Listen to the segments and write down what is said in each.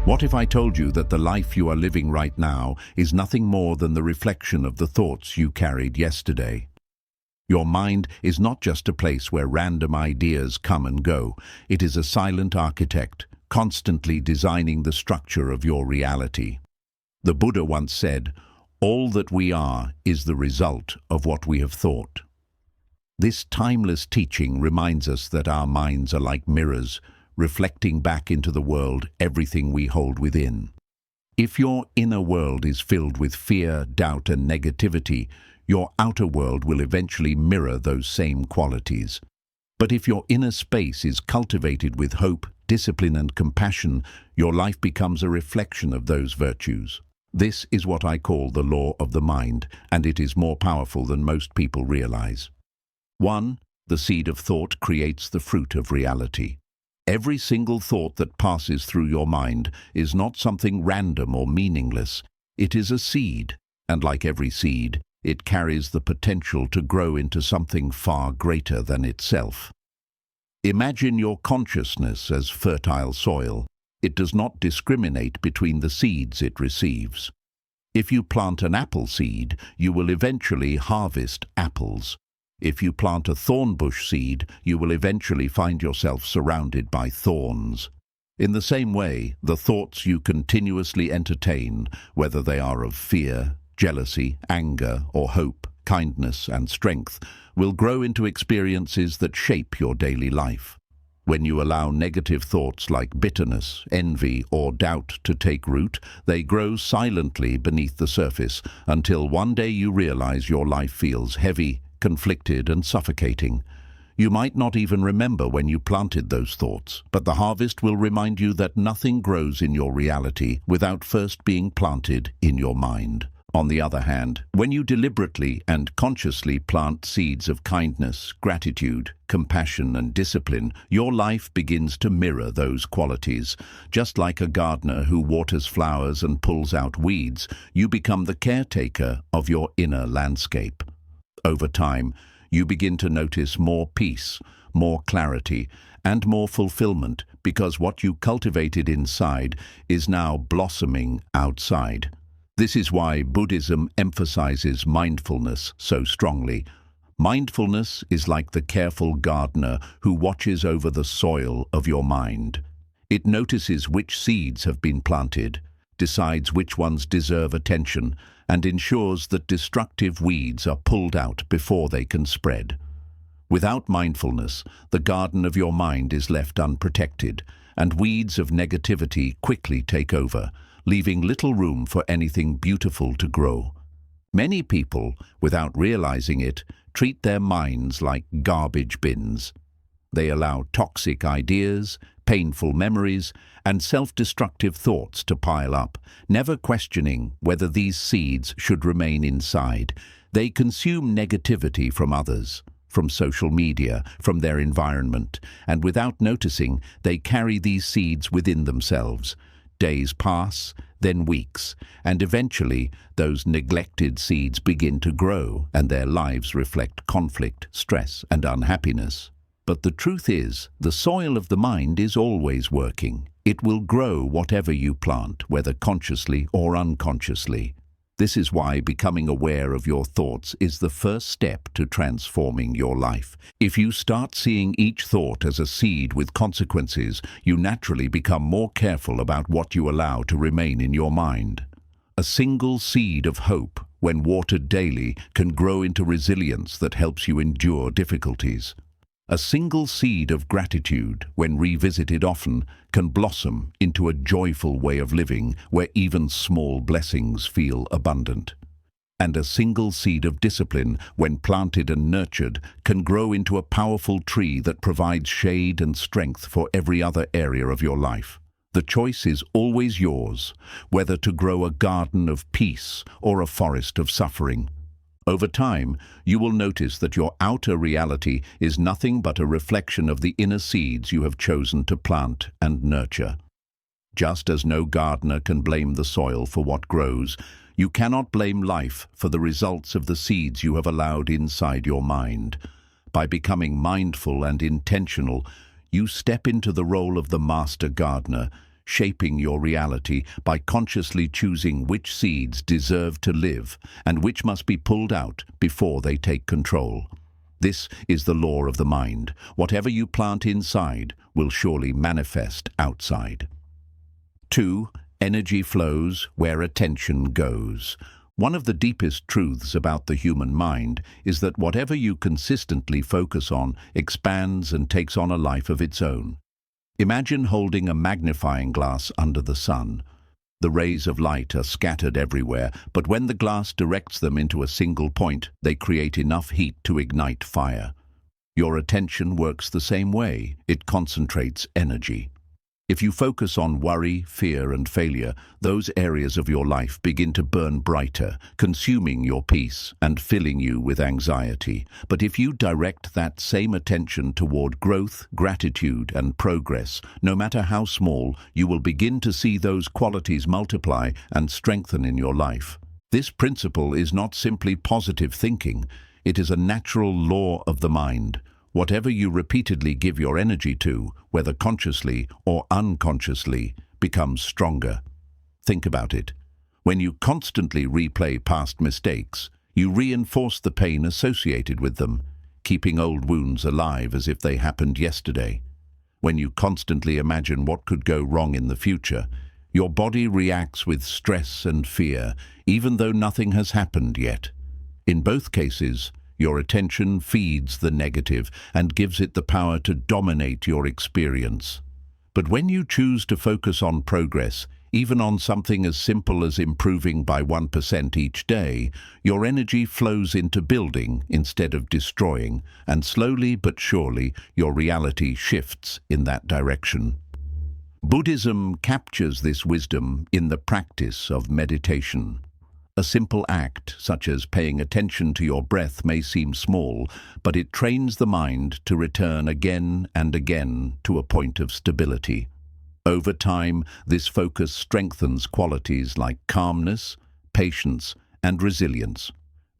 What if I told you that the life you are living right now is nothing more than the reflection of the thoughts you carried yesterday? Your mind is not just a place where random ideas come and go. It is a silent architect, constantly designing the structure of your reality. The Buddha once said, "All that we are is the result of what we have thought." This timeless teaching reminds us that our minds are like mirrors, reflecting back into the world everything we hold within. If your inner world is filled with fear, doubt, and negativity, your outer world will eventually mirror those same qualities. But if your inner space is cultivated with hope, discipline, and compassion, your life becomes a reflection of those virtues. This is what I call the law of the mind, and it is more powerful than most people realize. 1. The seed of thought creates the fruit of reality. Every single thought that passes through your mind is not something random or meaningless. It is a seed, and like every seed, it carries the potential to grow into something far greater than itself. Imagine your consciousness as fertile soil. It does not discriminate between the seeds it receives. If you plant an apple seed, you will eventually harvest apples. If you plant a thorn bush seed, you will eventually find yourself surrounded by thorns. In the same way, the thoughts you continuously entertain, whether they are of fear, jealousy, anger, or hope, kindness, and strength, will grow into experiences that shape your daily life. When you allow negative thoughts like bitterness, envy, or doubt to take root, they grow silently beneath the surface until one day you realize your life feels heavy, conflicted, and suffocating. You might not even remember when you planted those thoughts, but the harvest will remind you that nothing grows in your reality without first being planted in your mind. On the other hand, when you deliberately and consciously plant seeds of kindness, gratitude, compassion, and discipline, your life begins to mirror those qualities. Just like a gardener who waters flowers and pulls out weeds, you become the caretaker of your inner landscape. Over time, you begin to notice more peace, more clarity, and more fulfillment because what you cultivated inside is now blossoming outside. This is why Buddhism emphasizes mindfulness so strongly. Mindfulness is like the careful gardener who watches over the soil of your mind. It notices which seeds have been planted, decides which ones deserve attention, and ensures that destructive weeds are pulled out before they can spread. Without mindfulness, the garden of your mind is left unprotected, and weeds of negativity quickly take over, leaving little room for anything beautiful to grow. Many people, without realizing it, treat their minds like garbage bins. They allow toxic ideas, painful memories, and self-destructive thoughts to pile up, never questioning whether these seeds should remain inside. They consume negativity from others, from social media, from their environment, and without noticing, they carry these seeds within themselves. Days pass, then weeks, and eventually those neglected seeds begin to grow, and their lives reflect conflict, stress, and unhappiness. But the truth is, the soil of the mind is always working. It will grow whatever you plant, whether consciously or unconsciously. This is why becoming aware of your thoughts is the first step to transforming your life. If you start seeing each thought as a seed with consequences, you naturally become more careful about what you allow to remain in your mind. A single seed of hope, when watered daily, can grow into resilience that helps you endure difficulties. A single seed of gratitude, when revisited often, can blossom into a joyful way of living where even small blessings feel abundant. And a single seed of discipline, when planted and nurtured, can grow into a powerful tree that provides shade and strength for every other area of your life. The choice is always yours, whether to grow a garden of peace or a forest of suffering. Over time, you will notice that your outer reality is nothing but a reflection of the inner seeds you have chosen to plant and nurture. Just as no gardener can blame the soil for what grows, you cannot blame life for the results of the seeds you have allowed inside your mind. By becoming mindful and intentional, you step into the role of the master gardener, shaping your reality by consciously choosing which seeds deserve to live and which must be pulled out before they take control. This is the law of the mind. Whatever you plant inside will surely manifest outside. 2. Energy flows where attention goes. One of the deepest truths about the human mind is that whatever you consistently focus on expands and takes on a life of its own. Imagine holding a magnifying glass under the sun. The rays of light are scattered everywhere, but when the glass directs them into a single point, they create enough heat to ignite fire. Your attention works the same way. It concentrates energy. If you focus on worry, fear, and failure, those areas of your life begin to burn brighter, consuming your peace and filling you with anxiety. But if you direct that same attention toward growth, gratitude, and progress, no matter how small, you will begin to see those qualities multiply and strengthen in your life. This principle is not simply positive thinking. It is a natural law of the mind. Whatever you repeatedly give your energy to, whether consciously or unconsciously, becomes stronger. Think about it. When you constantly replay past mistakes, you reinforce the pain associated with them, keeping old wounds alive as if they happened yesterday. When you constantly imagine what could go wrong in the future, your body reacts with stress and fear, even though nothing has happened yet. In both cases, your attention feeds the negative and gives it the power to dominate your experience. But when you choose to focus on progress, even on something as simple as improving by 1% each day, your energy flows into building instead of destroying, and slowly but surely your reality shifts in that direction. Buddhism captures this wisdom in the practice of meditation. A simple act, such as paying attention to your breath, may seem small, but it trains the mind to return again and again to a point of stability. Over time, this focus strengthens qualities like calmness, patience, and resilience.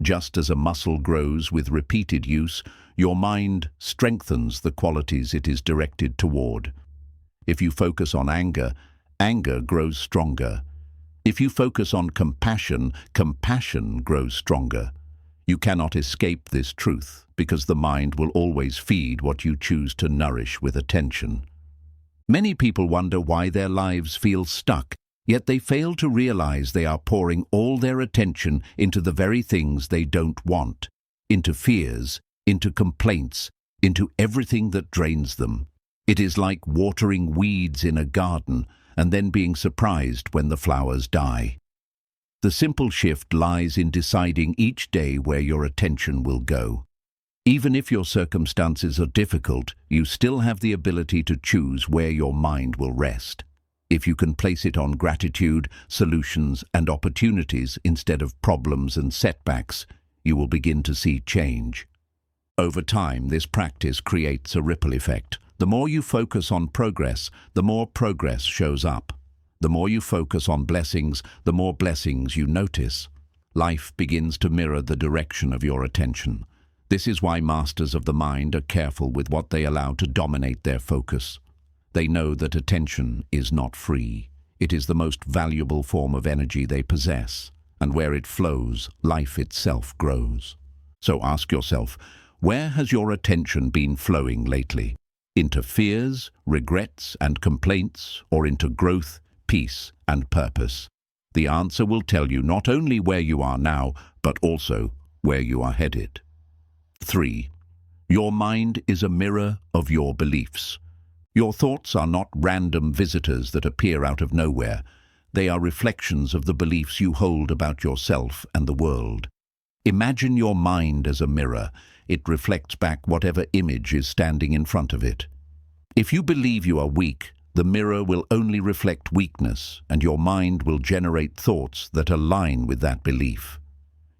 Just as a muscle grows with repeated use, your mind strengthens the qualities it is directed toward. If you focus on anger, anger grows stronger. If you focus on compassion, compassion grows stronger. You cannot escape this truth because the mind will always feed what you choose to nourish with attention. Many people wonder why their lives feel stuck, yet they fail to realize they are pouring all their attention into the very things they don't want, into fears, into complaints, into everything that drains them. It is like watering weeds in a garden and then being surprised when the flowers die. The simple shift lies in deciding each day where your attention will go. Even if your circumstances are difficult, you still have the ability to choose where your mind will rest. If you can place it on gratitude, solutions, and opportunities instead of problems and setbacks, you will begin to see change. Over time, this practice creates a ripple effect. The more you focus on progress, the more progress shows up. The more you focus on blessings, the more blessings you notice. Life begins to mirror the direction of your attention. This is why masters of the mind are careful with what they allow to dominate their focus. They know that attention is not free. It is the most valuable form of energy they possess, and where it flows, life itself grows. So ask yourself, where has your attention been flowing lately? Into fears, regrets, and complaints, or into growth, peace, and purpose? The answer will tell you not only where you are now, but also where you are headed. 3. Your mind is a mirror of your beliefs. Your thoughts are not random visitors that appear out of nowhere. They are reflections of the beliefs you hold about yourself and the world. Imagine your mind as a mirror. It reflects back whatever image is standing in front of it. If you believe you are weak, the mirror will only reflect weakness, and your mind will generate thoughts that align with that belief.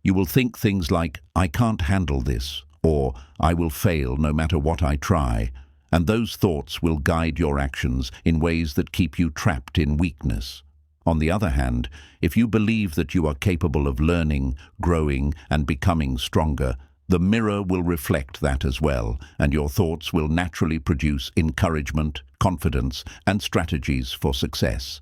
You will think things like, "I can't handle this," or "I will fail no matter what I try," and those thoughts will guide your actions in ways that keep you trapped in weakness. On the other hand, if you believe that you are capable of learning, growing, and becoming stronger, The mirror will reflect that as well, and your thoughts will naturally produce encouragement, confidence, and strategies for success.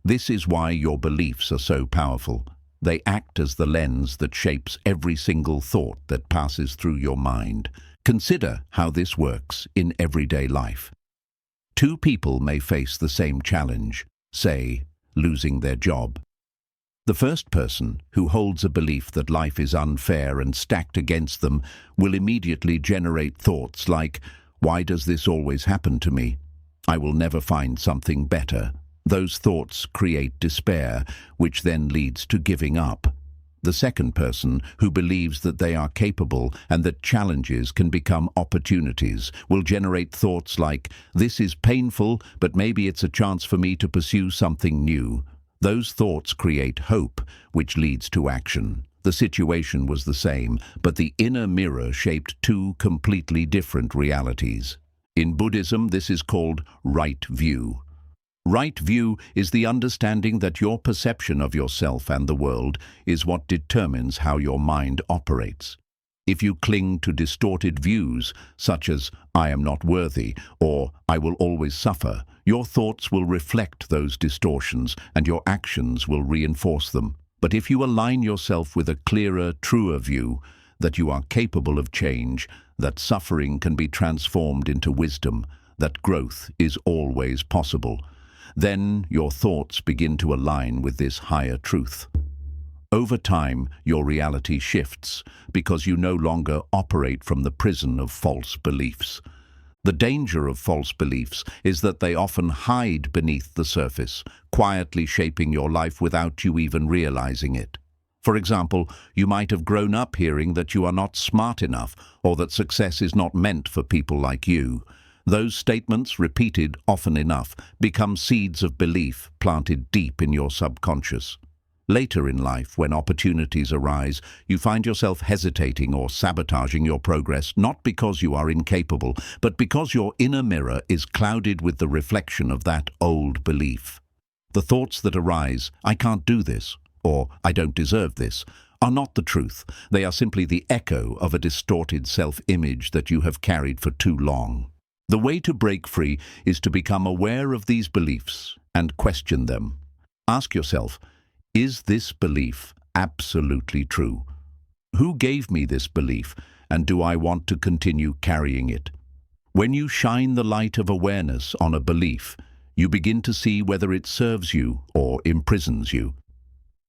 This is why your beliefs are so powerful. They act as the lens that shapes every single thought that passes through your mind. Consider how this works in everyday life. Two people may face the same challenge, say, losing their job. The first person, who holds a belief that life is unfair and stacked against them, will immediately generate thoughts like, "Why does this always happen to me? I will never find something better." Those thoughts create despair, which then leads to giving up. The second person, who believes that they are capable and that challenges can become opportunities, will generate thoughts like, "This is painful, but maybe it's a chance for me to pursue something new." Those thoughts create hope, which leads to action. The situation was the same, but the inner mirror shaped two completely different realities. In Buddhism, this is called right view. Right view is the understanding that your perception of yourself and the world is what determines how your mind operates. If you cling to distorted views, such as "I am not worthy" or "I will always suffer," your thoughts will reflect those distortions and your actions will reinforce them. But if you align yourself with a clearer, truer view, that you are capable of change, that suffering can be transformed into wisdom, that growth is always possible, then your thoughts begin to align with this higher truth. Over time, your reality shifts because you no longer operate from the prison of false beliefs. The danger of false beliefs is that they often hide beneath the surface, quietly shaping your life without you even realizing it. For example, you might have grown up hearing that you are not smart enough or that success is not meant for people like you. Those statements, repeated often enough, become seeds of belief planted deep in your subconscious. Later in life, when opportunities arise, you find yourself hesitating or sabotaging your progress, not because you are incapable, but because your inner mirror is clouded with the reflection of that old belief. The thoughts that arise, "I can't do this," or "I don't deserve this," are not the truth. They are simply the echo of a distorted self-image that you have carried for too long. The way to break free is to become aware of these beliefs and question them. Ask yourself, is this belief absolutely true? Who gave me this belief, and do I want to continue carrying it? When you shine the light of awareness on a belief, you begin to see whether it serves you or imprisons you.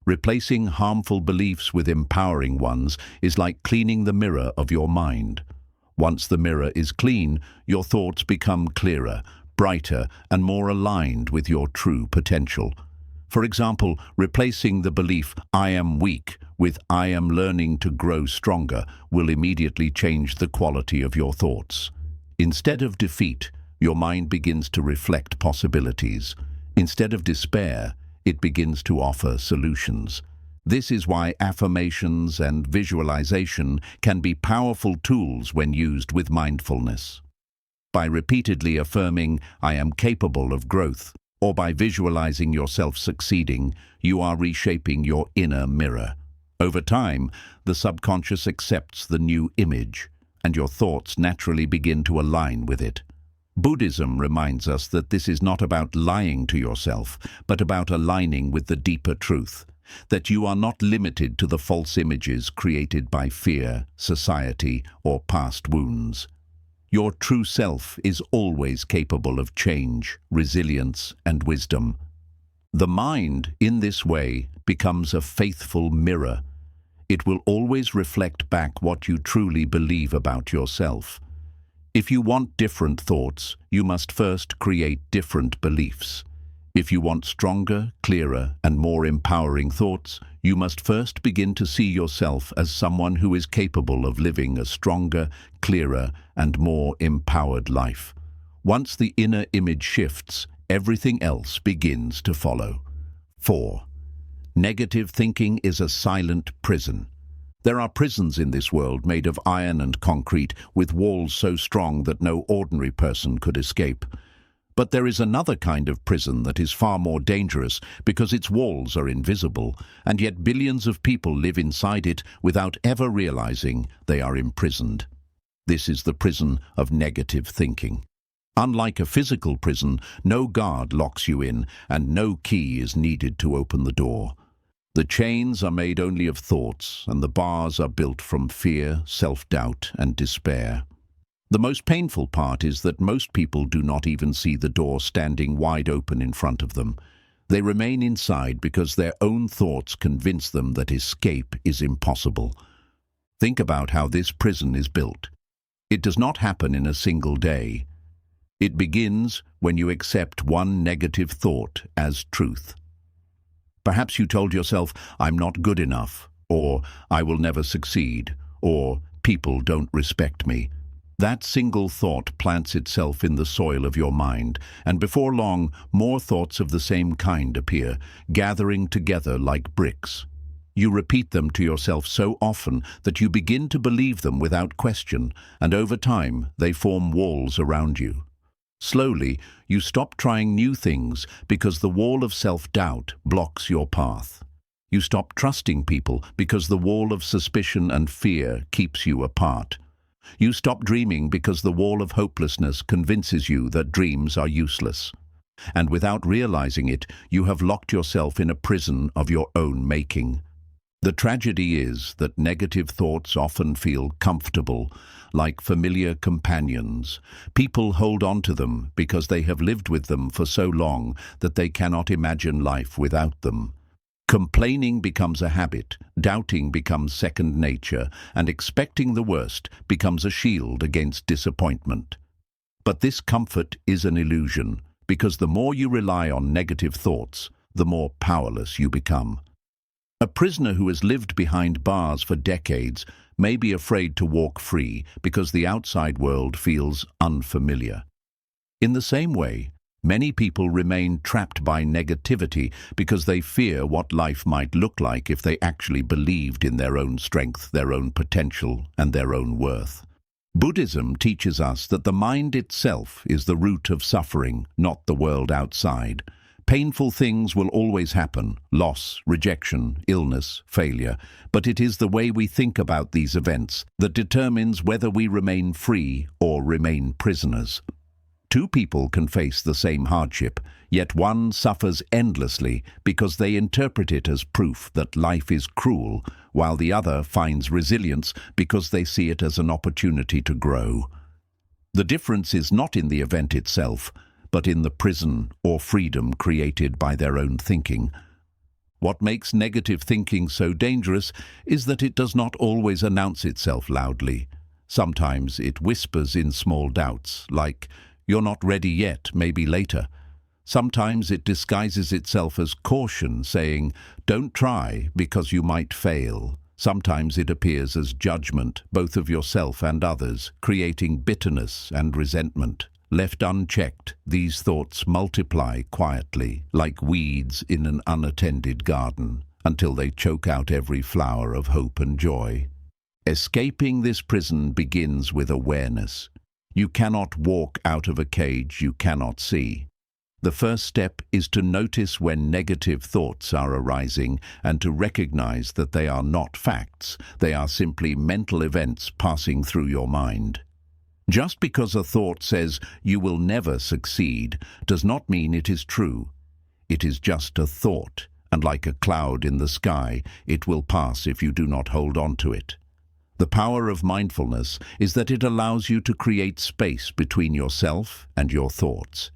Replacing harmful beliefs with empowering ones is like cleaning the mirror of your mind. Once the mirror is clean, your thoughts become clearer, brighter, and more aligned with your true potential. For example, replacing the belief "I am weak" with "I am learning to grow stronger" will immediately change the quality of your thoughts. Instead of defeat, your mind begins to reflect possibilities. Instead of despair, it begins to offer solutions. This is why affirmations and visualization can be powerful tools when used with mindfulness. By repeatedly affirming "I am capable of growth," or by visualizing yourself succeeding, you are reshaping your inner mirror. Over time, the subconscious accepts the new image, and your thoughts naturally begin to align with it. Buddhism reminds us that this is not about lying to yourself, but about aligning with the deeper truth, that you are not limited to the false images created by fear, society, or past wounds. Your true self is always capable of change, resilience, and wisdom. The mind, in this way, becomes a faithful mirror. It will always reflect back what you truly believe about yourself. If you want different thoughts, you must first create different beliefs. If you want stronger, clearer, and more empowering thoughts, you must first begin to see yourself as someone who is capable of living a stronger, clearer, and more empowered life. Once the inner image shifts, everything else begins to follow. 4. Negative thinking is a silent prison. There are prisons in this world made of iron and concrete, with walls so strong that no ordinary person could escape. But there is another kind of prison that is far more dangerous because its walls are invisible, and yet billions of people live inside it without ever realizing they are imprisoned. This is the prison of negative thinking. Unlike a physical prison, no guard locks you in, and no key is needed to open the door. The chains are made only of thoughts, and the bars are built from fear, self-doubt, and despair. The most painful part is that most people do not even see the door standing wide open in front of them. They remain inside because their own thoughts convince them that escape is impossible. Think about how this prison is built. It does not happen in a single day. It begins when you accept one negative thought as truth. Perhaps you told yourself, "I'm not good enough," or "I will never succeed," or "people don't respect me." That single thought plants itself in the soil of your mind, and before long, more thoughts of the same kind appear, gathering together like bricks. You repeat them to yourself so often that you begin to believe them without question, and over time, they form walls around you. Slowly, you stop trying new things because the wall of self-doubt blocks your path. You stop trusting people because the wall of suspicion and fear keeps you apart. You stop dreaming because the wall of hopelessness convinces you that dreams are useless. And without realizing it, you have locked yourself in a prison of your own making. The tragedy is that negative thoughts often feel comfortable, like familiar companions. People hold on to them because they have lived with them for so long that they cannot imagine life without them. Complaining becomes a habit, doubting becomes second nature, and expecting the worst becomes a shield against disappointment. But this comfort is an illusion, because the more you rely on negative thoughts, the more powerless you become. A prisoner who has lived behind bars for decades may be afraid to walk free because the outside world feels unfamiliar. In the same way, many people remain trapped by negativity because they fear what life might look like if they actually believed in their own strength, their own potential, and their own worth. Buddhism teaches us that the mind itself is the root of suffering, not the world outside. Painful things will always happen: loss, rejection, illness, failure. But it is the way we think about these events that determines whether we remain free or remain prisoners. Two people can face the same hardship, yet one suffers endlessly because they interpret it as proof that life is cruel, while the other finds resilience because they see it as an opportunity to grow. The difference is not in the event itself, but in the prison or freedom created by their own thinking. What makes negative thinking so dangerous is that it does not always announce itself loudly. Sometimes it whispers in small doubts, like, "You're not ready yet, maybe later." Sometimes it disguises itself as caution, saying, "Don't try because you might fail." Sometimes it appears as judgment, both of yourself and others, creating bitterness and resentment. Left unchecked, these thoughts multiply quietly, like weeds in an unattended garden, until they choke out every flower of hope and joy. Escaping this prison begins with awareness. You cannot walk out of a cage you cannot see. The first step is to notice when negative thoughts are arising and to recognize that they are not facts. They are simply mental events passing through your mind. Just because a thought says you will never succeed does not mean it is true. It is just a thought, and like a cloud in the sky, it will pass if you do not hold on to it. The power of mindfulness is that it allows you to create space between yourself and your thoughts.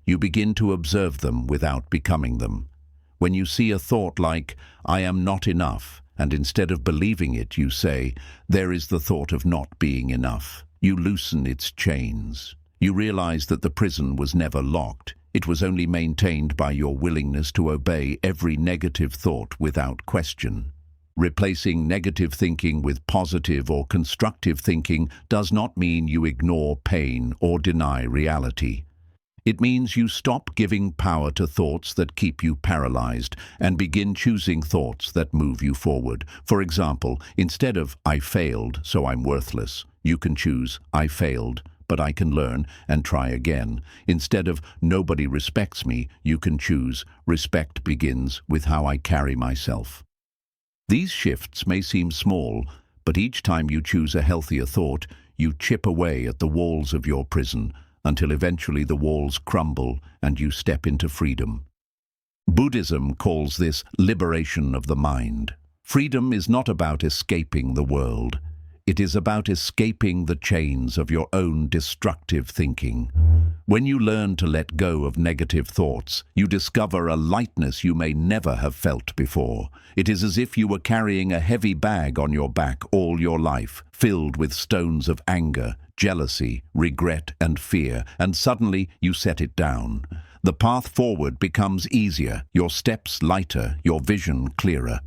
You begin to observe them without becoming them. When you see a thought like, "I am not enough," and instead of believing it, you say, "There is the thought of not being enough," you loosen its chains. You realize that the prison was never locked. It was only maintained by your willingness to obey every negative thought without question. Replacing negative thinking with positive or constructive thinking does not mean you ignore pain or deny reality. It means you stop giving power to thoughts that keep you paralyzed and begin choosing thoughts that move you forward. For example, instead of "I failed, so I'm worthless," you can choose "I failed, but I can learn and try again. Instead of nobody respects me, you can choose respect begins with how I carry myself. These shifts may seem small, but each time you choose a healthier thought, you chip away at the walls of your prison until eventually the walls crumble and you step into freedom. Buddhism calls this liberation of the mind. Freedom is not about escaping the world. It is about escaping the chains of your own destructive thinking. When you learn to let go of negative thoughts, you discover a lightness you may never have felt before. It is as if you were carrying a heavy bag on your back all your life, filled with stones of anger, jealousy, regret, and fear, and suddenly you set it down. The path forward becomes easier, your steps lighter, your vision clearer.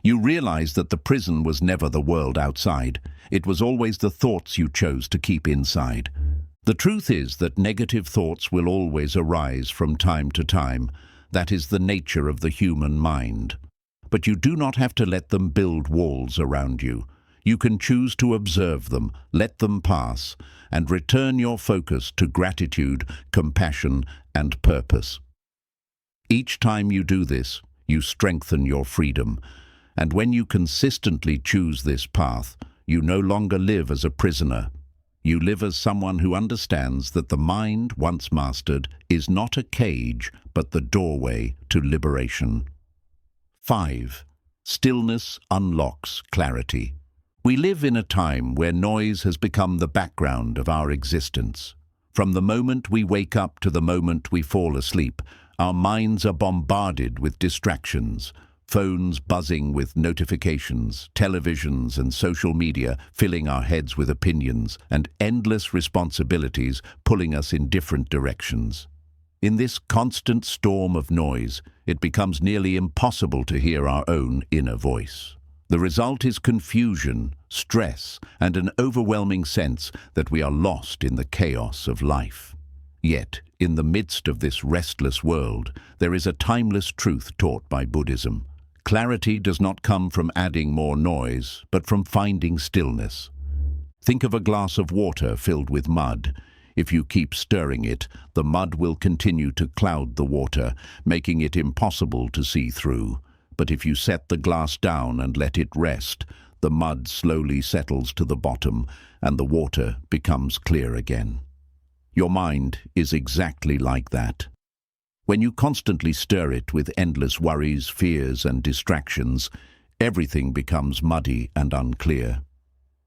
You realize that the prison was never the world outside. It was always the thoughts you chose to keep inside. The truth is that negative thoughts will always arise from time to time. That is the nature of the human mind. But you do not have to let them build walls around you. You can choose to observe them, let them pass, and return your focus to gratitude, compassion, and purpose. Each time you do this, you strengthen your freedom. And when you consistently choose this path, you no longer live as a prisoner. You live as someone who understands that the mind, once mastered, is not a cage, but the doorway to liberation. 5. Stillness unlocks clarity. We live in a time where noise has become the background of our existence. From the moment we wake up to the moment we fall asleep, our minds are bombarded with distractions. Phones buzzing with notifications, televisions and social media filling our heads with opinions, and endless responsibilities pulling us in different directions. In this constant storm of noise, it becomes nearly impossible to hear our own inner voice. The result is confusion, stress, and an overwhelming sense that we are lost in the chaos of life. Yet, in the midst of this restless world, there is a timeless truth taught by Buddhism. Clarity does not come from adding more noise, but from finding stillness. Think of a glass of water filled with mud. If you keep stirring it, the mud will continue to cloud the water, making it impossible to see through. But if you set the glass down and let it rest, the mud slowly settles to the bottom and the water becomes clear again. Your mind is exactly like that. When you constantly stir it with endless worries, fears, and distractions, everything becomes muddy and unclear.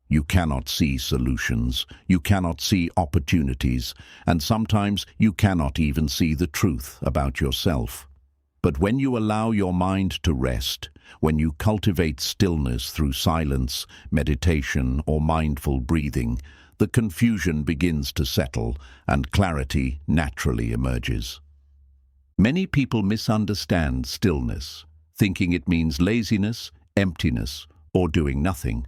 You cannot see solutions, you cannot see opportunities, and sometimes you cannot even see the truth about yourself. But when you allow your mind to rest, when you cultivate stillness through silence, meditation, or mindful breathing, the confusion begins to settle and clarity naturally emerges. Many people misunderstand stillness, thinking it means laziness, emptiness, or doing nothing.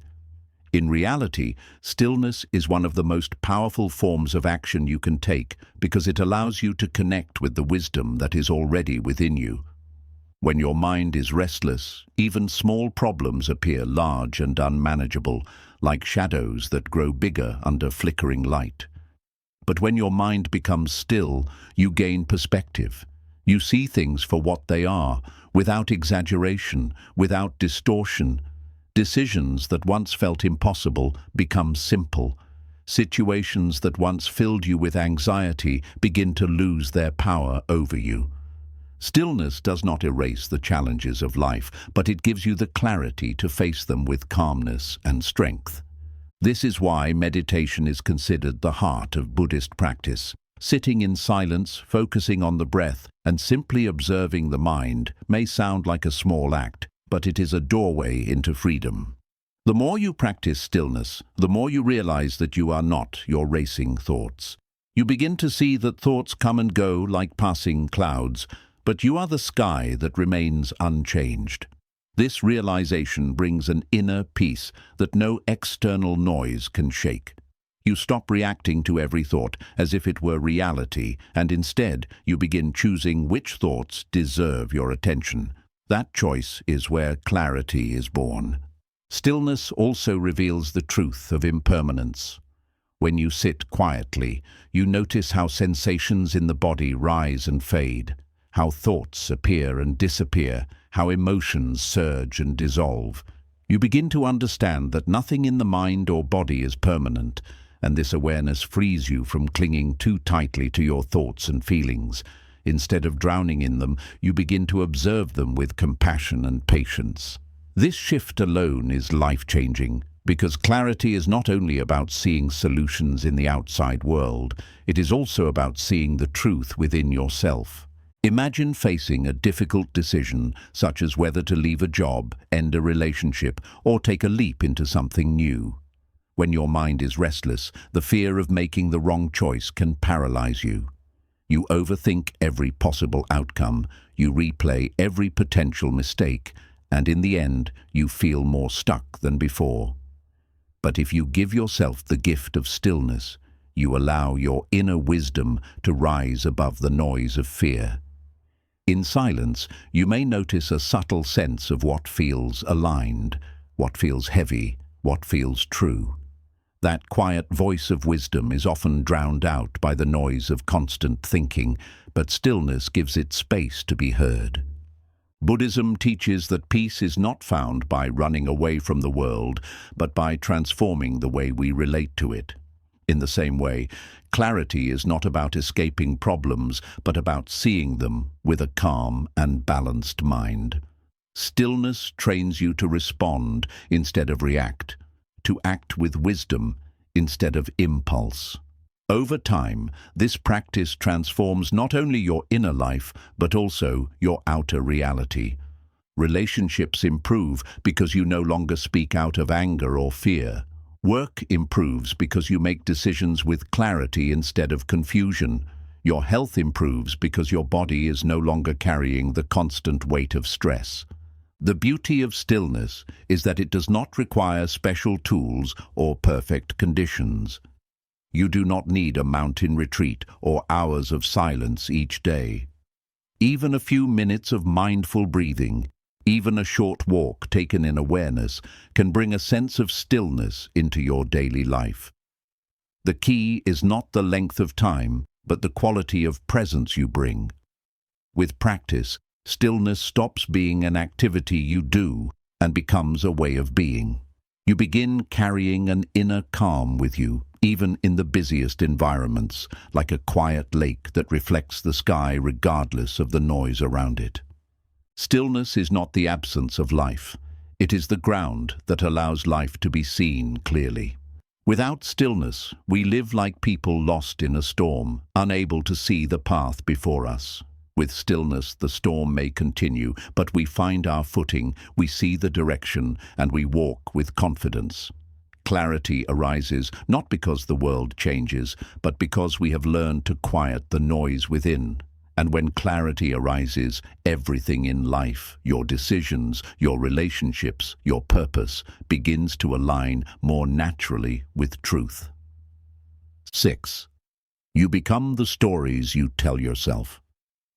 In reality, stillness is one of the most powerful forms of action you can take because it allows you to connect with the wisdom that is already within you. When your mind is restless, even small problems appear large and unmanageable, like shadows that grow bigger under flickering light. But when your mind becomes still, you gain perspective. You see things for what they are, without exaggeration, without distortion. Decisions that once felt impossible become simple. Situations that once filled you with anxiety begin to lose their power over you. Stillness does not erase the challenges of life, but it gives you the clarity to face them with calmness and strength. This is why meditation is considered the heart of Buddhist practice. Sitting in silence, focusing on the breath, and simply observing the mind may sound like a small act, but it is a doorway into freedom. The more you practice stillness, the more you realize that you are not your racing thoughts. You begin to see that thoughts come and go like passing clouds, but you are the sky that remains unchanged. This realization brings an inner peace that no external noise can shake. You stop reacting to every thought as if it were reality, and instead you begin choosing which thoughts deserve your attention. That choice is where clarity is born. Stillness also reveals the truth of impermanence. When you sit quietly, you notice how sensations in the body rise and fade, how thoughts appear and disappear, how emotions surge and dissolve. You begin to understand that nothing in the mind or body is permanent, and this awareness frees you from clinging too tightly to your thoughts and feelings. Instead of drowning in them, you begin to observe them with compassion and patience. This shift alone is life-changing, because clarity is not only about seeing solutions in the outside world, it is also about seeing the truth within yourself. Imagine facing a difficult decision, such as whether to leave a job, end a relationship, or take a leap into something new. When your mind is restless, the fear of making the wrong choice can paralyze you. You overthink every possible outcome, you replay every potential mistake, and in the end, you feel more stuck than before. But if you give yourself the gift of stillness, you allow your inner wisdom to rise above the noise of fear. In silence, you may notice a subtle sense of what feels aligned, what feels heavy, what feels true. That quiet voice of wisdom is often drowned out by the noise of constant thinking, but stillness gives it space to be heard. Buddhism teaches that peace is not found by running away from the world, but by transforming the way we relate to it. In the same way, clarity is not about escaping problems, but about seeing them with a calm and balanced mind. Stillness trains you to respond instead of react, to act with wisdom instead of impulse. Over time, this practice transforms not only your inner life, but also your outer reality. Relationships improve because you no longer speak out of anger or fear. Work improves because you make decisions with clarity instead of confusion. Your health improves because your body is no longer carrying the constant weight of stress. The beauty of stillness is that it does not require special tools or perfect conditions. You do not need a mountain retreat or hours of silence each day. Even a few minutes of mindful breathing, even a short walk taken in awareness, can bring a sense of stillness into your daily life. The key is not the length of time, but the quality of presence you bring. With practice, stillness stops being an activity you do and becomes a way of being. You begin carrying an inner calm with you, even in the busiest environments, like a quiet lake that reflects the sky regardless of the noise around it. Stillness is not the absence of life. It is the ground that allows life to be seen clearly. Without stillness, we live like people lost in a storm, unable to see the path before us. With stillness, the storm may continue, but we find our footing, we see the direction, and we walk with confidence. Clarity arises not because the world changes, but because we have learned to quiet the noise within. And when clarity arises, everything in life, your decisions, your relationships, your purpose, begins to align more naturally with truth. 6. You become the stories you tell yourself.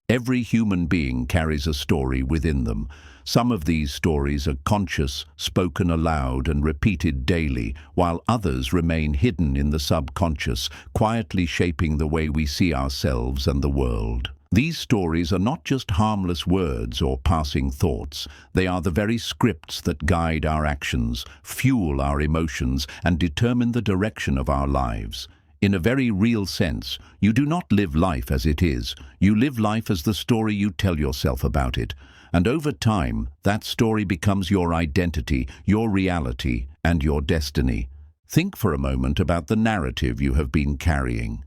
Every human being carries a story within them. Some of these stories are conscious, spoken aloud and repeated daily, while others remain hidden in the subconscious, quietly shaping the way we see ourselves and the world. These stories are not just harmless words or passing thoughts. They are the very scripts that guide our actions, fuel our emotions, and determine the direction of our lives. In a very real sense, you do not live life as it is. You live life as the story you tell yourself about it. And over time, that story becomes your identity, your reality, and your destiny. Think for a moment about the narrative you have been carrying.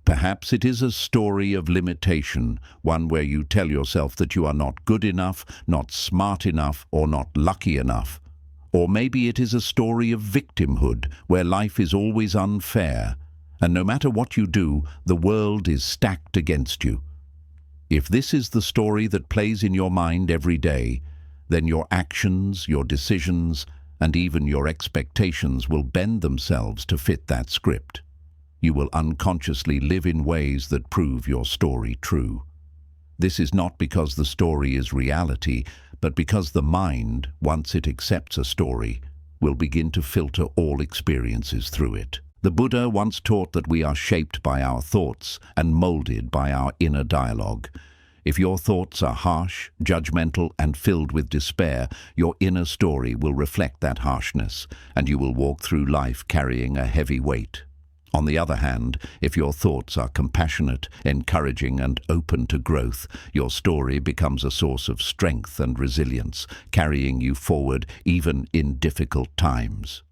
Perhaps it is a story of limitation, one where you tell yourself that you are not good enough, not smart enough, or not lucky enough. Or maybe it is a story of victimhood, where life is always unfair, and no matter what you do, the world is stacked against you. If this is the story that plays in your mind every day, then your actions, your decisions, and even your expectations will bend themselves to fit that script. You will unconsciously live in ways that prove your story true. This is not because the story is reality, but because the mind, once it accepts a story, will begin to filter all experiences through it. The Buddha once taught that we are shaped by our thoughts and molded by our inner dialogue. If your thoughts are harsh, judgmental, and filled with despair, your inner story will reflect that harshness, and you will walk through life carrying a heavy weight. On the other hand, if your thoughts are compassionate, encouraging, and open to growth, your story becomes a source of strength and resilience, carrying you forward even in difficult times.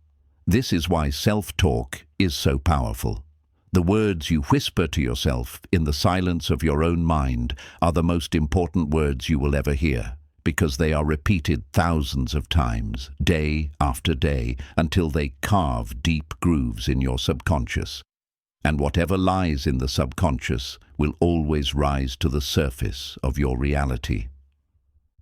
This is why self-talk is so powerful. The words you whisper to yourself in the silence of your own mind are the most important words you will ever hear, because they are repeated thousands of times, day after day, until they carve deep grooves in your subconscious. And whatever lies in the subconscious will always rise to the surface of your reality.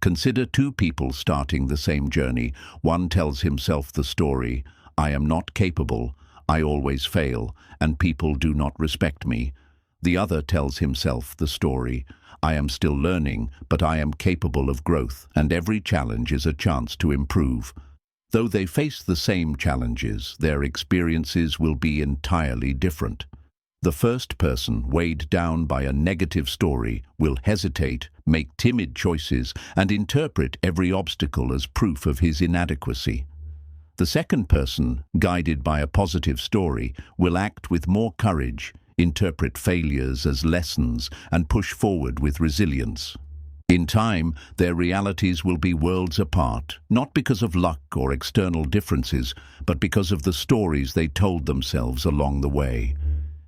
Consider two people starting the same journey. One tells himself the story, "I am not capable, I always fail, and people do not respect me." The other tells himself the story, "I am still learning, but I am capable of growth, and every challenge is a chance to improve." Though they face the same challenges, their experiences will be entirely different. The first person, weighed down by a negative story, will hesitate, make timid choices, and interpret every obstacle as proof of his inadequacy. The second person, guided by a positive story, will act with more courage, interpret failures as lessons, and push forward with resilience. In time, their realities will be worlds apart, not because of luck or external differences, but because of the stories they told themselves along the way.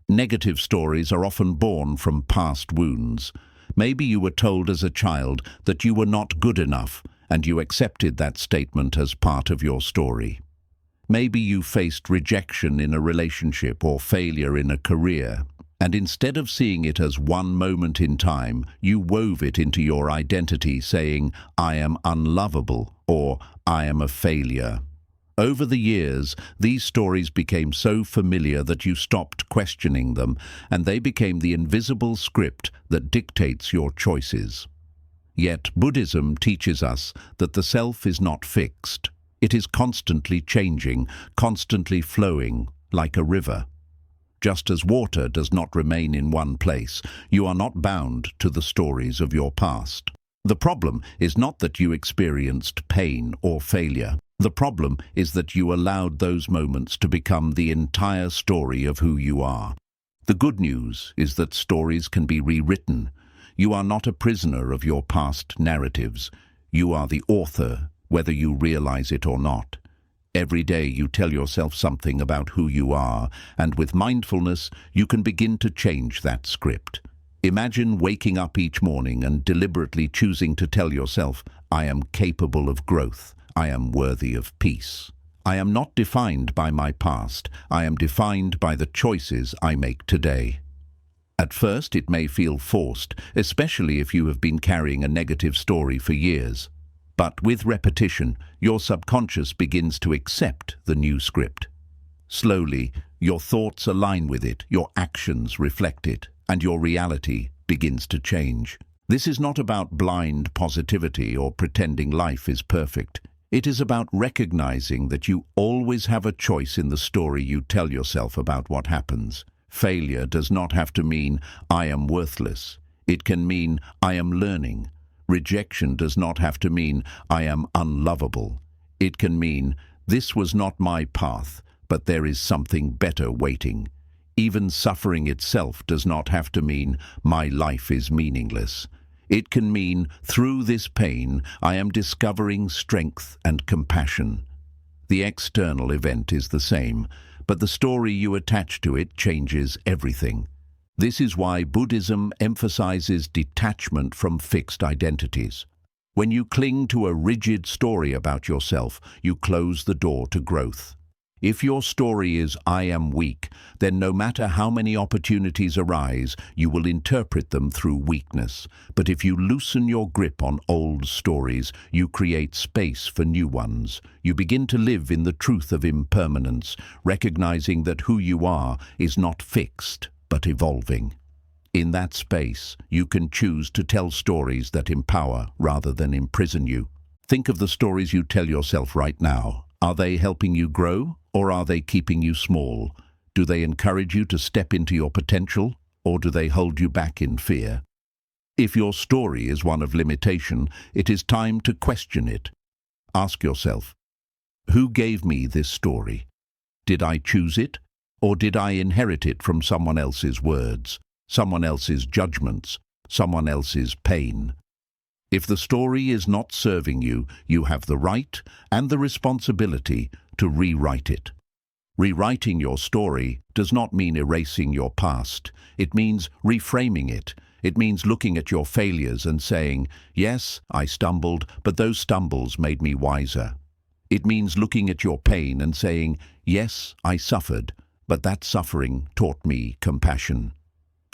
Negative stories are often born from past wounds. Maybe you were told as a child that you were not good enough, and you accepted that statement as part of your story. Maybe you faced rejection in a relationship or failure in a career, and instead of seeing it as one moment in time, you wove it into your identity, saying, "I am unlovable," or "I am a failure." Over the years, these stories became so familiar that you stopped questioning them, and they became the invisible script that dictates your choices. Yet Buddhism teaches us that the self is not fixed. It is constantly changing, constantly flowing, like a river. Just as water does not remain in one place, you are not bound to the stories of your past. The problem is not that you experienced pain or failure. The problem is that you allowed those moments to become the entire story of who you are. The good news is that stories can be rewritten. You are not a prisoner of your past narratives. You are the author, whether you realize it or not. Every day you tell yourself something about who you are, and with mindfulness, you can begin to change that script. Imagine waking up each morning and deliberately choosing to tell yourself, "I am capable of growth. I am worthy of peace. I am not defined by my past. I am defined by the choices I make today." At first, it may feel forced, especially if you have been carrying a negative story for years. But with repetition, your subconscious begins to accept the new script. Slowly, your thoughts align with it, your actions reflect it, and your reality begins to change. This is not about blind positivity or pretending life is perfect. It is about recognizing that you always have a choice in the story you tell yourself about what happens. Failure does not have to mean, "I am worthless." It can mean, "I am learning." Rejection does not have to mean, "I am unlovable." It can mean, "This was not my path, but there is something better waiting." Even suffering itself does not have to mean, "My life is meaningless." It can mean, "Through this pain, I am discovering strength and compassion." The external event is the same, but the story you attach to it changes everything. This is why Buddhism emphasizes detachment from fixed identities. When you cling to a rigid story about yourself, you close the door to growth. If your story is "I am weak," then no matter how many opportunities arise, you will interpret them through weakness. But if you loosen your grip on old stories, you create space for new ones. You begin to live in the truth of impermanence, recognizing that who you are is not fixed, but evolving. In that space, you can choose to tell stories that empower rather than imprison you. Think of the stories you tell yourself right now. Are they helping you grow, or are they keeping you small? Do they encourage you to step into your potential, or do they hold you back in fear? If your story is one of limitation, it is time to question it. Ask yourself, who gave me this story? Did I choose it, or did I inherit it from someone else's words, someone else's judgments, someone else's pain? If the story is not serving you, you have the right and the responsibility to rewrite it. Rewriting your story does not mean erasing your past. It means reframing it. It means looking at your failures and saying, yes, I stumbled, but those stumbles made me wiser. It means looking at your pain and saying, yes, I suffered, but that suffering taught me compassion.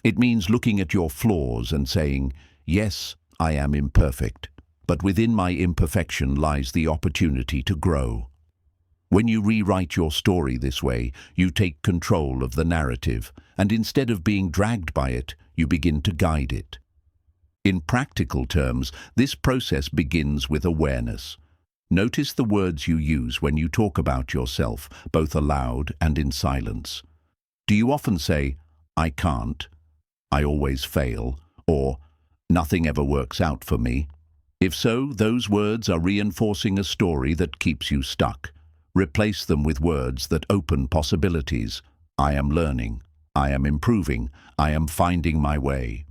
It means looking at your flaws and saying, yes, I am imperfect, but within my imperfection lies the opportunity to grow. When you rewrite your story this way, you take control of the narrative, and instead of being dragged by it, you begin to guide it. In practical terms, this process begins with awareness. Notice the words you use when you talk about yourself, both aloud and in silence. Do you often say, I can't, I always fail, or nothing ever works out for me? If so, those words are reinforcing a story that keeps you stuck. Replace them with words that open possibilities. I am learning. I am improving. I am finding my way.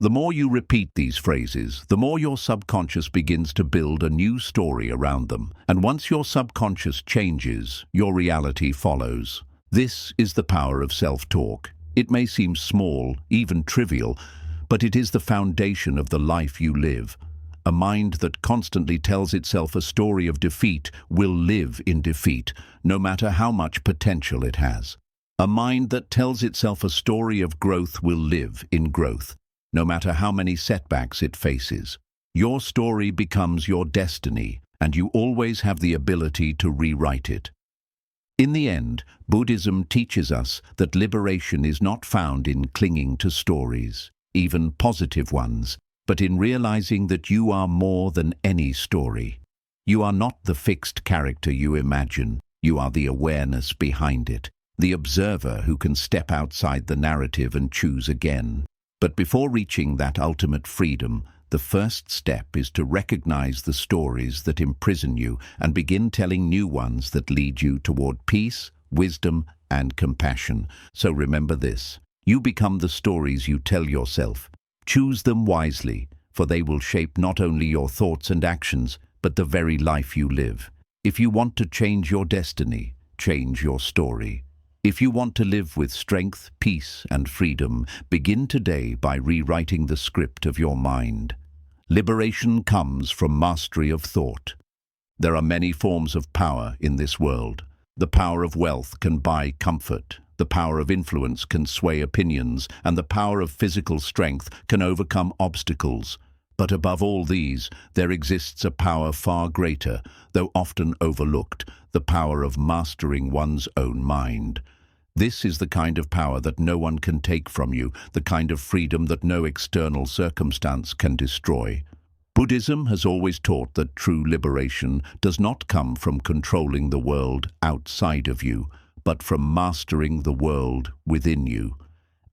The more you repeat these phrases, the more your subconscious begins to build a new story around them. And once your subconscious changes, your reality follows. This is the power of self-talk. It may seem small, even trivial, but it is the foundation of the life you live. A mind that constantly tells itself a story of defeat will live in defeat, no matter how much potential it has. A mind that tells itself a story of growth will live in growth, no matter how many setbacks it faces. Your story becomes your destiny, and you always have the ability to rewrite it. In the end, Buddhism teaches us that liberation is not found in clinging to stories, even positive ones, but in realizing that you are more than any story. You are not the fixed character you imagine. You are the awareness behind it, the observer who can step outside the narrative and choose again. But before reaching that ultimate freedom, the first step is to recognize the stories that imprison you and begin telling new ones that lead you toward peace, wisdom, and compassion. So remember this: you become the stories you tell yourself. Choose them wisely, for they will shape not only your thoughts and actions, but the very life you live. If you want to change your destiny, change your story. If you want to live with strength, peace, and freedom, begin today by rewriting the script of your mind. Liberation comes from mastery of thought. There are many forms of power in this world. The power of wealth can buy comfort. The power of influence can sway opinions, and the power of physical strength can overcome obstacles. But above all these, there exists a power far greater, though often overlooked, the power of mastering one's own mind. This is the kind of power that no one can take from you, the kind of freedom that no external circumstance can destroy. Buddhism has always taught that true liberation does not come from controlling the world outside of you, but from mastering the world within you.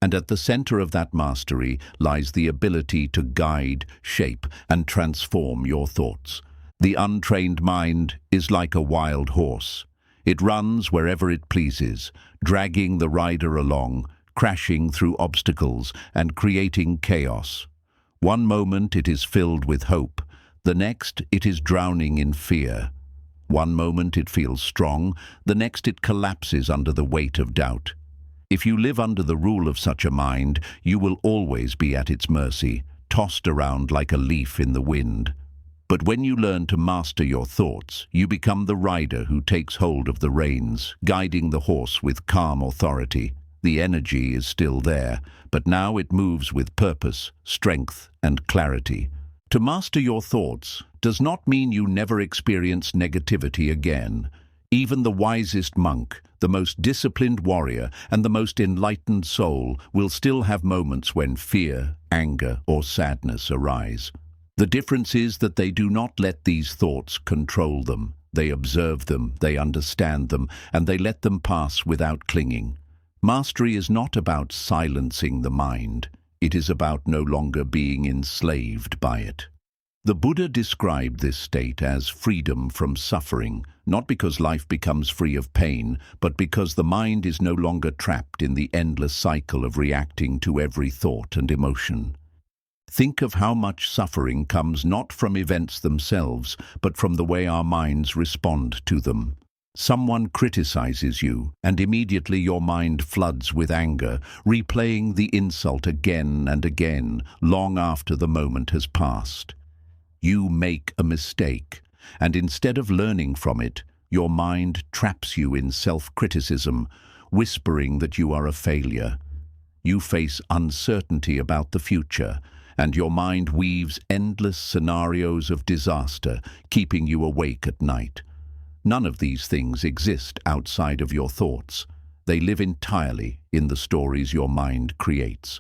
And at the center of that mastery lies the ability to guide, shape, and transform your thoughts. The untrained mind is like a wild horse. It runs wherever it pleases, dragging the rider along, crashing through obstacles, and creating chaos. One moment it is filled with hope, the next it is drowning in fear. One moment it feels strong, the next it collapses under the weight of doubt. If you live under the rule of such a mind, you will always be at its mercy, tossed around like a leaf in the wind. But when you learn to master your thoughts, you become the rider who takes hold of the reins, guiding the horse with calm authority. The energy is still there, but now it moves with purpose, strength, and clarity. To master your thoughts does not mean you never experience negativity again. Even the wisest monk, the most disciplined warrior, and the most enlightened soul will still have moments when fear, anger, or sadness arise. The difference is that they do not let these thoughts control them. They observe them, they understand them, and they let them pass without clinging. Mastery is not about silencing the mind. It is about no longer being enslaved by it. The Buddha described this state as freedom from suffering, not because life becomes free of pain, but because the mind is no longer trapped in the endless cycle of reacting to every thought and emotion. Think of how much suffering comes not from events themselves, but from the way our minds respond to them. Someone criticizes you, and immediately your mind floods with anger, replaying the insult again and again, long after the moment has passed. You make a mistake, and instead of learning from it, your mind traps you in self-criticism, whispering that you are a failure. You face uncertainty about the future, and your mind weaves endless scenarios of disaster, keeping you awake at night. None of these things exist outside of your thoughts. They live entirely in the stories your mind creates.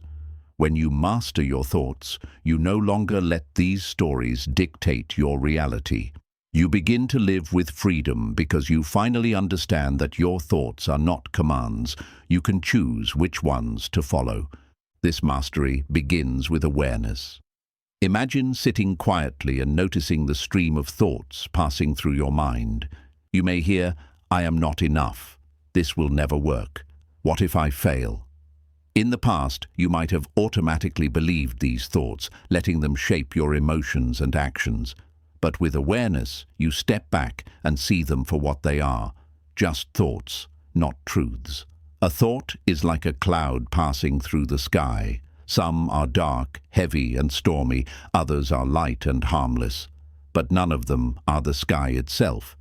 When you master your thoughts, you no longer let these stories dictate your reality. You begin to live with freedom because you finally understand that your thoughts are not commands. You can choose which ones to follow. This mastery begins with awareness. Imagine sitting quietly and noticing the stream of thoughts passing through your mind. You may hear, "I am not enough. This will never work. What if I fail?" In the past, you might have automatically believed these thoughts, letting them shape your emotions and actions. But with awareness, you step back and see them for what they are, just thoughts, not truths. A thought is like a cloud passing through the sky. Some are dark, heavy and stormy, others are light and harmless. But none of them are the sky itself.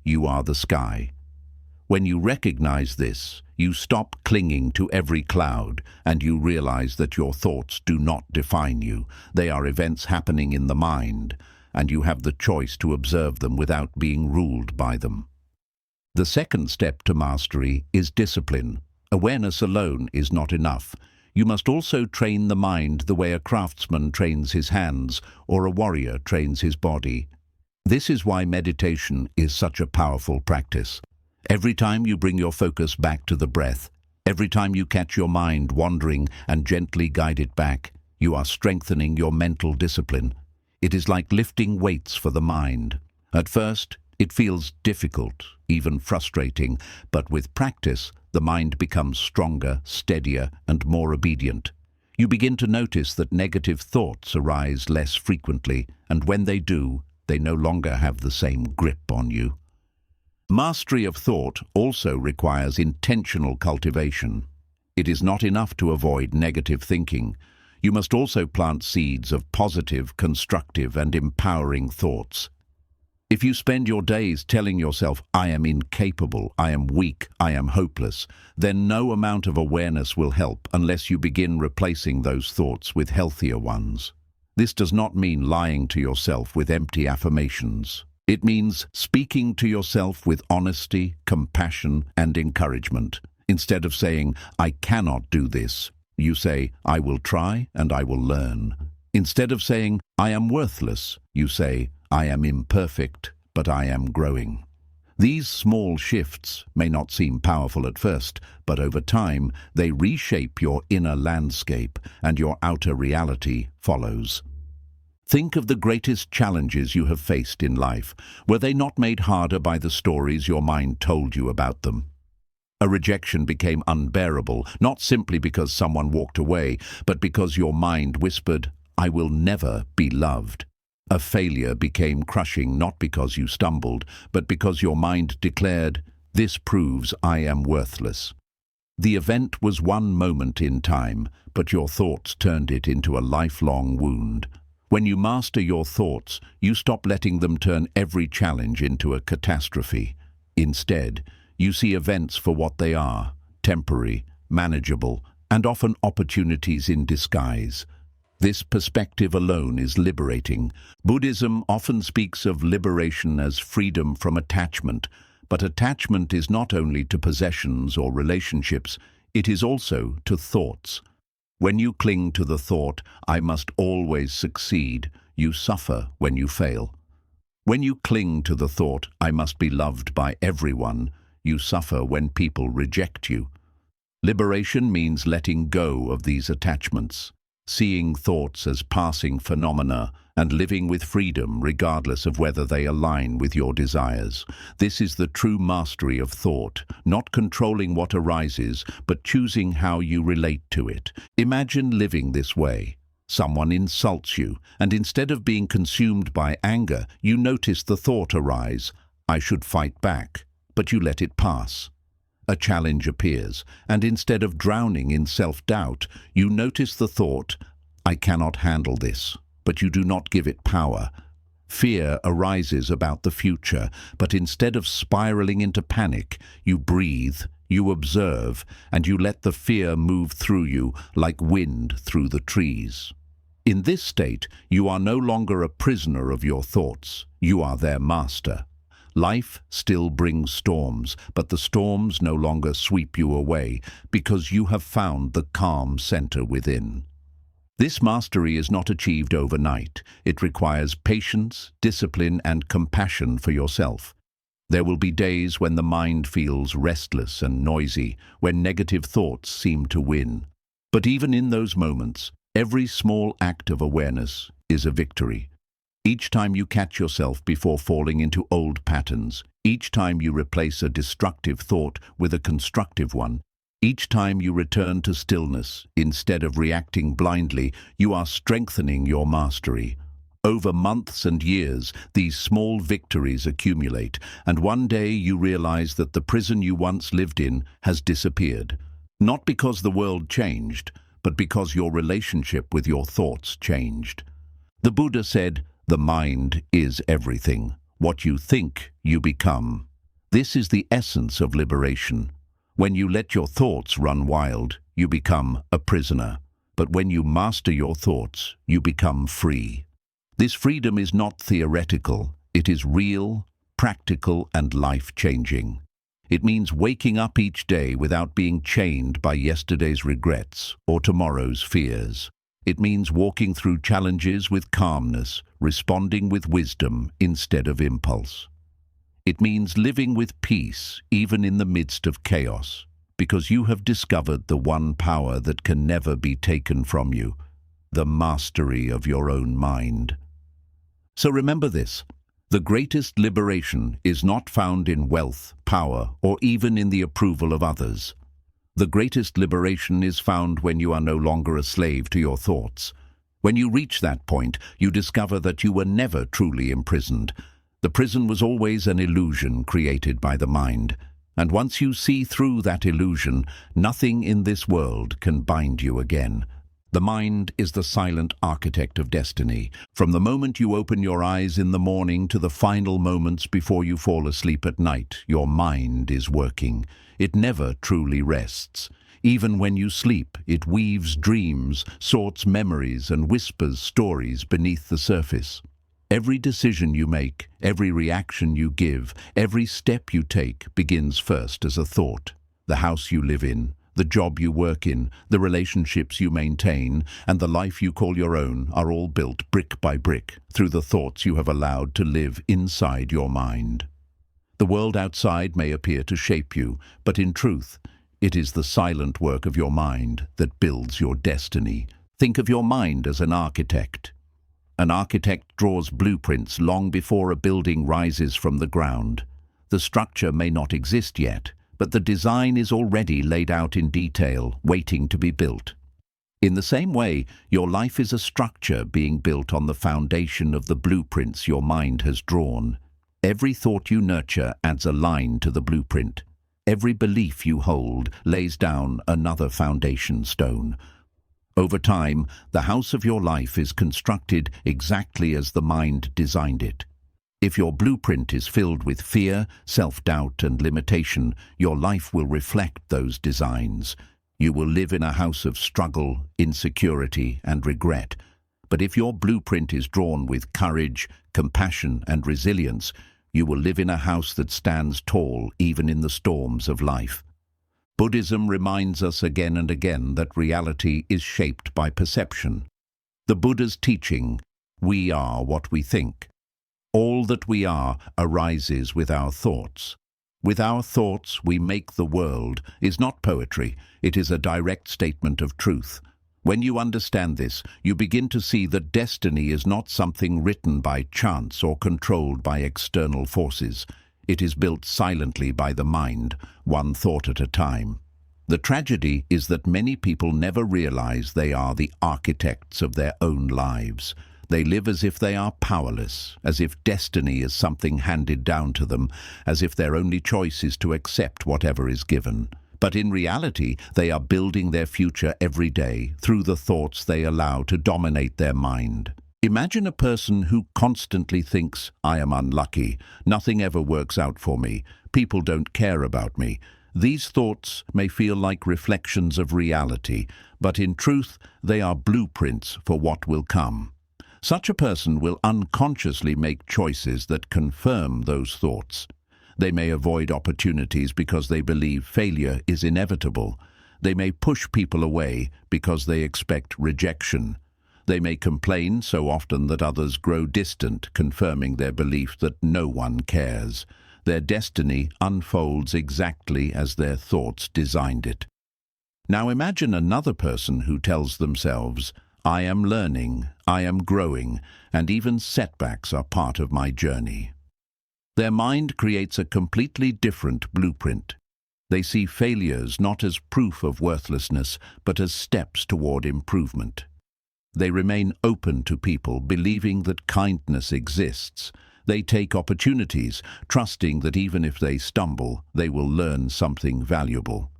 You are the sky. When you recognize this, you stop clinging to every cloud, and you realize that your thoughts do not define you. They are events happening in the mind, and you have the choice to observe them without being ruled by them. The second step to mastery is discipline. Awareness alone is not enough. You must also train the mind the way a craftsman trains his hands or a warrior trains his body. This is why meditation is such a powerful practice. Every time you bring your focus back to the breath, every time you catch your mind wandering and gently guide it back, you are strengthening your mental discipline. It is like lifting weights for the mind. At first, it feels difficult, even frustrating, but with practice, the mind becomes stronger, steadier, and more obedient. You begin to notice that negative thoughts arise less frequently, and when they do, they no longer have the same grip on you. Mastery of thought also requires intentional cultivation. It is not enough to avoid negative thinking. You must also plant seeds of positive, constructive, and empowering thoughts. If you spend your days telling yourself, "I am incapable, I am weak, I am hopeless," then no amount of awareness will help unless you begin replacing those thoughts with healthier ones. This does not mean lying to yourself with empty affirmations. It means speaking to yourself with honesty, compassion, and encouragement. Instead of saying, "I cannot do this," you say, "I will try and I will learn." Instead of saying, "I am worthless," you say, "I am imperfect, but I am growing." These small shifts may not seem powerful at first, but over time they reshape your inner landscape and your outer reality follows. Think of the greatest challenges you have faced in life. Were they not made harder by the stories your mind told you about them? A rejection became unbearable, not simply because someone walked away, but because your mind whispered, "I will never be loved." A failure became crushing not because you stumbled, but because your mind declared, "This proves I am worthless." The event was one moment in time, but your thoughts turned it into a lifelong wound. When you master your thoughts, you stop letting them turn every challenge into a catastrophe. Instead, you see events for what they are, temporary, manageable, and often opportunities in disguise. This perspective alone is liberating. Buddhism often speaks of liberation as freedom from attachment, but attachment is not only to possessions or relationships, it is also to thoughts. When you cling to the thought, "I must always succeed," you suffer when you fail. When you cling to the thought, "I must be loved by everyone," you suffer when people reject you. Liberation means letting go of these attachments, seeing thoughts as passing phenomena, and living with freedom regardless of whether they align with your desires. This is the true mastery of thought, not controlling what arises, but choosing how you relate to it. Imagine living this way. Someone insults you, and instead of being consumed by anger, you notice the thought arise, "I should fight back," but you let it pass. A challenge appears, and instead of drowning in self-doubt, you notice the thought, "I cannot handle this," but you do not give it power. Fear arises about the future, but instead of spiraling into panic, you breathe, you observe, and you let the fear move through you like wind through the trees. In this state, you are no longer a prisoner of your thoughts, you are their master. Life still brings storms, but the storms no longer sweep you away because you have found the calm center within. This mastery is not achieved overnight. It requires patience, discipline, and compassion for yourself. There will be days when the mind feels restless and noisy, when negative thoughts seem to win. But even in those moments, every small act of awareness is a victory. Each time you catch yourself before falling into old patterns, each time you replace a destructive thought with a constructive one, each time you return to stillness instead of reacting blindly, you are strengthening your mastery. Over months and years, these small victories accumulate, and one day you realize that the prison you once lived in has disappeared. Not because the world changed, but because your relationship with your thoughts changed. The Buddha said, "The mind is everything. What you think, you become." This is the essence of liberation. When you let your thoughts run wild, you become a prisoner. But when you master your thoughts, you become free. This freedom is not theoretical. It is real, practical, and life-changing. It means waking up each day without being chained by yesterday's regrets or tomorrow's fears. It means walking through challenges with calmness, responding with wisdom instead of impulse. It means living with peace even in the midst of chaos, because you have discovered the one power that can never be taken from you, the mastery of your own mind. So remember this, the greatest liberation is not found in wealth, power, or even in the approval of others. The greatest liberation is found when you are no longer a slave to your thoughts. When you reach that point, you discover that you were never truly imprisoned. The prison was always an illusion created by the mind. And once you see through that illusion, nothing in this world can bind you again. The mind is the silent architect of destiny. From the moment you open your eyes in the morning to the final moments before you fall asleep at night, your mind is working. It never truly rests. Even when you sleep, it weaves dreams, sorts memories, and whispers stories beneath the surface. Every decision you make, every reaction you give, every step you take begins first as a thought. The house you live in, the job you work in, the relationships you maintain, and the life you call your own are all built brick by brick through the thoughts you have allowed to live inside your mind. The world outside may appear to shape you, but in truth, it is the silent work of your mind that builds your destiny. Think of your mind as an architect. An architect draws blueprints long before a building rises from the ground. The structure may not exist yet, but the design is already laid out in detail, waiting to be built. In the same way, your life is a structure being built on the foundation of the blueprints your mind has drawn. Every thought you nurture adds a line to the blueprint. Every belief you hold lays down another foundation stone. Over time, the house of your life is constructed exactly as the mind designed it. If your blueprint is filled with fear, self-doubt, and limitation, your life will reflect those designs. You will live in a house of struggle, insecurity, and regret. But if your blueprint is drawn with courage, compassion, and resilience, you will live in a house that stands tall even in the storms of life. Buddhism reminds us again and again that reality is shaped by perception. The Buddha's teaching, "We are what we think." All that we are arises with our thoughts. "With our thoughts we make the world" is not poetry, it is a direct statement of truth. When you understand this, you begin to see that destiny is not something written by chance or controlled by external forces. It is built silently by the mind, one thought at a time. The tragedy is that many people never realize they are the architects of their own lives. They live as if they are powerless, as if destiny is something handed down to them, as if their only choice is to accept whatever is given. But in reality, they are building their future every day through the thoughts they allow to dominate their mind. Imagine a person who constantly thinks, "I am unlucky, nothing ever works out for me, people don't care about me." These thoughts may feel like reflections of reality, but in truth, they are blueprints for what will come. Such a person will unconsciously make choices that confirm those thoughts. They may avoid opportunities because they believe failure is inevitable. They may push people away because they expect rejection. They may complain so often that others grow distant, confirming their belief that no one cares. Their destiny unfolds exactly as their thoughts designed it. Now imagine another person who tells themselves, "I am learning, I am growing, and even setbacks are part of my journey." Their mind creates a completely different blueprint. They see failures not as proof of worthlessness, but as steps toward improvement. They remain open to people, believing that kindness exists. They take opportunities, trusting that even if they stumble, they will learn something valuable.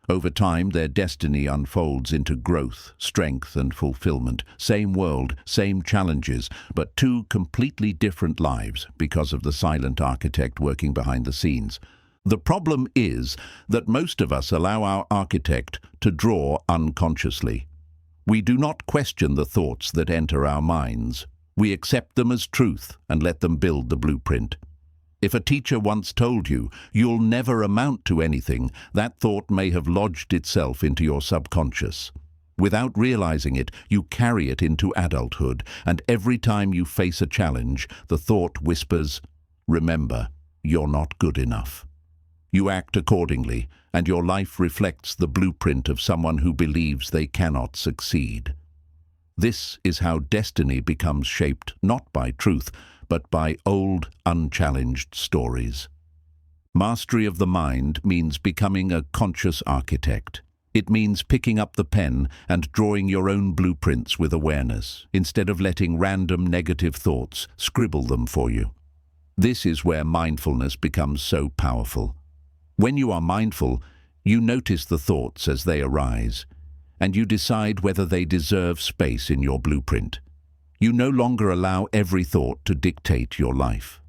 Over time, their destiny unfolds into growth, strength, and fulfillment. Same world, same challenges, but two completely different lives because of the silent architect working behind the scenes. The problem is that most of us allow our architect to draw unconsciously. We do not question the thoughts that enter our minds. We accept them as truth and let them build the blueprint. If a teacher once told you, "You'll never amount to anything," that thought may have lodged itself into your subconscious. Without realizing it, you carry it into adulthood, and every time you face a challenge, the thought whispers, "Remember, you're not good enough." You act accordingly, and your life reflects the blueprint of someone who believes they cannot succeed. This is how destiny becomes shaped not by truth, but by old, unchallenged stories. Mastery of the mind means becoming a conscious architect. It means picking up the pen and drawing your own blueprints with awareness, instead of letting random negative thoughts scribble them for you. This is where mindfulness becomes so powerful. When you are mindful, you notice the thoughts as they arise, and you decide whether they deserve space in your blueprint. You no longer allow every thought to dictate your life.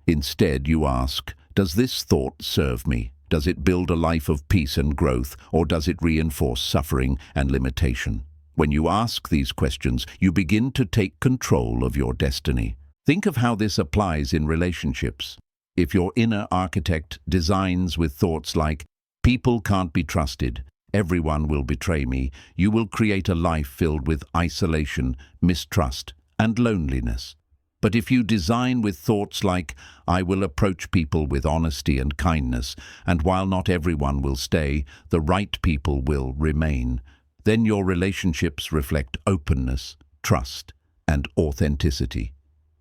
Instead, you ask, does this thought serve me? Does it build a life of peace and growth, or does it reinforce suffering and limitation? When you ask these questions, you begin to take control of your destiny. Think of how this applies in relationships. If your inner architect designs with thoughts like, "People can't be trusted, everyone will betray me," you will create a life filled with isolation, mistrust, and loneliness. But if you design with thoughts like, "I will approach people with honesty and kindness, and while not everyone will stay, the right people will remain," then your relationships reflect openness, trust, and authenticity.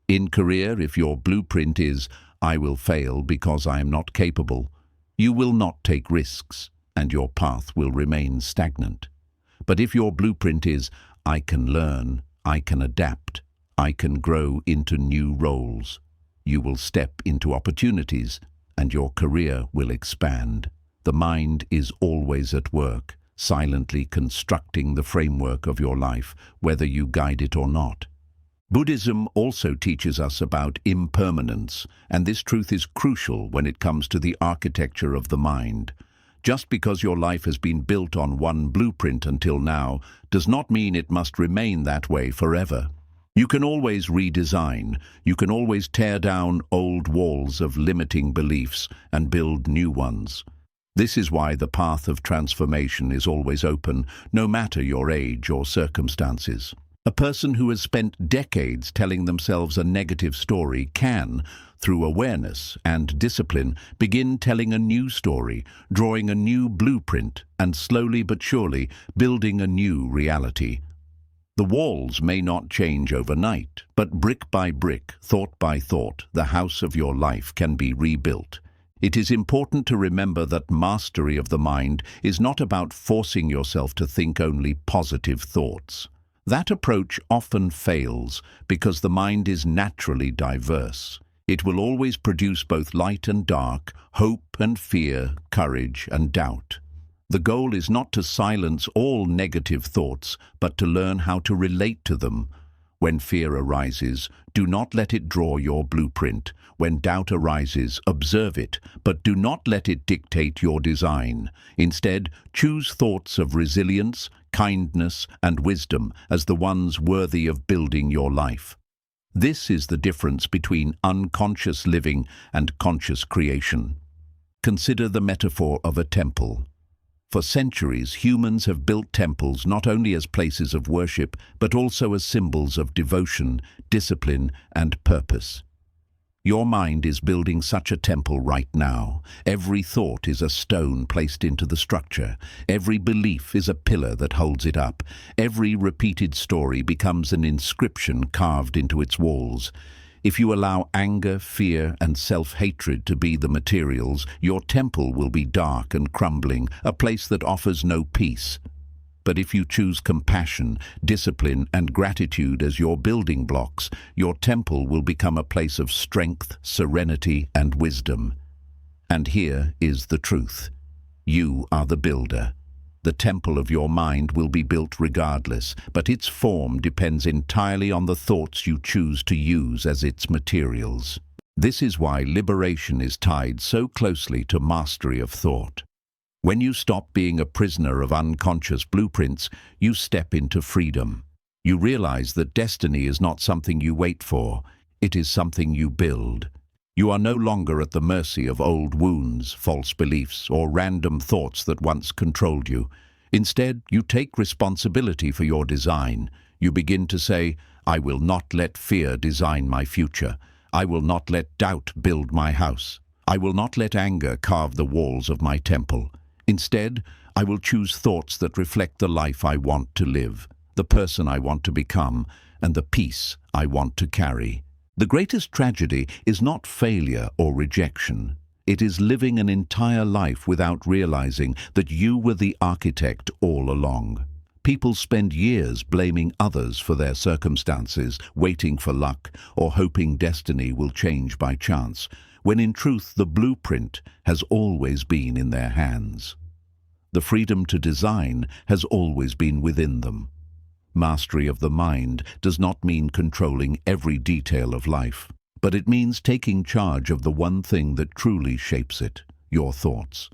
In career, if your blueprint is, "I will fail because I am not capable," you will not take risks, and your path will remain stagnant. But if your blueprint is, "I can learn, I can adapt, I can grow into new roles," you will step into opportunities, and your career will expand. The mind is always at work, silently constructing the framework of your life, whether you guide it or not. Buddhism also teaches us about impermanence, and this truth is crucial when it comes to the architecture of the mind. Just because your life has been built on one blueprint until now does not mean it must remain that way forever. You can always redesign. You can always tear down old walls of limiting beliefs and build new ones. This is why the path of transformation is always open, no matter your age or circumstances. A person who has spent decades telling themselves a negative story can, through awareness and discipline, begin telling a new story, drawing a new blueprint, and slowly but surely building a new reality. The walls may not change overnight, but brick by brick, thought by thought, the house of your life can be rebuilt. It is important to remember that mastery of the mind is not about forcing yourself to think only positive thoughts. That approach often fails because the mind is naturally diverse. It will always produce both light and dark, hope and fear, courage and doubt. The goal is not to silence all negative thoughts, but to learn how to relate to them. When fear arises, do not let it draw your blueprint. When doubt arises, observe it, but do not let it dictate your design. Instead, choose thoughts of resilience, kindness, and wisdom as the ones worthy of building your life. This is the difference between unconscious living and conscious creation. Consider the metaphor of a temple. For centuries, humans have built temples not only as places of worship, but also as symbols of devotion, discipline, and purpose. Your mind is building such a temple right now. Every thought is a stone placed into the structure. Every belief is a pillar that holds it up. Every repeated story becomes an inscription carved into its walls. If you allow anger, fear, and self-hatred to be the materials, your temple will be dark and crumbling, a place that offers no peace. But if you choose compassion, discipline, and gratitude as your building blocks, your temple will become a place of strength, serenity, and wisdom. And here is the truth. You are the builder. The temple of your mind will be built regardless, but its form depends entirely on the thoughts you choose to use as its materials. This is why liberation is tied so closely to mastery of thought. When you stop being a prisoner of unconscious blueprints, you step into freedom. You realize that destiny is not something you wait for, it is something you build. You are no longer at the mercy of old wounds, false beliefs, or random thoughts that once controlled you. Instead, you take responsibility for your design. You begin to say, I will not let fear design my future. I will not let doubt build my house. I will not let anger carve the walls of my temple. Instead, I will choose thoughts that reflect the life I want to live, the person I want to become, and the peace I want to carry. The greatest tragedy is not failure or rejection. It is living an entire life without realizing that you were the architect all along. People spend years blaming others for their circumstances, waiting for luck, or hoping destiny will change by chance, when in truth the blueprint has always been in their hands. The freedom to design has always been within them. Mastery of the mind does not mean controlling every detail of life, but it means taking charge of the one thing that truly shapes it, your thoughts.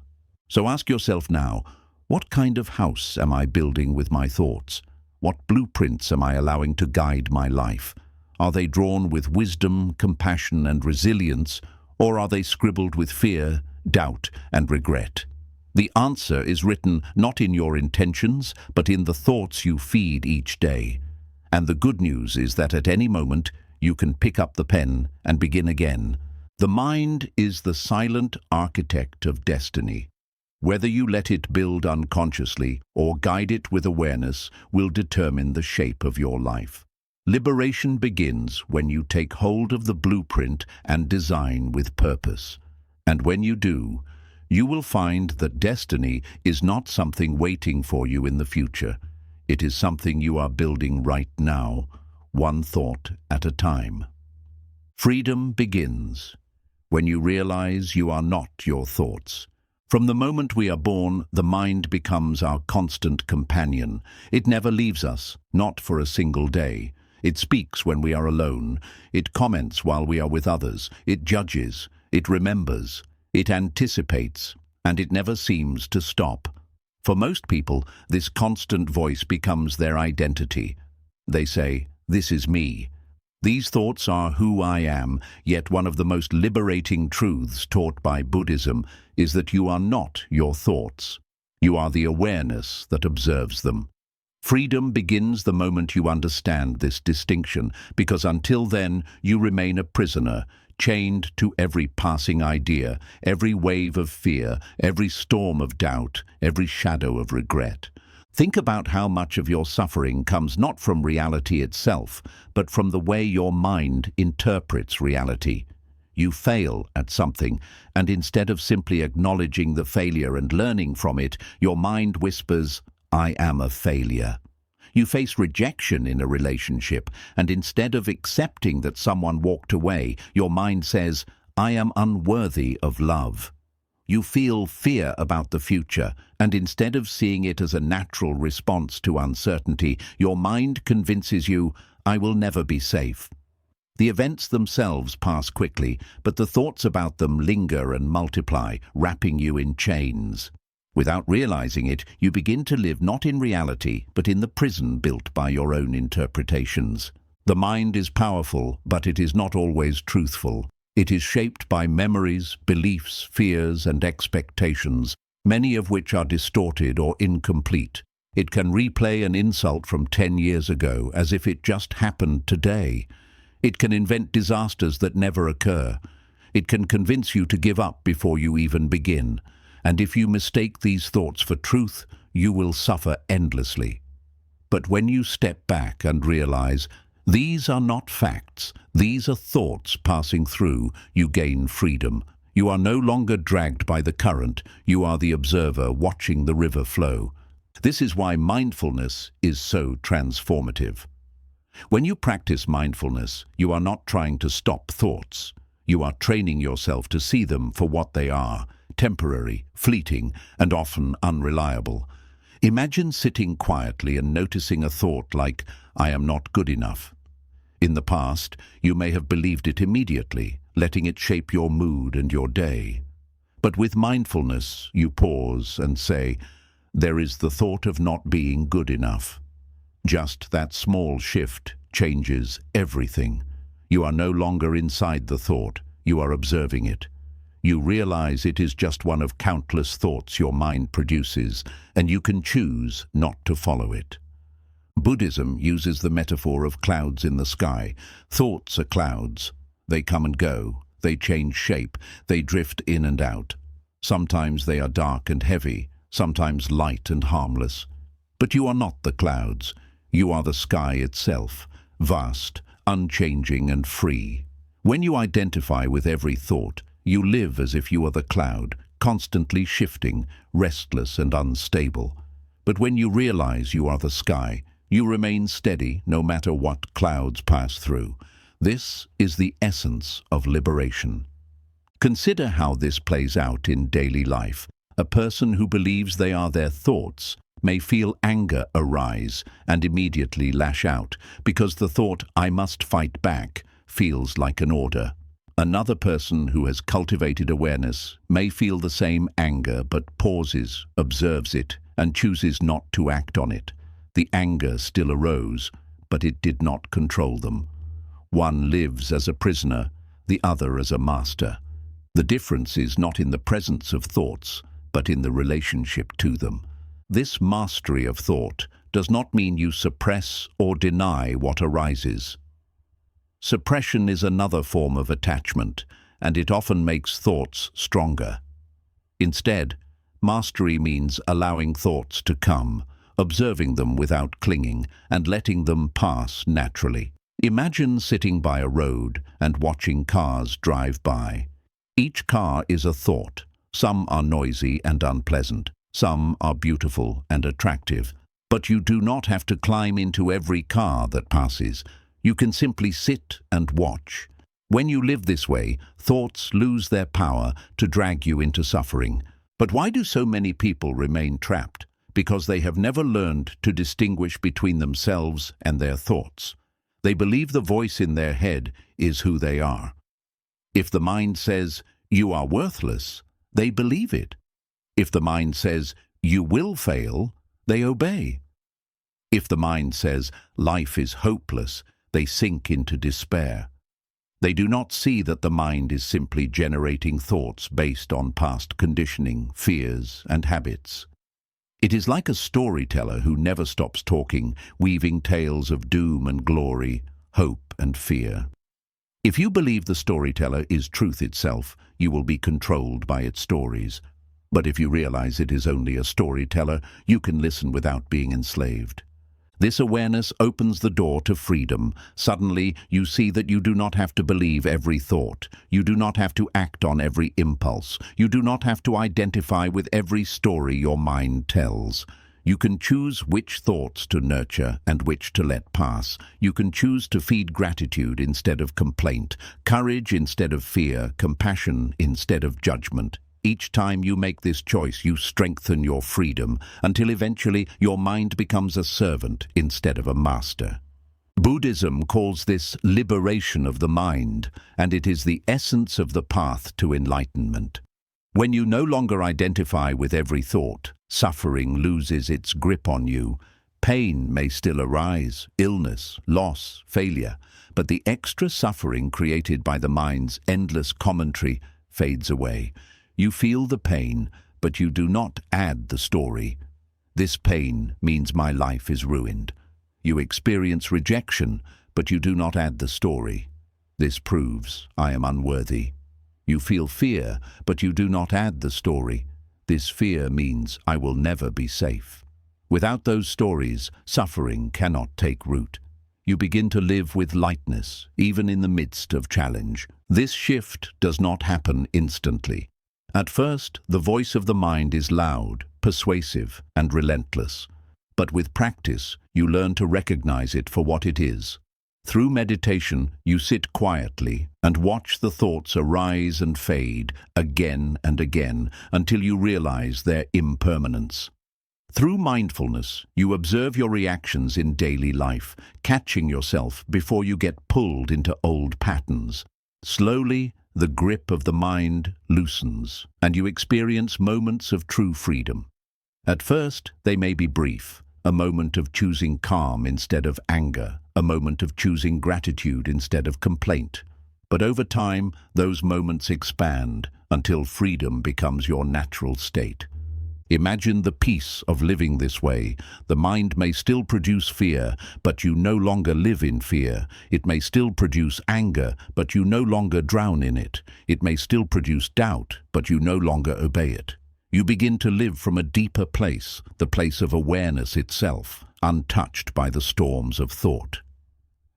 So ask yourself now, what kind of house am I building with my thoughts? What blueprints am I allowing to guide my life? Are they drawn with wisdom, compassion, and resilience, or are they scribbled with fear, doubt, and regret? The answer is written not in your intentions, but in the thoughts you feed each day. And the good news is that at any moment, you can pick up the pen and begin again. The mind is the silent architect of destiny. Whether you let it build unconsciously or guide it with awareness will determine the shape of your life. Liberation begins when you take hold of the blueprint and design with purpose. And when you do, you will find that destiny is not something waiting for you in the future. It is something you are building right now, one thought at a time. Freedom begins when you realize you are not your thoughts. From the moment we are born, the mind becomes our constant companion. It never leaves us, not for a single day. It speaks when we are alone. It comments while we are with others. It judges. It remembers. It anticipates. And it never seems to stop. For most people, this constant voice becomes their identity. They say, "This is me." These thoughts are who I am, yet one of the most liberating truths taught by Buddhism is that you are not your thoughts. You are the awareness that observes them. Freedom begins the moment you understand this distinction, because until then you remain a prisoner, chained to every passing idea, every wave of fear, every storm of doubt, every shadow of regret. Think about how much of your suffering comes not from reality itself, but from the way your mind interprets reality. You fail at something, and instead of simply acknowledging the failure and learning from it, your mind whispers, "I am a failure." You face rejection in a relationship, and instead of accepting that someone walked away, your mind says, "I am unworthy of love." You feel fear about the future, and instead of seeing it as a natural response to uncertainty, your mind convinces you, "I will never be safe." The events themselves pass quickly, but the thoughts about them linger and multiply, wrapping you in chains. Without realizing it, you begin to live not in reality, but in the prison built by your own interpretations. The mind is powerful, but it is not always truthful. It is shaped by memories, beliefs, fears, and expectations, many of which are distorted or incomplete. It can replay an insult from 10 years ago as if it just happened today. It can invent disasters that never occur. It can convince you to give up before you even begin. And if you mistake these thoughts for truth, you will suffer endlessly. But when you step back and realize, these are not facts, these are thoughts passing through, you gain freedom. You are no longer dragged by the current, you are the observer watching the river flow. This is why mindfulness is so transformative. When you practice mindfulness, you are not trying to stop thoughts. You are training yourself to see them for what they are, temporary, fleeting, and often unreliable. Imagine sitting quietly and noticing a thought like, "I am not good enough." In the past, you may have believed it immediately, letting it shape your mood and your day. But with mindfulness, you pause and say, "There is the thought of not being good enough." Just that small shift changes everything. You are no longer inside the thought, you are observing it. You realize it is just one of countless thoughts your mind produces, and you can choose not to follow it. Buddhism uses the metaphor of clouds in the sky. Thoughts are clouds. They come and go. They change shape. They drift in and out. Sometimes they are dark and heavy, sometimes light and harmless. But you are not the clouds. You are the sky itself, vast, unchanging and free. When you identify with every thought, you live as if you are the cloud, constantly shifting, restless and unstable. But when you realize you are the sky, you remain steady no matter what clouds pass through. This is the essence of liberation. Consider how this plays out in daily life. A person who believes they are their thoughts may feel anger arise and immediately lash out, because the thought, "I must fight back," feels like an order. Another person who has cultivated awareness may feel the same anger but pauses, observes it, and chooses not to act on it. The anger still arose, but it did not control them. One lives as a prisoner, the other as a master. The difference is not in the presence of thoughts, but in the relationship to them. This mastery of thought does not mean you suppress or deny what arises. Suppression is another form of attachment, and it often makes thoughts stronger. Instead, mastery means allowing thoughts to come, observing them without clinging, and letting them pass naturally. Imagine sitting by a road and watching cars drive by. Each car is a thought. Some are noisy and unpleasant. Some are beautiful and attractive. But you do not have to climb into every car that passes. You can simply sit and watch. When you live this way, thoughts lose their power to drag you into suffering. But why do so many people remain trapped? Because they have never learned to distinguish between themselves and their thoughts. They believe the voice in their head is who they are. If the mind says, "You are worthless," they believe it. If the mind says, "You will fail," they obey. If the mind says, "Life is hopeless," they sink into despair. They do not see that the mind is simply generating thoughts based on past conditioning, fears, and habits. It is like a storyteller who never stops talking, weaving tales of doom and glory, hope and fear. If you believe the storyteller is truth itself, you will be controlled by its stories. But if you realize it is only a storyteller, you can listen without being enslaved. This awareness opens the door to freedom. Suddenly, you see that you do not have to believe every thought. You do not have to act on every impulse. You do not have to identify with every story your mind tells. You can choose which thoughts to nurture and which to let pass. You can choose to feed gratitude instead of complaint, courage instead of fear, compassion instead of judgment. Each time you make this choice, you strengthen your freedom until eventually your mind becomes a servant instead of a master. Buddhism calls this liberation of the mind, and it is the essence of the path to enlightenment. When you no longer identify with every thought, suffering loses its grip on you. Pain may still arise, illness, loss, failure, but the extra suffering created by the mind's endless commentary fades away. You feel the pain, but you do not add the story. This pain means my life is ruined. You experience rejection, but you do not add the story. This proves I am unworthy. You feel fear, but you do not add the story. This fear means I will never be safe. Without those stories, suffering cannot take root. You begin to live with lightness, even in the midst of challenge. This shift does not happen instantly. At first, the voice of the mind is loud, persuasive, and relentless. But with practice, you learn to recognize it for what it is. Through meditation, you sit quietly and watch the thoughts arise and fade again and again until you realize their impermanence. Through mindfulness, you observe your reactions in daily life, catching yourself before you get pulled into old patterns. Slowly, the grip of the mind loosens, and you experience moments of true freedom. At first, they may be brief, a moment of choosing calm instead of anger, a moment of choosing gratitude instead of complaint. But over time, those moments expand until freedom becomes your natural state. Imagine the peace of living this way. The mind may still produce fear, but you no longer live in fear. It may still produce anger, but you no longer drown in it. It may still produce doubt, but you no longer obey it. You begin to live from a deeper place, the place of awareness itself, untouched by the storms of thought.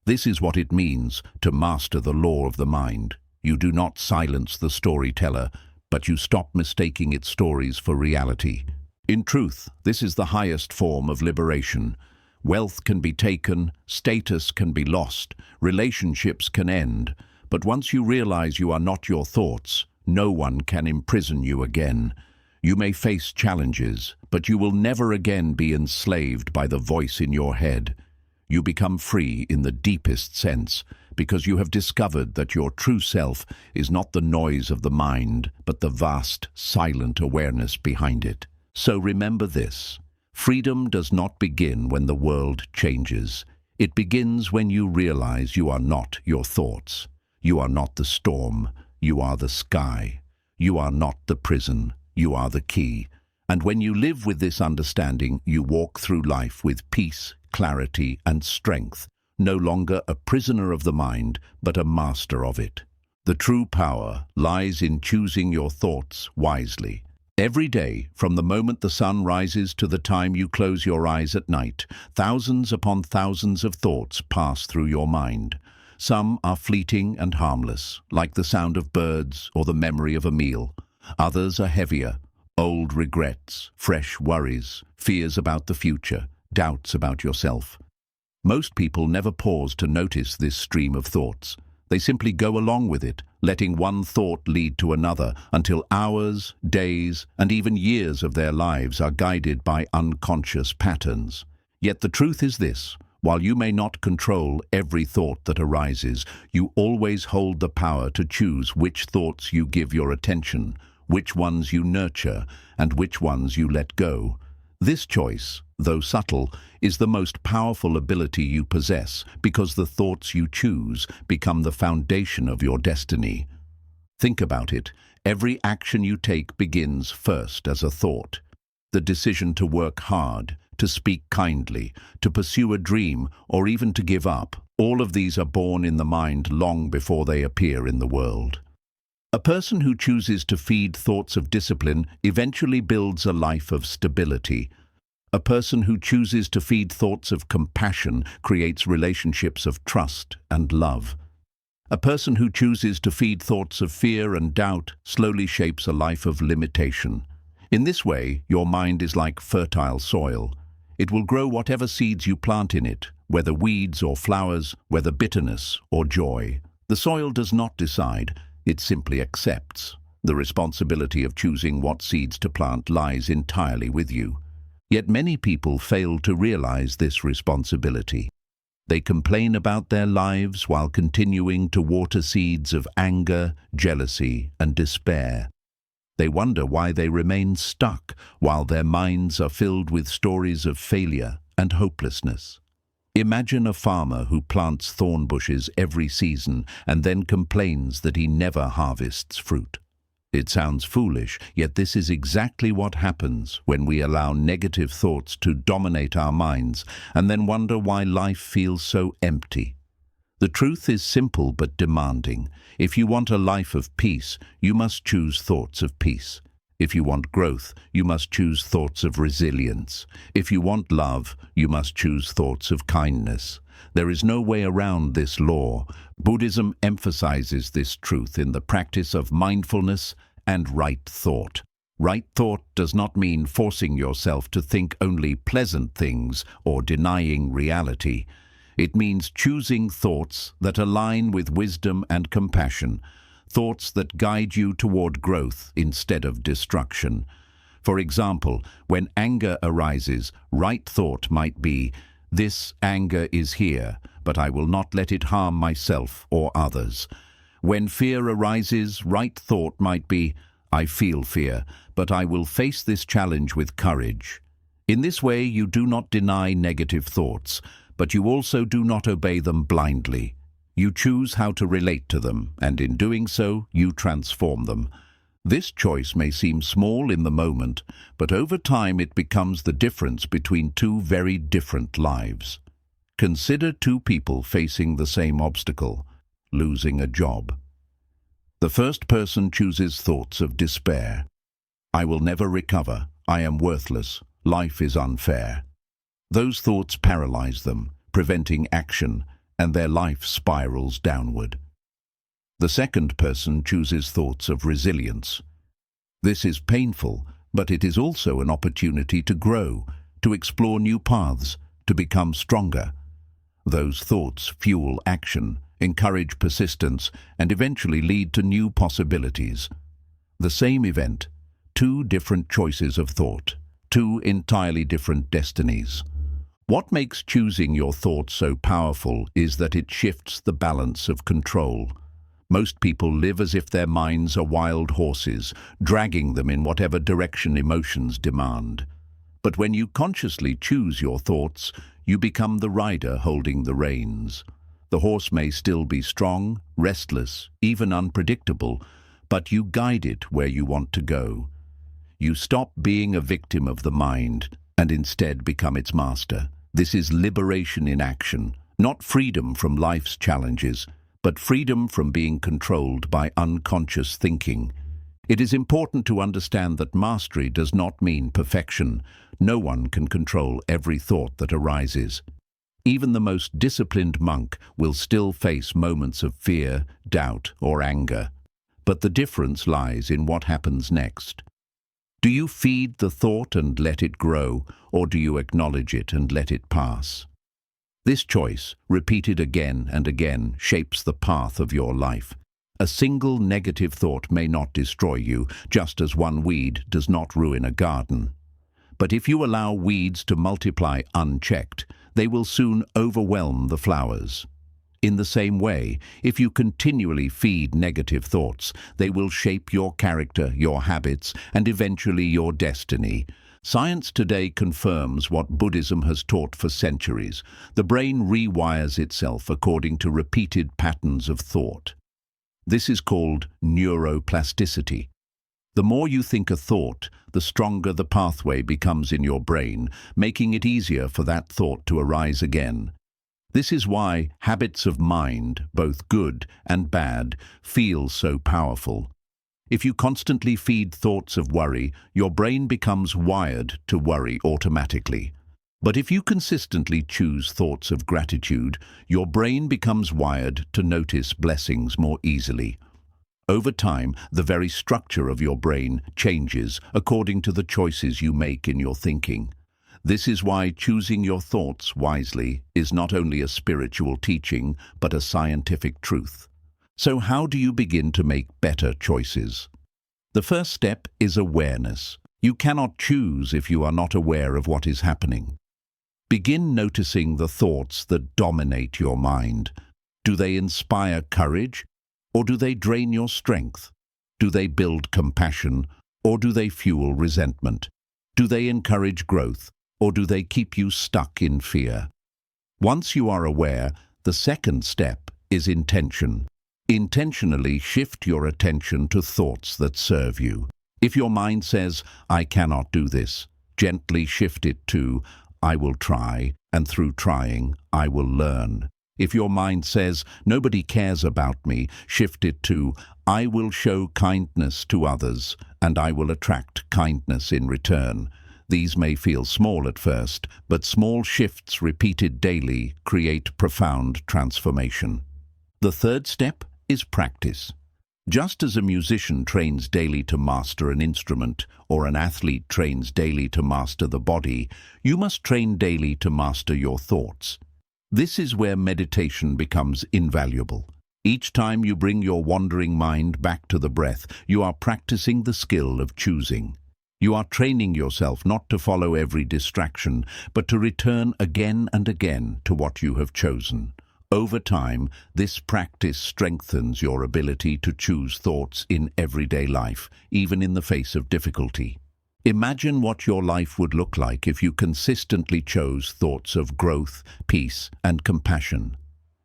This is what it means to master the law of the mind. You do not silence the storyteller, but you stop mistaking its stories for reality. In truth, this is the highest form of liberation. Wealth can be taken, status can be lost, relationships can end, but once you realize you are not your thoughts, no one can imprison you again. You may face challenges, but you will never again be enslaved by the voice in your head. You become free in the deepest sense, because you have discovered that your true self is not the noise of the mind, but the vast, silent awareness behind it. So remember this: freedom does not begin when the world changes. It begins when you realize you are not your thoughts. You are not the storm. You are the sky. You are not the prison. You are the key. And when you live with this understanding, you walk through life with peace, clarity, and strength. No longer a prisoner of the mind, but a master of it. The true power lies in choosing your thoughts wisely. Every day, from the moment the sun rises to the time you close your eyes at night, thousands upon thousands of thoughts pass through your mind. Some are fleeting and harmless, like the sound of birds or the memory of a meal. Others are heavier, old regrets, fresh worries, fears about the future, doubts about yourself. Most people never pause to notice this stream of thoughts. They simply go along with it, letting one thought lead to another, until hours, days, and even years of their lives are guided by unconscious patterns. Yet the truth is this: while you may not control every thought that arises, you always hold the power to choose which thoughts you give your attention, which ones you nurture, and which ones you let go. This choice, though subtle, is the most powerful ability you possess, because the thoughts you choose become the foundation of your destiny. Think about it. Every action you take begins first as a thought. The decision to work hard, to speak kindly, to pursue a dream, or even to give up, all of these are born in the mind long before they appear in the world. A person who chooses to feed thoughts of discipline eventually builds a life of stability. A person who chooses to feed thoughts of compassion creates relationships of trust and love. A person who chooses to feed thoughts of fear and doubt slowly shapes a life of limitation. In this way, your mind is like fertile soil. It will grow whatever seeds you plant in it, whether weeds or flowers, whether bitterness or joy. The soil does not decide, it simply accepts. The responsibility of choosing what seeds to plant lies entirely with you. Yet many people fail to realize this responsibility. They complain about their lives while continuing to water seeds of anger, jealousy, and despair. They wonder why they remain stuck while their minds are filled with stories of failure and hopelessness. Imagine a farmer who plants thorn bushes every season and then complains that he never harvests fruit. It sounds foolish, yet this is exactly what happens when we allow negative thoughts to dominate our minds and then wonder why life feels so empty. The truth is simple but demanding. If you want a life of peace, you must choose thoughts of peace. If you want growth, you must choose thoughts of resilience. If you want love, you must choose thoughts of kindness. There is no way around this law. Buddhism emphasizes this truth in the practice of mindfulness and right thought. Right thought does not mean forcing yourself to think only pleasant things or denying reality. It means choosing thoughts that align with wisdom and compassion, thoughts that guide you toward growth instead of destruction. For example, when anger arises, right thought might be, "This anger is here, but I will not let it harm myself or others." When fear arises, right thought might be, "I feel fear, but I will face this challenge with courage." In this way, you do not deny negative thoughts, but you also do not obey them blindly. You choose how to relate to them, and in doing so, you transform them. This choice may seem small in the moment, but over time it becomes the difference between two very different lives. Consider two people facing the same obstacle, losing a job. The first person chooses thoughts of despair. "I will never recover. I am worthless. Life is unfair." Those thoughts paralyze them, preventing action, and their life spirals downward. The second person chooses thoughts of resilience. This is painful, but it is also an opportunity to grow, to explore new paths, to become stronger. Those thoughts fuel action, encourage persistence, and eventually lead to new possibilities. The same event, two different choices of thought, two entirely different destinies. What makes choosing your thoughts so powerful is that it shifts the balance of control. Most people live as if their minds are wild horses, dragging them in whatever direction emotions demand. But when you consciously choose your thoughts, you become the rider holding the reins. The horse may still be strong, restless, even unpredictable, but you guide it where you want to go. You stop being a victim of the mind and instead become its master. This is liberation in action, not freedom from life's challenges, but freedom from being controlled by unconscious thinking. It is important to understand that mastery does not mean perfection. No one can control every thought that arises. Even the most disciplined monk will still face moments of fear, doubt, or anger. But the difference lies in what happens next. Do you feed the thought and let it grow, or do you acknowledge it and let it pass? This choice, repeated again and again, shapes the path of your life. A single negative thought may not destroy you, just as one weed does not ruin a garden. But if you allow weeds to multiply unchecked, they will soon overwhelm the flowers. In the same way, if you continually feed negative thoughts, they will shape your character, your habits, and eventually your destiny. Science today confirms what Buddhism has taught for centuries. The brain rewires itself according to repeated patterns of thought. This is called neuroplasticity. The more you think a thought, the stronger the pathway becomes in your brain, making it easier for that thought to arise again. This is why habits of mind, both good and bad, feel so powerful. If you constantly feed thoughts of worry, your brain becomes wired to worry automatically. But if you consistently choose thoughts of gratitude, your brain becomes wired to notice blessings more easily. Over time, the very structure of your brain changes according to the choices you make in your thinking. This is why choosing your thoughts wisely is not only a spiritual teaching, but a scientific truth. So how do you begin to make better choices? The first step is awareness. You cannot choose if you are not aware of what is happening. Begin noticing the thoughts that dominate your mind. Do they inspire courage, or do they drain your strength? Do they build compassion, or do they fuel resentment? Do they encourage growth, or do they keep you stuck in fear? Once you are aware, the second step is intention. Intentionally shift your attention to thoughts that serve you. If your mind says, "I cannot do this," gently shift it to, "I will try, and through trying, I will learn." If your mind says, "Nobody cares about me," shift it to, "I will show kindness to others, and I will attract kindness in return." These may feel small at first, but small shifts repeated daily create profound transformation. The third step is practice. Just as a musician trains daily to master an instrument, or an athlete trains daily to master the body, you must train daily to master your thoughts. This is where meditation becomes invaluable. Each time you bring your wandering mind back to the breath, you are practicing the skill of choosing. You are training yourself not to follow every distraction, but to return again and again to what you have chosen. Over time, this practice strengthens your ability to choose thoughts in everyday life, even in the face of difficulty. Imagine what your life would look like if you consistently chose thoughts of growth, peace, and compassion.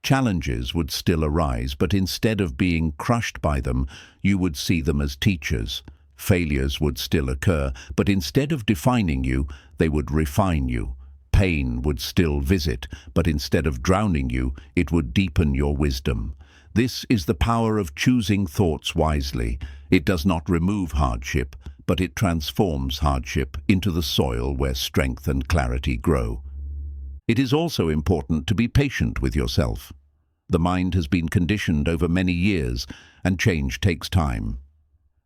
Challenges would still arise, but instead of being crushed by them, you would see them as teachers. Failures would still occur, but instead of defining you, they would refine you. Pain would still visit, but instead of drowning you, it would deepen your wisdom. This is the power of choosing thoughts wisely. It does not remove hardship, but it transforms hardship into the soil where strength and clarity grow. It is also important to be patient with yourself. The mind has been conditioned over many years, and change takes time.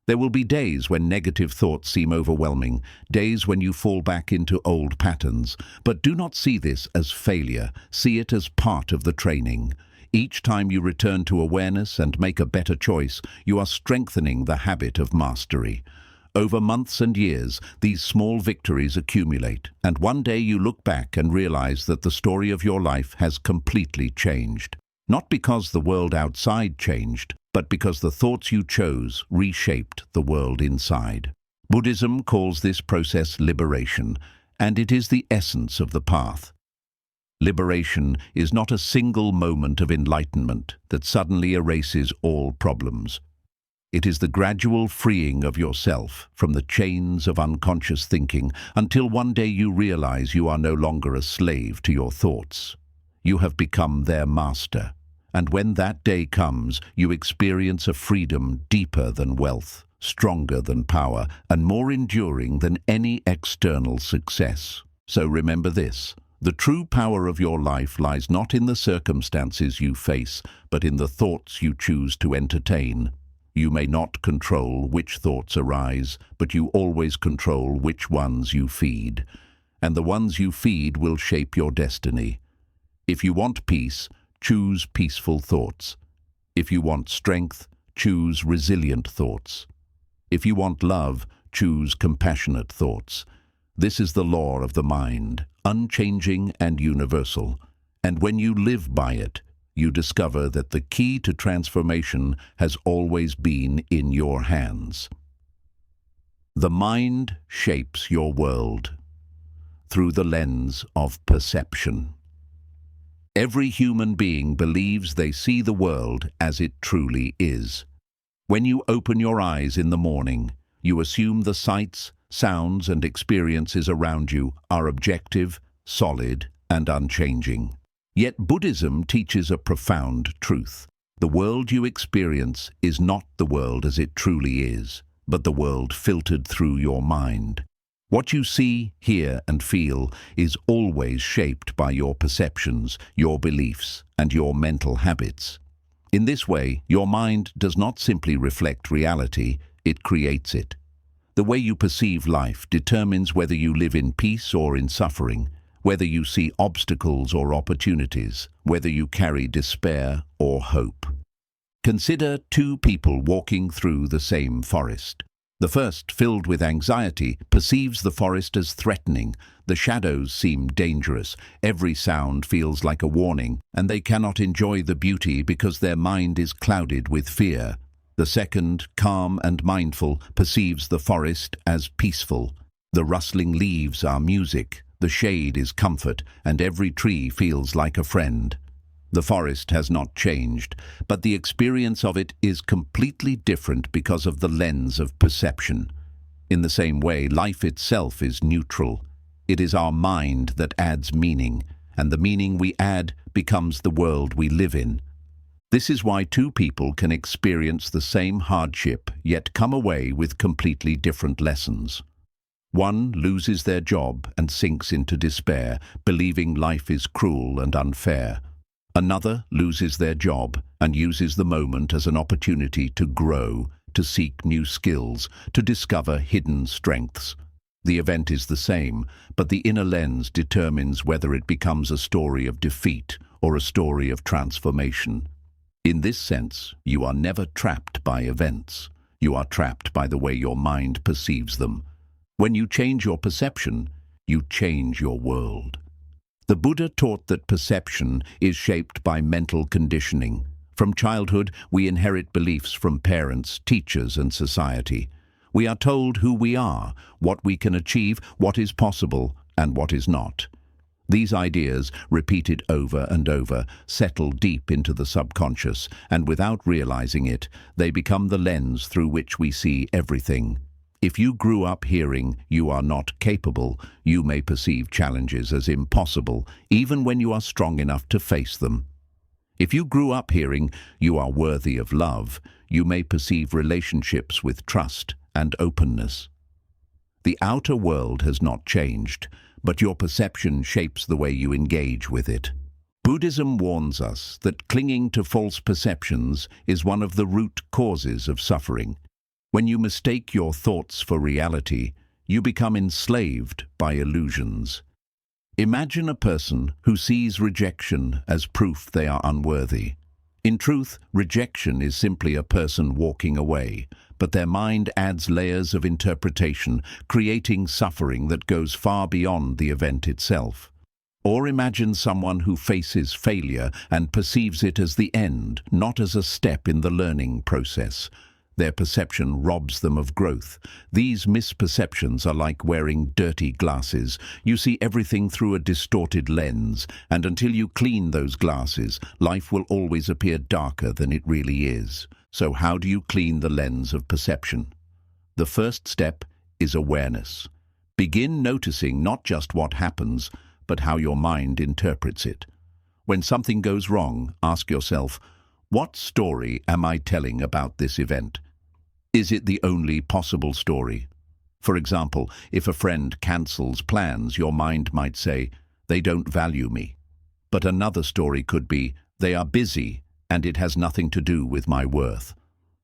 There will be days when negative thoughts seem overwhelming, days when you fall back into old patterns. But do not see this as failure. See it as part of the training. Each time you return to awareness and make a better choice, you are strengthening the habit of mastery. Over months and years, these small victories accumulate, and one day you look back and realize that the story of your life has completely changed. Not because the world outside changed, but because the thoughts you chose reshaped the world inside. Buddhism calls this process liberation, and it is the essence of the path. Liberation is not a single moment of enlightenment that suddenly erases all problems. It is the gradual freeing of yourself from the chains of unconscious thinking until one day you realize you are no longer a slave to your thoughts. You have become their master. And when that day comes, you experience a freedom deeper than wealth, stronger than power, and more enduring than any external success. So remember this: the true power of your life lies not in the circumstances you face, but in the thoughts you choose to entertain. You may not control which thoughts arise, but you always control which ones you feed. And the ones you feed will shape your destiny. If you want peace, choose peaceful thoughts. If you want strength, choose resilient thoughts. If you want love, choose compassionate thoughts. This is the law of the mind, unchanging and universal. And when you live by it, you discover that the key to transformation has always been in your hands. The mind shapes your world through the lens of perception. Every human being believes they see the world as it truly is. When you open your eyes in the morning, You assume the sights, sounds, and experiences around you are objective, solid, and unchanging. Yet Buddhism teaches a profound truth. The world you experience is not the world as it truly is, but the world filtered through your mind. What you see, hear, and feel is always shaped by your perceptions, your beliefs, and your mental habits. In this way, your mind does not simply reflect reality, it creates it. The way you perceive life determines whether you live in peace or in suffering, whether you see obstacles or opportunities, whether you carry despair or hope. Consider two people walking through the same forest. The first, filled with anxiety, perceives the forest as threatening. The shadows seem dangerous, every sound feels like a warning, and they cannot enjoy the beauty because their mind is clouded with fear. The second, calm and mindful, perceives the forest as peaceful. The rustling leaves are music, the shade is comfort, and every tree feels like a friend. The forest has not changed, but the experience of it is completely different because of the lens of perception. In the same way, life itself is neutral. It is our mind that adds meaning, and the meaning we add becomes the world we live in. This is why two people can experience the same hardship, yet come away with completely different lessons. One loses their job and sinks into despair, believing life is cruel and unfair. Another loses their job and uses the moment as an opportunity to grow, to seek new skills, to discover hidden strengths. The event is the same, but the inner lens determines whether it becomes a story of defeat or a story of transformation. In this sense, you are never trapped by events. You are trapped by the way your mind perceives them. When you change your perception, you change your world. The Buddha taught that perception is shaped by mental conditioning. From childhood, we inherit beliefs from parents, teachers, and society. We are told who we are, what we can achieve, what is possible, and what is not. These ideas, repeated over and over, settle deep into the subconscious, and without realizing it, they become the lens through which we see everything. If you grew up hearing you are not capable, you may perceive challenges as impossible, even when you are strong enough to face them. If you grew up hearing you are worthy of love, you may perceive relationships with trust and openness. The outer world has not changed, but your perception shapes the way you engage with it. Buddhism warns us that clinging to false perceptions is one of the root causes of suffering. When you mistake your thoughts for reality, you become enslaved by illusions. Imagine a person who sees rejection as proof they are unworthy. In truth, rejection is simply a person walking away, but their mind adds layers of interpretation, creating suffering that goes far beyond the event itself. Or imagine someone who faces failure and perceives it as the end, not as a step in the learning process. Their perception robs them of growth. These misperceptions are like wearing dirty glasses. You see everything through a distorted lens, and until you clean those glasses, life will always appear darker than it really is. So how do you clean the lens of perception? The first step is awareness. Begin noticing not just what happens, but how your mind interprets it. When something goes wrong, ask yourself, what story am I telling about this event? Is it the only possible story? For example, if a friend cancels plans, your mind might say, they don't value me. But another story could be, they are busy and it has nothing to do with my worth.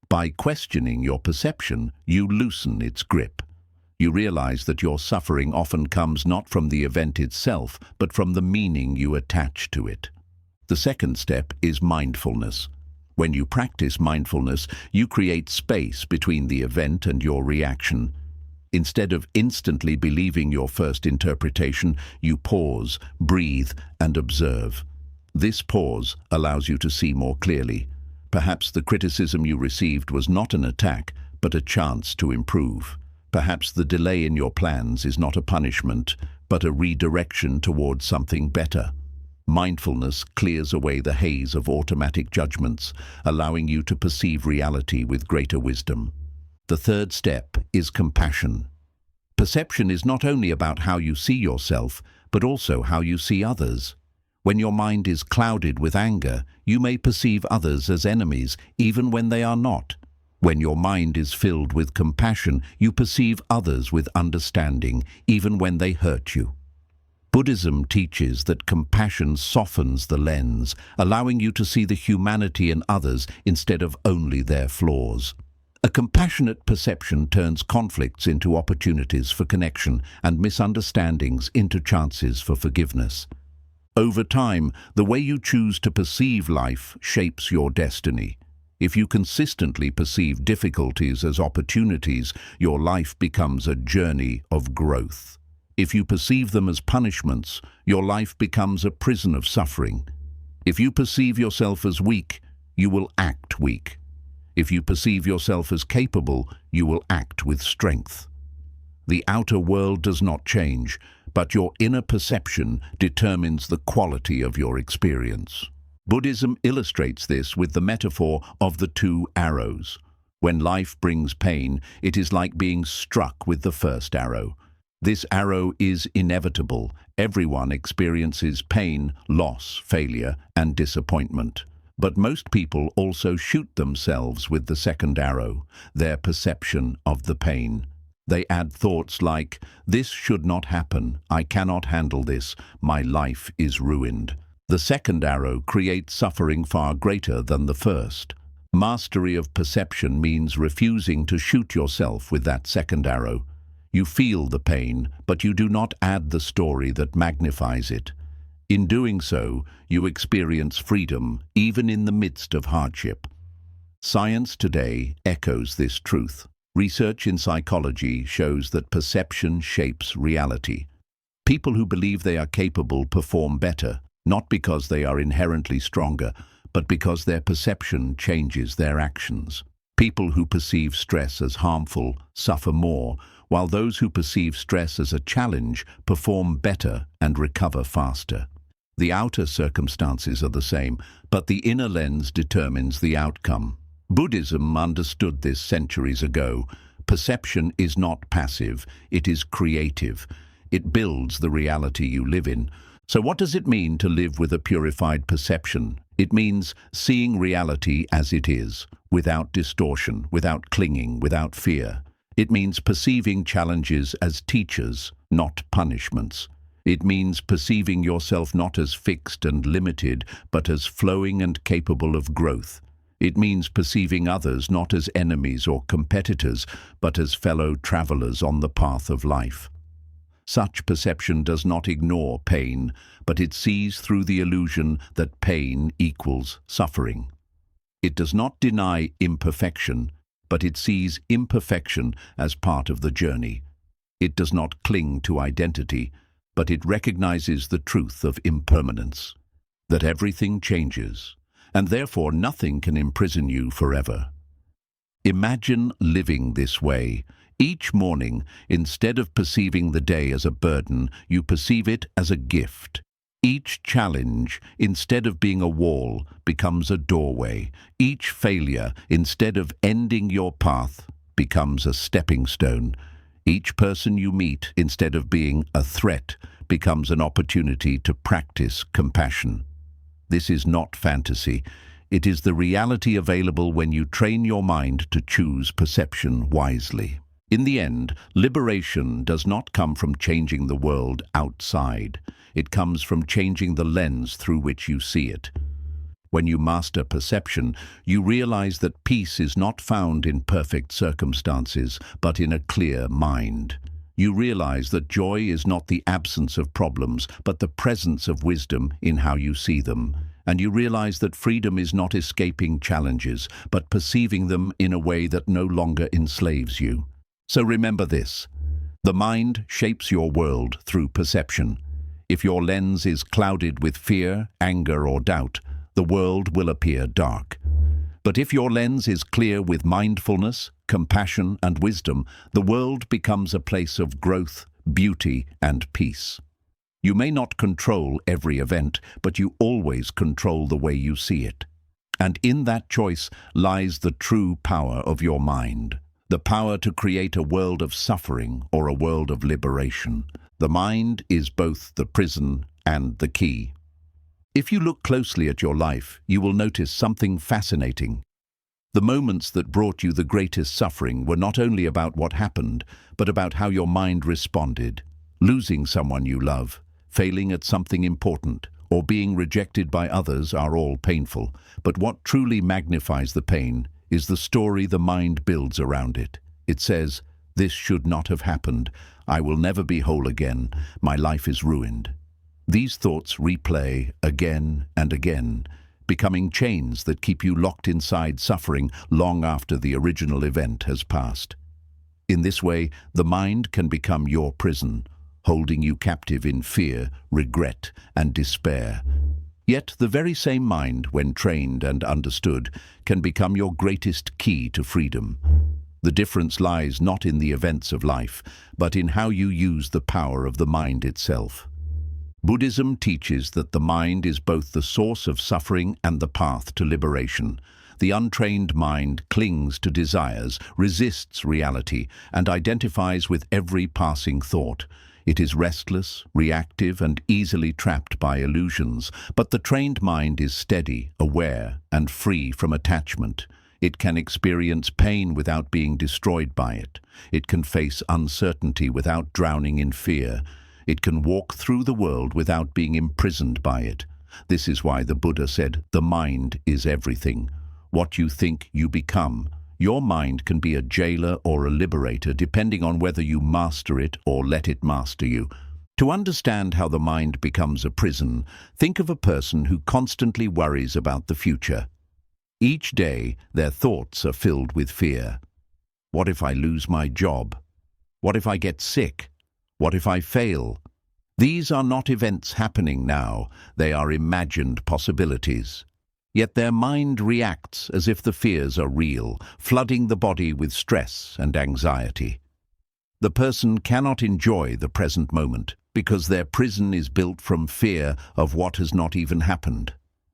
By questioning your perception, you loosen its grip. You realize that your suffering often comes not from the event itself, but from the meaning you attach to it. The second step is mindfulness. When you practice mindfulness, you create space between the event and your reaction. Instead of instantly believing your first interpretation, you pause, breathe, and observe. This pause allows you to see more clearly. Perhaps the criticism you received was not an attack, but a chance to improve. Perhaps the delay in your plans is not a punishment, but a redirection towards something better. Mindfulness clears away the haze of automatic judgments, allowing you to perceive reality with greater wisdom. The third step is compassion. Perception is not only about how you see yourself, but also how you see others. When your mind is clouded with anger, you may perceive others as enemies, even when they are not. When your mind is filled with compassion, you perceive others with understanding, even when they hurt you. Buddhism teaches that compassion softens the lens, allowing you to see the humanity in others instead of only their flaws. A compassionate perception turns conflicts into opportunities for connection and misunderstandings into chances for forgiveness. Over time, the way you choose to perceive life shapes your destiny. If you consistently perceive difficulties as opportunities, your life becomes a journey of growth. If you perceive them as punishments, your life becomes a prison of suffering. If you perceive yourself as weak, you will act weak. If you perceive yourself as capable, you will act with strength. The outer world does not change, but your inner perception determines the quality of your experience. Buddhism illustrates this with the metaphor of the two arrows. When life brings pain, it is like being struck with the first arrow. This arrow is inevitable. Everyone experiences pain, loss, failure, and disappointment. But most people also shoot themselves with the second arrow, their perception of the pain. They add thoughts like, "This should not happen, I cannot handle this, my life is ruined." The second arrow creates suffering far greater than the first. Mastery of perception means refusing to shoot yourself with that second arrow. You feel the pain, but you do not add the story that magnifies it. In doing so, you experience freedom, even in the midst of hardship. Science today echoes this truth. Research in psychology shows that perception shapes reality. People who believe they are capable perform better, not because they are inherently stronger, but because their perception changes their actions. People who perceive stress as harmful suffer more, while those who perceive stress as a challenge perform better and recover faster. The outer circumstances are the same, but the inner lens determines the outcome. Buddhism understood this centuries ago. Perception is not passive, it is creative. It builds the reality you live in. So what does it mean to live with a purified perception? It means seeing reality as it is, without distortion, without clinging, without fear. It means perceiving challenges as teachers, not punishments. It means perceiving yourself not as fixed and limited, but as flowing and capable of growth. It means perceiving others not as enemies or competitors, but as fellow travelers on the path of life. Such perception does not ignore pain, but it sees through the illusion that pain equals suffering. It does not deny imperfection, but it sees imperfection as part of the journey. It does not cling to identity, but it recognizes the truth of impermanence, that everything changes, and therefore nothing can imprison you forever. Imagine living this way. Each morning, instead of perceiving the day as a burden, you perceive it as a gift. Each challenge, instead of being a wall, becomes a doorway. Each failure, instead of ending your path, becomes a stepping stone. Each person you meet, instead of being a threat, becomes an opportunity to practice compassion. This is not fantasy. It is the reality available when you train your mind to choose perception wisely. In the end, liberation does not come from changing the world outside. It comes from changing the lens through which you see it. When you master perception, you realize that peace is not found in perfect circumstances, but in a clear mind. You realize that joy is not the absence of problems, but the presence of wisdom in how you see them. And you realize that freedom is not escaping challenges, but perceiving them in a way that no longer enslaves you. So remember this: the mind shapes your world through perception. If your lens is clouded with fear, anger, or doubt, the world will appear dark. But if your lens is clear with mindfulness, compassion, and wisdom, the world becomes a place of growth, beauty, and peace. You may not control every event, but you always control the way you see it. And in that choice lies the true power of your mind. the power to create a world of suffering or a world of liberation. The mind is both the prison and the key. If you look closely at your life, you will notice something fascinating. The moments that brought you the greatest suffering were not only about what happened, but about how your mind responded. Losing someone you love, failing at something important, or being rejected by others are all painful. But what truly magnifies the pain is the story the mind builds around it. It says, "This should not have happened. I will never be whole again. My life is ruined." These thoughts replay again and again, becoming chains that keep you locked inside suffering long after the original event has passed. In this way, the mind can become your prison, holding you captive in fear, regret, and despair. Yet the very same mind, when trained and understood, can become your greatest key to freedom. The difference lies not in the events of life, but in how you use the power of the mind itself. Buddhism teaches that the mind is both the source of suffering and the path to liberation. The untrained mind clings to desires, resists reality, and identifies with every passing thought. It is restless, reactive, and easily trapped by illusions. But the trained mind is steady, aware, and free from attachment. It can experience pain without being destroyed by it. It can face uncertainty without drowning in fear. It can walk through the world without being imprisoned by it. This is why the Buddha said, "The mind is everything. What you think, you become." Your mind can be a jailer or a liberator, depending on whether you master it or let it master you. To understand how the mind becomes a prison, think of a person who constantly worries about the future. Each day, their thoughts are filled with fear. What if I lose my job? What if I get sick? What if I fail? These are not events happening now, they are imagined possibilities. Yet their mind reacts as if the fears are real, flooding the body with stress and anxiety. The person cannot enjoy the present moment because their prison is built from fear of what has not even happened.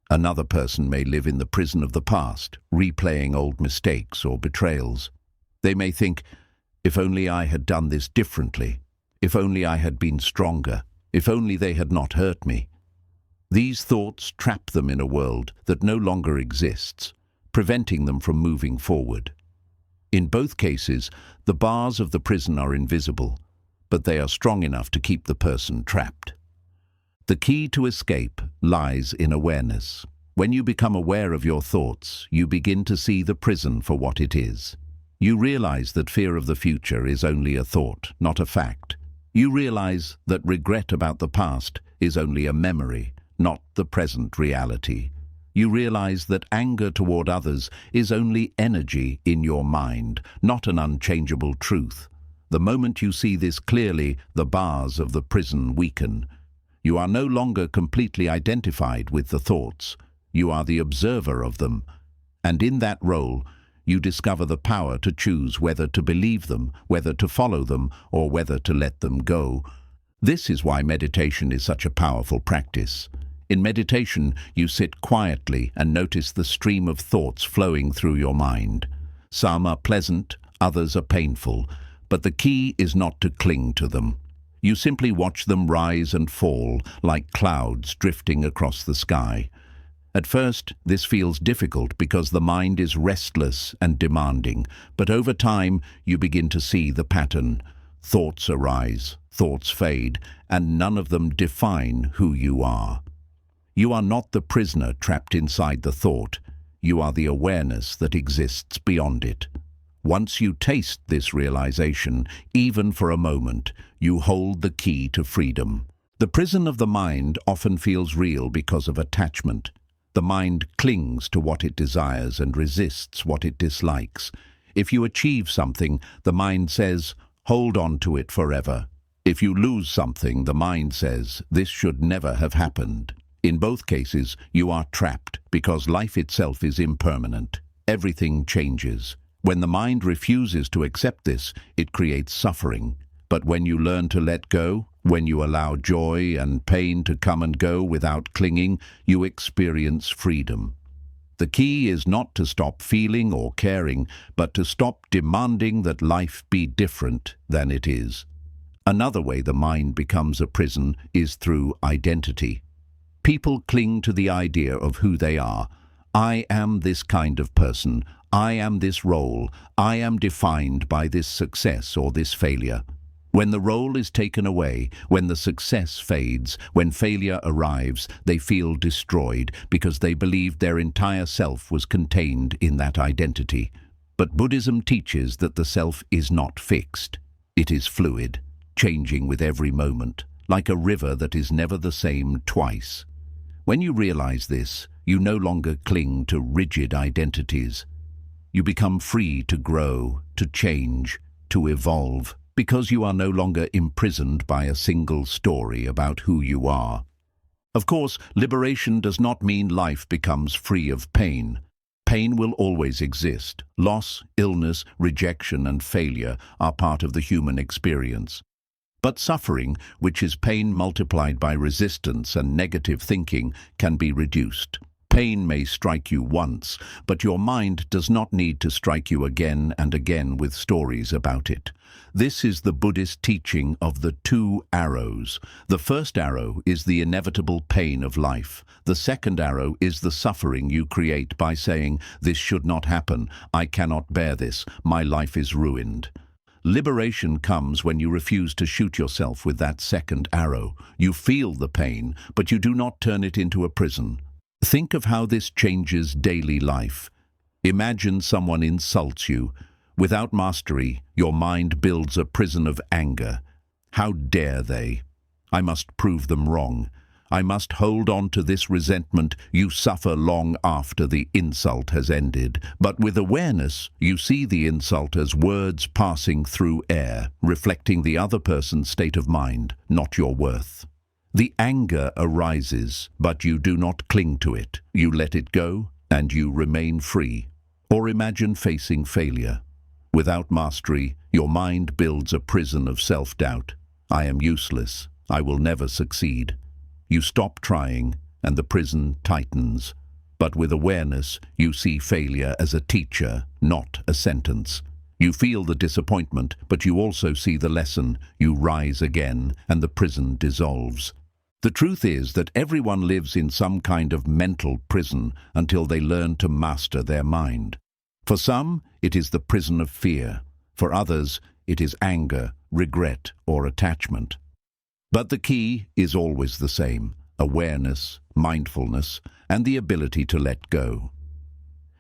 Another person may live in the prison of the past, replaying old mistakes or betrayals. They may think, "If only I had done this differently. If only I had been stronger. If only they had not hurt me." These thoughts trap them in a world that no longer exists, preventing them from moving forward. In both cases, the bars of the prison are invisible, but they are strong enough to keep the person trapped. The key to escape lies in awareness. When you become aware of your thoughts, you begin to see the prison for what it is. You realize that fear of the future is only a thought, not a fact. You realize that regret about the past is only a memory, not the present reality. You realize that anger toward others is only energy in your mind, not an unchangeable truth. The moment you see this clearly, the bars of the prison weaken. You are no longer completely identified with the thoughts. You are the observer of them. And in that role, you discover the power to choose whether to believe them, whether to follow them, or whether to let them go. This is why meditation is such a powerful practice. In meditation, you sit quietly and notice the stream of thoughts flowing through your mind. Some are pleasant, others are painful, but the key is not to cling to them. You simply watch them rise and fall like clouds drifting across the sky. At first, this feels difficult because the mind is restless and demanding, but over time, you begin to see the pattern. Thoughts arise, thoughts fade, and none of them define who you are. You are not the prisoner trapped inside the thought. You are the awareness that exists beyond it. Once you taste this realization, even for a moment, you hold the key to freedom. The prison of the mind often feels real because of attachment. The mind clings to what it desires and resists what it dislikes. If you achieve something, the mind says, "Hold on to it forever." If you lose something, the mind says, "This should never have happened." In both cases, you are trapped because life itself is impermanent. Everything changes. When the mind refuses to accept this, it creates suffering. But when you learn to let go, when you allow joy and pain to come and go without clinging, you experience freedom. The key is not to stop feeling or caring, but to stop demanding that life be different than it is. Another way the mind becomes a prison is through identity. People cling to the idea of who they are. I am this kind of person. I am this role. I am defined by this success or this failure. When the role is taken away, when the success fades, when failure arrives, they feel destroyed because they believed their entire self was contained in that identity. But Buddhism teaches that the self is not fixed. It is fluid, changing with every moment, like a river that is never the same twice. When you realize this, you no longer cling to rigid identities. You become free to grow, to change, to evolve, because you are no longer imprisoned by a single story about who you are. Of course, liberation does not mean life becomes free of pain. Pain will always exist. Loss, illness, rejection, and failure are part of the human experience. But suffering, which is pain multiplied by resistance and negative thinking, can be reduced. Pain may strike you once, but your mind does not need to strike you again and again with stories about it. This is the Buddhist teaching of the two arrows. The first arrow is the inevitable pain of life. The second arrow is the suffering you create by saying, "This should not happen. I cannot bear this. My life is ruined." Liberation comes when you refuse to shoot yourself with that second arrow. You feel the pain, but you do not turn it into a prison. Think of how this changes daily life. Imagine someone insults you. Without mastery, your mind builds a prison of anger. How dare they? I must prove them wrong. I must hold on to this resentment. You suffer long after the insult has ended. But with awareness, you see the insult as words passing through air, reflecting the other person's state of mind, not your worth. The anger arises, but you do not cling to it. You let it go, and you remain free. Or imagine facing failure. Without mastery, your mind builds a prison of self-doubt. I am useless. I will never succeed. You stop trying, and the prison tightens. But with awareness, you see failure as a teacher, not a sentence. You feel the disappointment, but you also see the lesson. You rise again, and the prison dissolves. The truth is that everyone lives in some kind of mental prison until they learn to master their mind. For some, it is the prison of fear. For others, it is anger, regret, or attachment. But the key is always the same: awareness, mindfulness, and the ability to let go.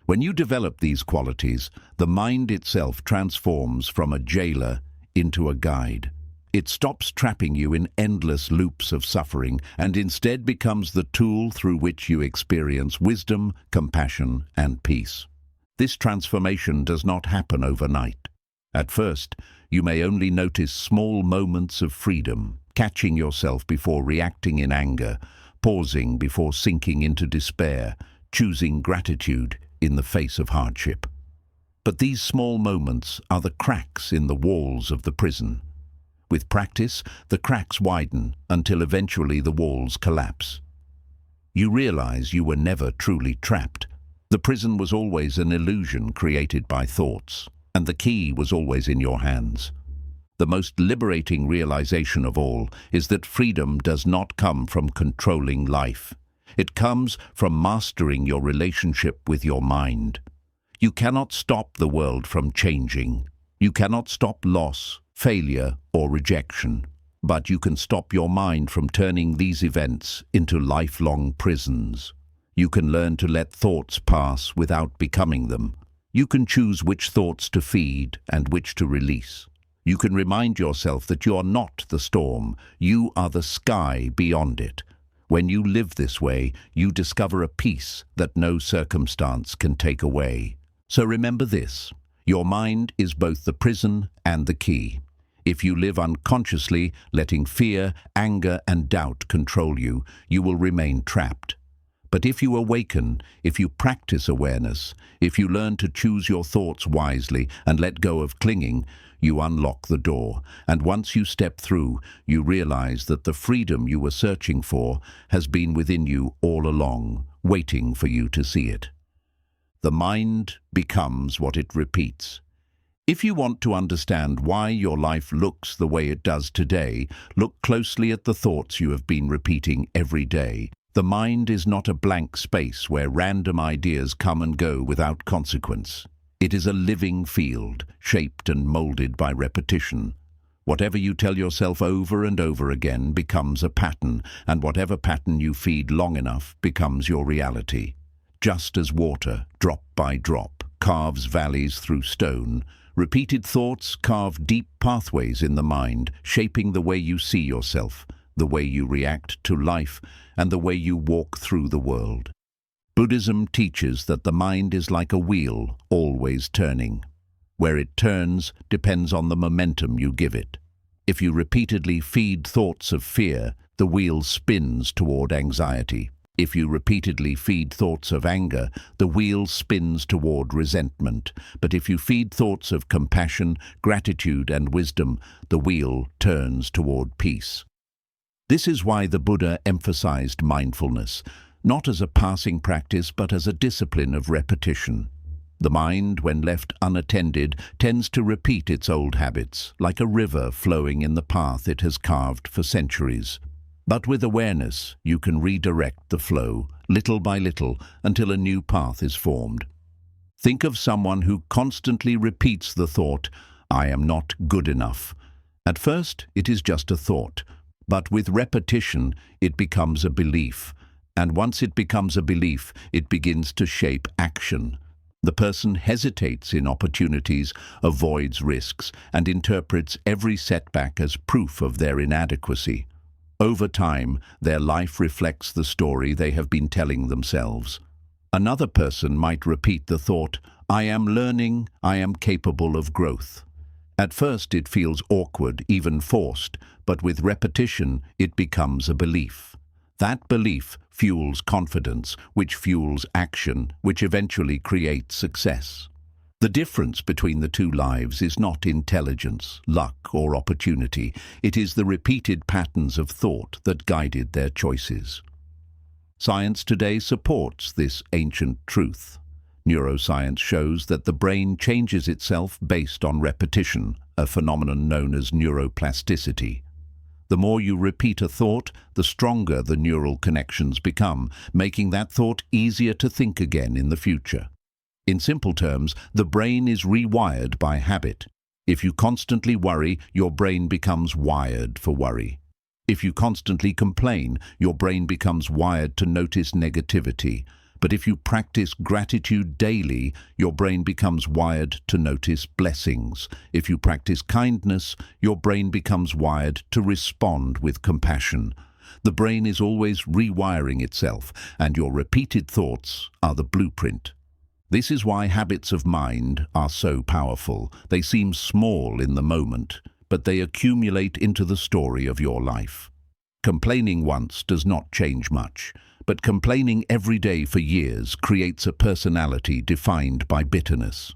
When you develop these qualities, the mind itself transforms from a jailer into a guide. It stops trapping you in endless loops of suffering and instead becomes the tool through which you experience wisdom, compassion, and peace. This transformation does not happen overnight. At first, you may only notice small moments of freedom, catching yourself before reacting in anger, pausing before sinking into despair, choosing gratitude in the face of hardship. But these small moments are the cracks in the walls of the prison. With practice, the cracks widen until eventually the walls collapse. You realize you were never truly trapped. The prison was always an illusion created by thoughts, and the key was always in your hands. The most liberating realization of all is that freedom does not come from controlling life. It comes from mastering your relationship with your mind. You cannot stop the world from changing. You cannot stop loss, failure, or rejection. But you can stop your mind from turning these events into lifelong prisons. You can learn to let thoughts pass without becoming them. You can choose which thoughts to feed and which to release. You can remind yourself that you are not the storm. You are the sky beyond it. When you live this way, you discover a peace that no circumstance can take away. So remember this: your mind is both the prison and the key. If you live unconsciously, letting fear, anger, and doubt control you, you will remain trapped. But if you awaken, if you practice awareness, if you learn to choose your thoughts wisely and let go of clinging, you unlock the door. And once you step through, you realize that the freedom you were searching for has been within you all along, waiting for you to see it. The mind becomes what it repeats. If you want to understand why your life looks the way it does today, look closely at the thoughts you have been repeating every day. The mind is not a blank space where random ideas come and go without consequence. It is a living field, shaped and molded by repetition. Whatever you tell yourself over and over again becomes a pattern, and whatever pattern you feed long enough becomes your reality. Just as water, drop by drop, carves valleys through stone, repeated thoughts carve deep pathways in the mind, shaping the way you see yourself, the way you react to life, and the way you walk through the world. Buddhism teaches that the mind is like a wheel, always turning. Where it turns depends on the momentum you give it. If you repeatedly feed thoughts of fear, the wheel spins toward anxiety. If you repeatedly feed thoughts of anger, the wheel spins toward resentment. But if you feed thoughts of compassion, gratitude, and wisdom, the wheel turns toward peace. This is why the Buddha emphasized mindfulness, not as a passing practice but as a discipline of repetition. The mind, when left unattended, tends to repeat its old habits, like a river flowing in the path it has carved for centuries. But with awareness, you can redirect the flow, little by little, until a new path is formed. Think of someone who constantly repeats the thought, "I am not good enough." At first, it is just a thought, but with repetition, it becomes a belief. And once it becomes a belief, it begins to shape action. The person hesitates in opportunities, avoids risks, and interprets every setback as proof of their inadequacy. Over time, their life reflects the story they have been telling themselves. Another person might repeat the thought, "I am learning, I am capable of growth." At first it feels awkward, even forced, but with repetition it becomes a belief. That belief fuels confidence, which fuels action, which eventually creates success. The difference between the two lives is not intelligence, luck, or opportunity. It is the repeated patterns of thought that guided their choices. Science today supports this ancient truth. Neuroscience shows that the brain changes itself based on repetition, a phenomenon known as neuroplasticity. The more you repeat a thought, the stronger the neural connections become, making that thought easier to think again in the future. In simple terms, the brain is rewired by habit. If you constantly worry, your brain becomes wired for worry. If you constantly complain, your brain becomes wired to notice negativity. But if you practice gratitude daily, your brain becomes wired to notice blessings. If you practice kindness, your brain becomes wired to respond with compassion. The brain is always rewiring itself, and your repeated thoughts are the blueprint. This is why habits of mind are so powerful. They seem small in the moment, but they accumulate into the story of your life. Complaining once does not change much, but complaining every day for years creates a personality defined by bitterness.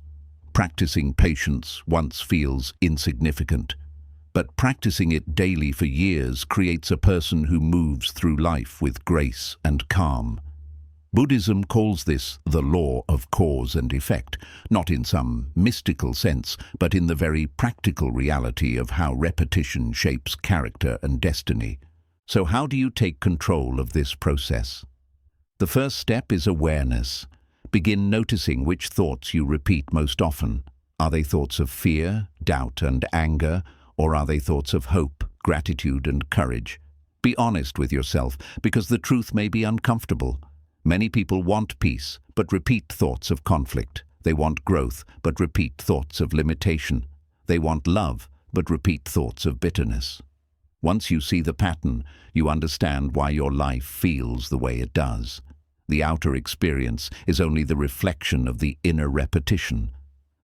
Practicing patience once feels insignificant, but practicing it daily for years creates a person who moves through life with grace and calm. Buddhism calls this the law of cause and effect, not in some mystical sense, but in the very practical reality of how repetition shapes character and destiny. So how do you take control of this process? The first step is awareness. Begin noticing which thoughts you repeat most often. Are they thoughts of fear, doubt, and anger, or are they thoughts of hope, gratitude, and courage? Be honest with yourself, because the truth may be uncomfortable. Many people want peace, but repeat thoughts of conflict. They want growth, but repeat thoughts of limitation. They want love, but repeat thoughts of bitterness. Once you see the pattern, you understand why your life feels the way it does. The outer experience is only the reflection of the inner repetition.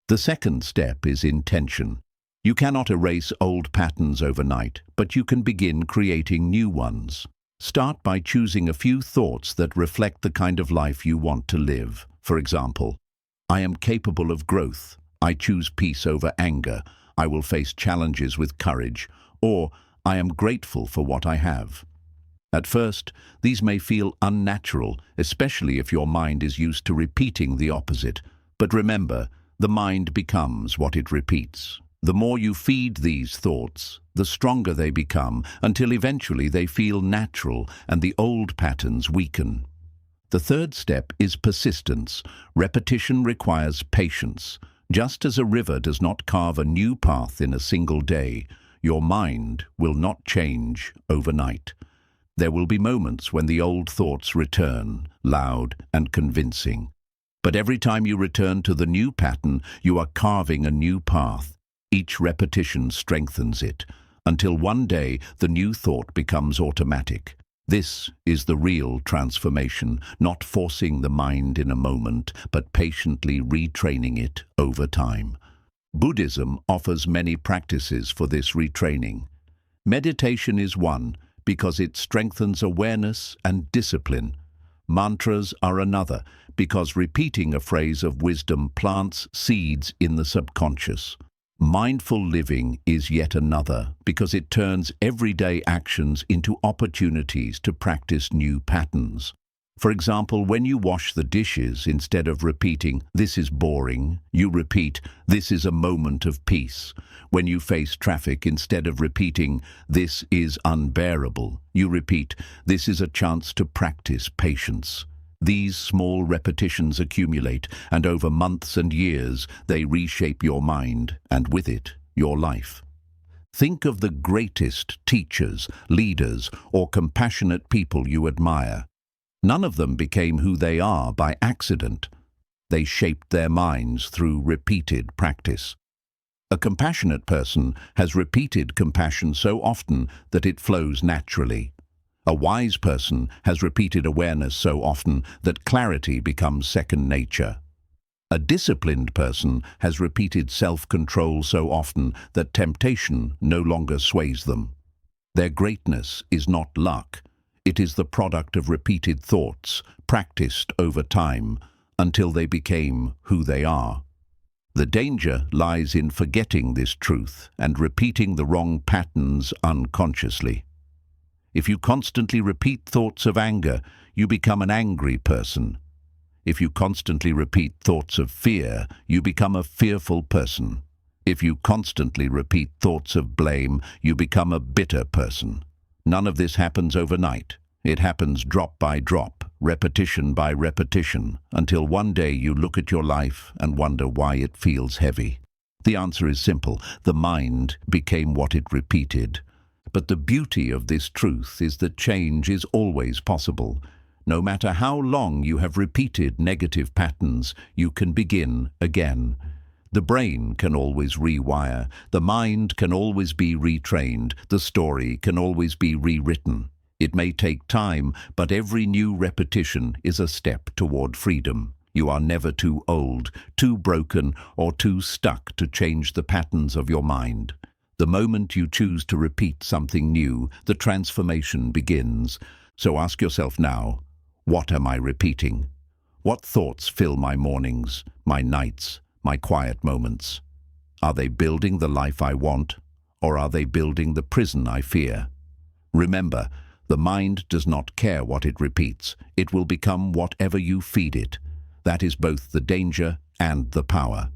The second step is intention. You cannot erase old patterns overnight, but you can begin creating new ones. Start by choosing a few thoughts that reflect the kind of life you want to live. For example, I am capable of growth. I choose peace over anger. I will face challenges with courage. Or, I am grateful for what I have. At first, these may feel unnatural, especially if your mind is used to repeating the opposite. But remember, the mind becomes what it repeats. The more you feed these thoughts, the stronger they become, until eventually they feel natural and the old patterns weaken. The third step is persistence. Repetition requires patience. Just as a river does not carve a new path in a single day, your mind will not change overnight. There will be moments when the old thoughts return, loud and convincing. But every time you return to the new pattern, you are carving a new path. Each repetition strengthens it, until one day the new thought becomes automatic. This is the real transformation, not forcing the mind in a moment, but patiently retraining it over time. Buddhism offers many practices for this retraining. Meditation is one, because it strengthens awareness and discipline. Mantras are another, because repeating a phrase of wisdom plants seeds in the subconscious. Mindful living is yet another, because it turns everyday actions into opportunities to practice new patterns. For example, when you wash the dishes, instead of repeating, "This is boring," you repeat, "This is a moment of peace." When you face traffic, instead of repeating, "This is unbearable," you repeat, "This is a chance to practice patience." These small repetitions accumulate, and over months and years, they reshape your mind, and with it, your life. Think of the greatest teachers, leaders, or compassionate people you admire. None of them became who they are by accident. They shaped their minds through repeated practice. A compassionate person has repeated compassion so often that it flows naturally. A wise person has repeated awareness so often that clarity becomes second nature. A disciplined person has repeated self-control so often that temptation no longer sways them. Their greatness is not luck. It is the product of repeated thoughts, practiced over time, until they became who they are. The danger lies in forgetting this truth and repeating the wrong patterns unconsciously. If you constantly repeat thoughts of anger, you become an angry person. If you constantly repeat thoughts of fear, you become a fearful person. If you constantly repeat thoughts of blame, you become a bitter person. None of this happens overnight. It happens drop by drop, repetition by repetition, until one day you look at your life and wonder why it feels heavy. The answer is simple. The mind became what it repeated. But the beauty of this truth is that change is always possible. No matter how long you have repeated negative patterns, you can begin again. The brain can always rewire, the mind can always be retrained, the story can always be rewritten. It may take time, but every new repetition is a step toward freedom. You are never too old, too broken, or too stuck to change the patterns of your mind. The moment you choose to repeat something new, the transformation begins. So ask yourself now, what am I repeating? What thoughts fill my mornings, my nights, my quiet moments? Are they building the life I want, or are they building the prison I fear? Remember, the mind does not care what it repeats. It will become whatever you feed it. That is both the danger and the power.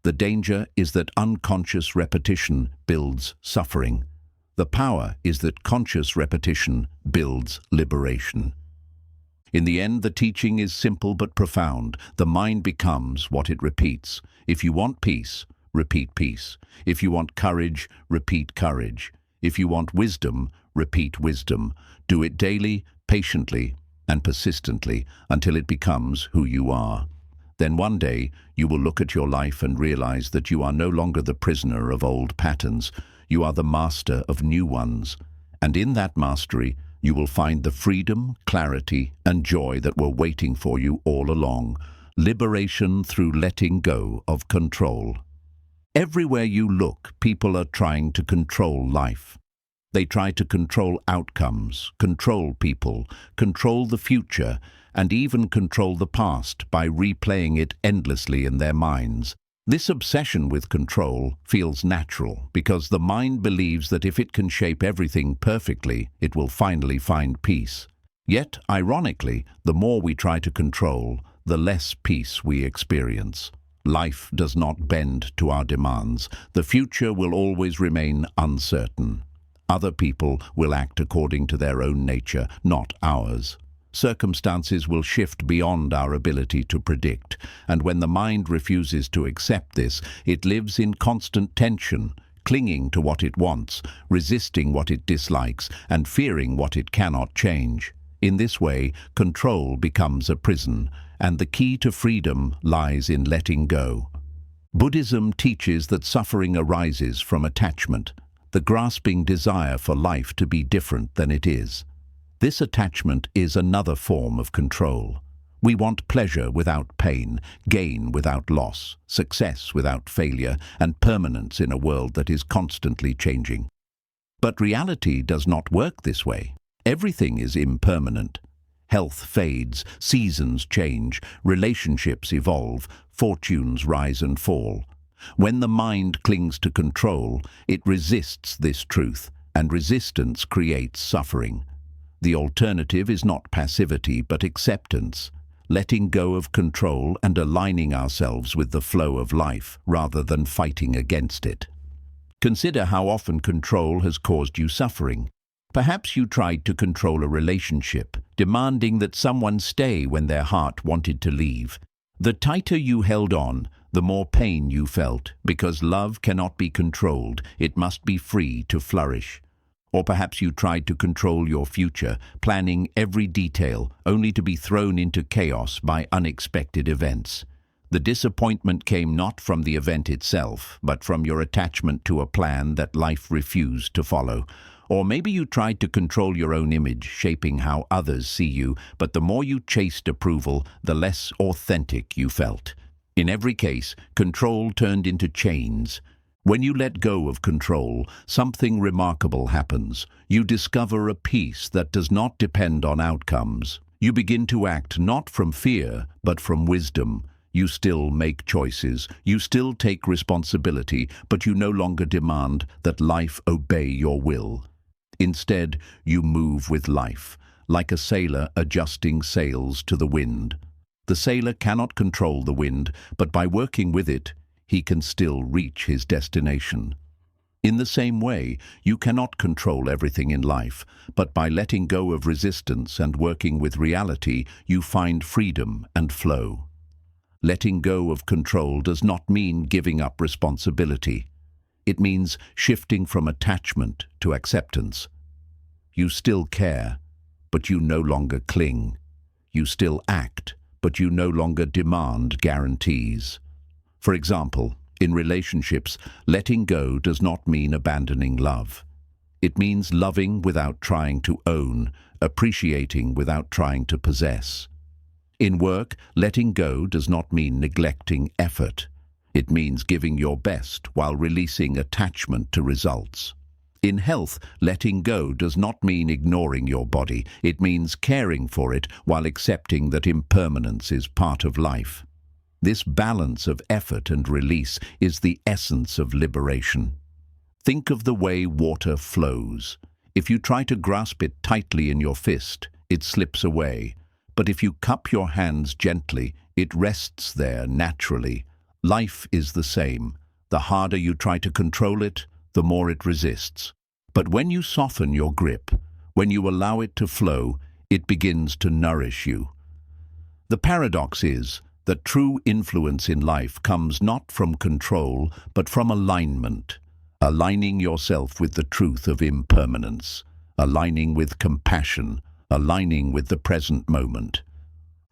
The danger is that unconscious repetition builds suffering. The power is that conscious repetition builds liberation. In the end, the teaching is simple but profound. The mind becomes what it repeats. If you want peace, repeat peace. If you want courage, repeat courage. If you want wisdom, repeat wisdom. Do it daily, patiently, and persistently until it becomes who you are. Then one day, you will look at your life and realize that you are no longer the prisoner of old patterns. You are the master of new ones. And in that mastery, you will find the freedom, clarity, and joy that were waiting for you all along. Liberation through letting go of control. Everywhere you look, people are trying to control life. They try to control outcomes, control people, control the future, and even control the past by replaying it endlessly in their minds. This obsession with control feels natural because the mind believes that if it can shape everything perfectly, it will finally find peace. Yet, ironically, the more we try to control, the less peace we experience. Life does not bend to our demands. The future will always remain uncertain. Other people will act according to their own nature, not ours. Circumstances will shift beyond our ability to predict, and when the mind refuses to accept this, it lives in constant tension, clinging to what it wants, resisting what it dislikes, and fearing what it cannot change. In this way, control becomes a prison, and the key to freedom lies in letting go. Buddhism teaches that suffering arises from attachment, the grasping desire for life to be different than it is. This attachment is another form of control. We want pleasure without pain, gain without loss, success without failure, and permanence in a world that is constantly changing. But reality does not work this way. Everything is impermanent. Health fades, seasons change, relationships evolve, fortunes rise and fall. When the mind clings to control, it resists this truth, and resistance creates suffering. The alternative is not passivity, but acceptance, letting go of control and aligning ourselves with the flow of life, rather than fighting against it. Consider how often control has caused you suffering. Perhaps you tried to control a relationship, demanding that someone stay when their heart wanted to leave. The tighter you held on, the more pain you felt, because love cannot be controlled, it must be free to flourish. Or perhaps you tried to control your future, planning every detail, only to be thrown into chaos by unexpected events. The disappointment came not from the event itself, but from your attachment to a plan that life refused to follow. Or maybe you tried to control your own image, shaping how others see you, but the more you chased approval, the less authentic you felt. In every case, control turned into chains. When you let go of control, something remarkable happens. You discover a peace that does not depend on outcomes. You begin to act not from fear, but from wisdom. You still make choices, you still take responsibility, but you no longer demand that life obey your will. Instead, you move with life, like a sailor adjusting sails to the wind. The sailor cannot control the wind, but by working with it, he can still reach his destination. In the same way, you cannot control everything in life, but by letting go of resistance and working with reality, you find freedom and flow. Letting go of control does not mean giving up responsibility. It means shifting from attachment to acceptance. You still care, but you no longer cling. You still act, but you no longer demand guarantees. For example, in relationships, letting go does not mean abandoning love. It means loving without trying to own, appreciating without trying to possess. In work, letting go does not mean neglecting effort. It means giving your best while releasing attachment to results. In health, letting go does not mean ignoring your body. It means caring for it while accepting that impermanence is part of life. This balance of effort and release is the essence of liberation. Think of the way water flows. If you try to grasp it tightly in your fist, it slips away. But if you cup your hands gently, it rests there naturally. Life is the same. The harder you try to control it, the more it resists. But when you soften your grip, when you allow it to flow, it begins to nourish you. The paradox is that true influence in life comes not from control, but from alignment. Aligning yourself with the truth of impermanence, aligning with compassion, aligning with the present moment.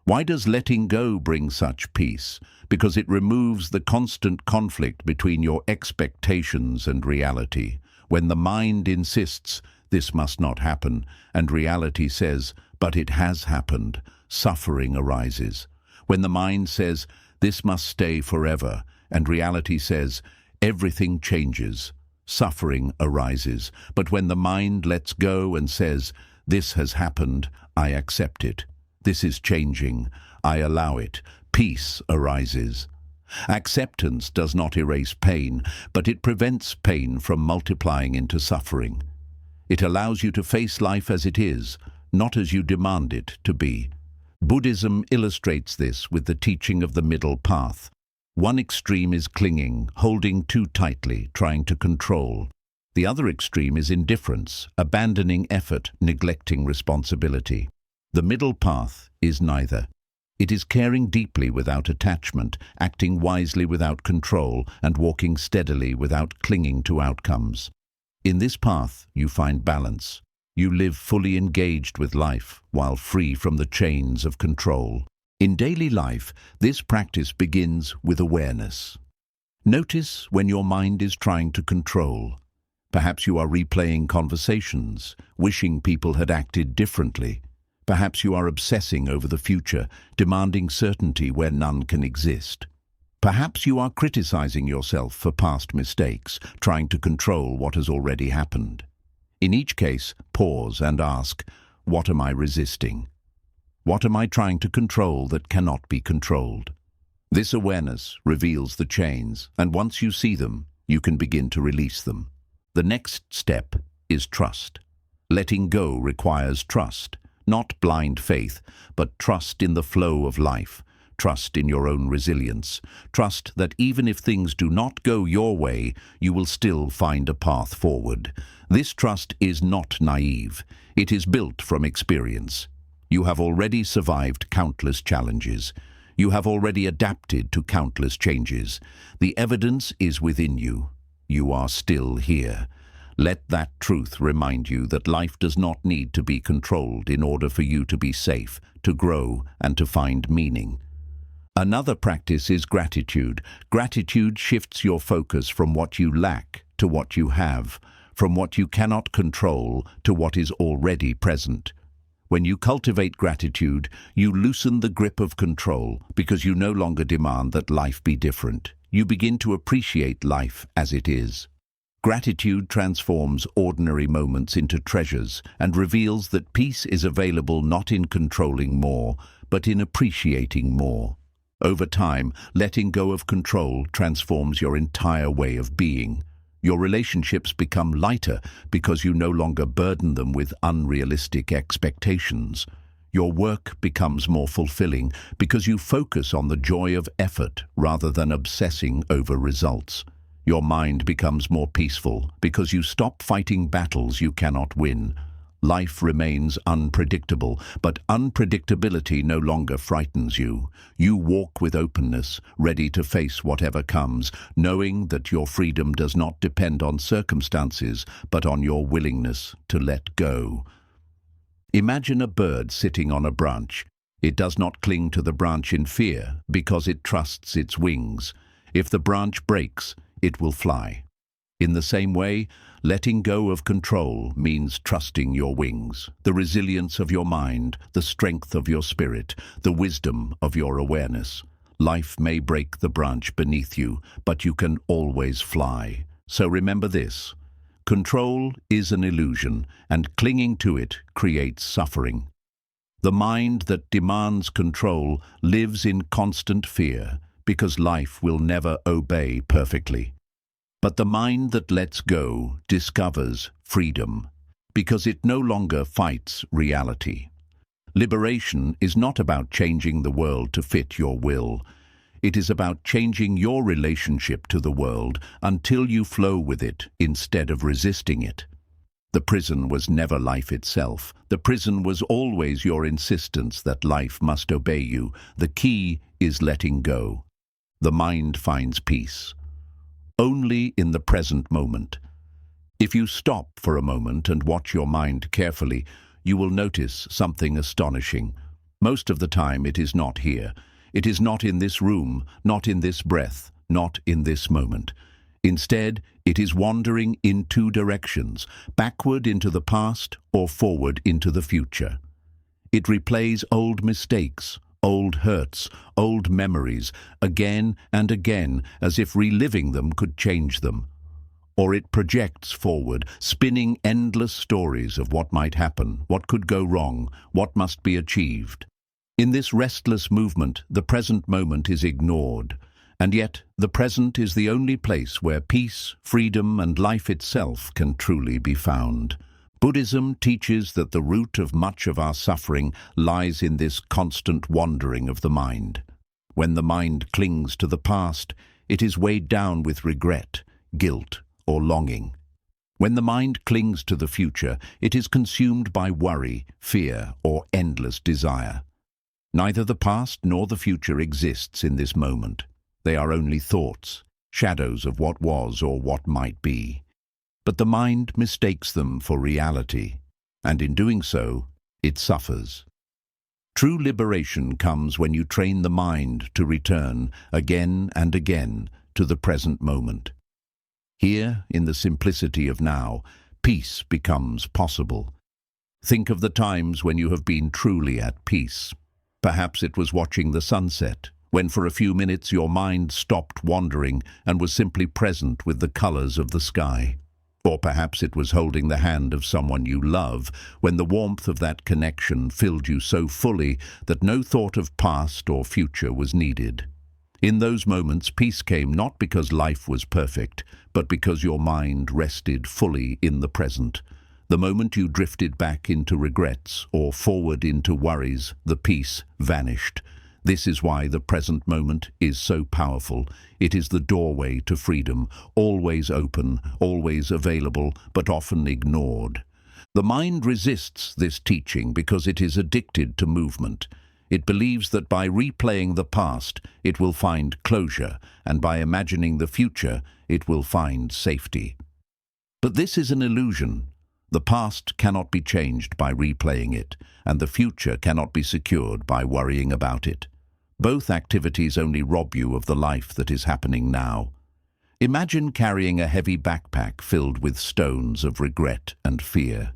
Why does letting go bring such peace? Because it removes the constant conflict between your expectations and reality. When the mind insists, this must not happen, and reality says, but it has happened, suffering arises. When the mind says, this must stay forever, and reality says, everything changes, suffering arises. But when the mind lets go and says, this has happened, I accept it. This is changing, I allow it. Peace arises. Acceptance does not erase pain, but it prevents pain from multiplying into suffering. It allows you to face life as it is, not as you demand it to be. Buddhism illustrates this with the teaching of the middle path. One extreme is clinging, holding too tightly, trying to control. The other extreme is indifference, abandoning effort, neglecting responsibility. The middle path is neither. It is caring deeply without attachment, acting wisely without control, and walking steadily without clinging to outcomes. In this path, you find balance. You live fully engaged with life, while free from the chains of control. In daily life, this practice begins with awareness. Notice when your mind is trying to control. Perhaps you are replaying conversations, wishing people had acted differently. Perhaps you are obsessing over the future, demanding certainty where none can exist. Perhaps you are criticizing yourself for past mistakes, trying to control what has already happened. In each case, pause and ask, what am I resisting? What am I trying to control that cannot be controlled? This awareness reveals the chains, and once you see them, you can begin to release them. The next step is trust. Letting go requires trust, not blind faith, but trust in the flow of life. Trust in your own resilience. Trust that even if things do not go your way, you will still find a path forward. This trust is not naive. It is built from experience. You have already survived countless challenges. You have already adapted to countless changes. The evidence is within you. You are still here. Let that truth remind you that life does not need to be controlled in order for you to be safe, to grow, and to find meaning. Another practice is gratitude. Gratitude shifts your focus from what you lack to what you have, from what you cannot control to what is already present. When you cultivate gratitude, you loosen the grip of control because you no longer demand that life be different. You begin to appreciate life as it is. Gratitude transforms ordinary moments into treasures and reveals that peace is available not in controlling more, but in appreciating more. Over time, letting go of control transforms your entire way of being. Your relationships become lighter because you no longer burden them with unrealistic expectations. Your work becomes more fulfilling because you focus on the joy of effort rather than obsessing over results. Your mind becomes more peaceful because you stop fighting battles you cannot win. Life remains unpredictable, but unpredictability no longer frightens you. You walk with openness, ready to face whatever comes, knowing that your freedom does not depend on circumstances, but on your willingness to let go. Imagine a bird sitting on a branch. It does not cling to the branch in fear because it trusts its wings. If the branch breaks, it will fly. In the same way, letting go of control means trusting your wings, the resilience of your mind, the strength of your spirit, the wisdom of your awareness. Life may break the branch beneath you, but you can always fly. So remember this: control is an illusion, and clinging to it creates suffering. The mind that demands control lives in constant fear, because life will never obey perfectly. But the mind that lets go discovers freedom, because it no longer fights reality. Liberation is not about changing the world to fit your will. It is about changing your relationship to the world until you flow with it instead of resisting it. The prison was never life itself. The prison was always your insistence that life must obey you. The key is letting go. The mind finds peace only in the present moment. If you stop for a moment and watch your mind carefully, you will notice something astonishing. Most of the time it is not here. It is not in this room, not in this breath, not in this moment. Instead, it is wandering in two directions, backward into the past or forward into the future. It replays old mistakes, old hurts, old memories, again and again, as if reliving them could change them. Or it projects forward, spinning endless stories of what might happen, what could go wrong, what must be achieved. In this restless movement, the present moment is ignored, And yet, the present is the only place where peace, freedom, and life itself can truly be found. Buddhism teaches that the root of much of our suffering lies in this constant wandering of the mind. When the mind clings to the past, it is weighed down with regret, guilt, or longing. When the mind clings to the future, it is consumed by worry, fear, or endless desire. Neither the past nor the future exists in this moment. They are only thoughts, shadows of what was or what might be. But the mind mistakes them for reality, and in doing so, it suffers. True liberation comes when you train the mind to return again and again to the present moment. Here, in the simplicity of now, peace becomes possible. Think of the times when you have been truly at peace. Perhaps it was watching the sunset, when for a few minutes your mind stopped wandering and was simply present with the colors of the sky. Or perhaps it was holding the hand of someone you love, when the warmth of that connection filled you so fully that no thought of past or future was needed. In those moments, peace came not because life was perfect, but because your mind rested fully in the present. The moment you drifted back into regrets or forward into worries, the peace vanished. This is why the present moment is so powerful. It is the doorway to freedom, always open, always available, but often ignored. The mind resists this teaching because it is addicted to movement. It believes that by replaying the past, it will find closure, and by imagining the future, it will find safety. But this is an illusion. The past cannot be changed by replaying it, and the future cannot be secured by worrying about it. Both activities only rob you of the life that is happening now. Imagine carrying a heavy backpack filled with stones of regret and fear.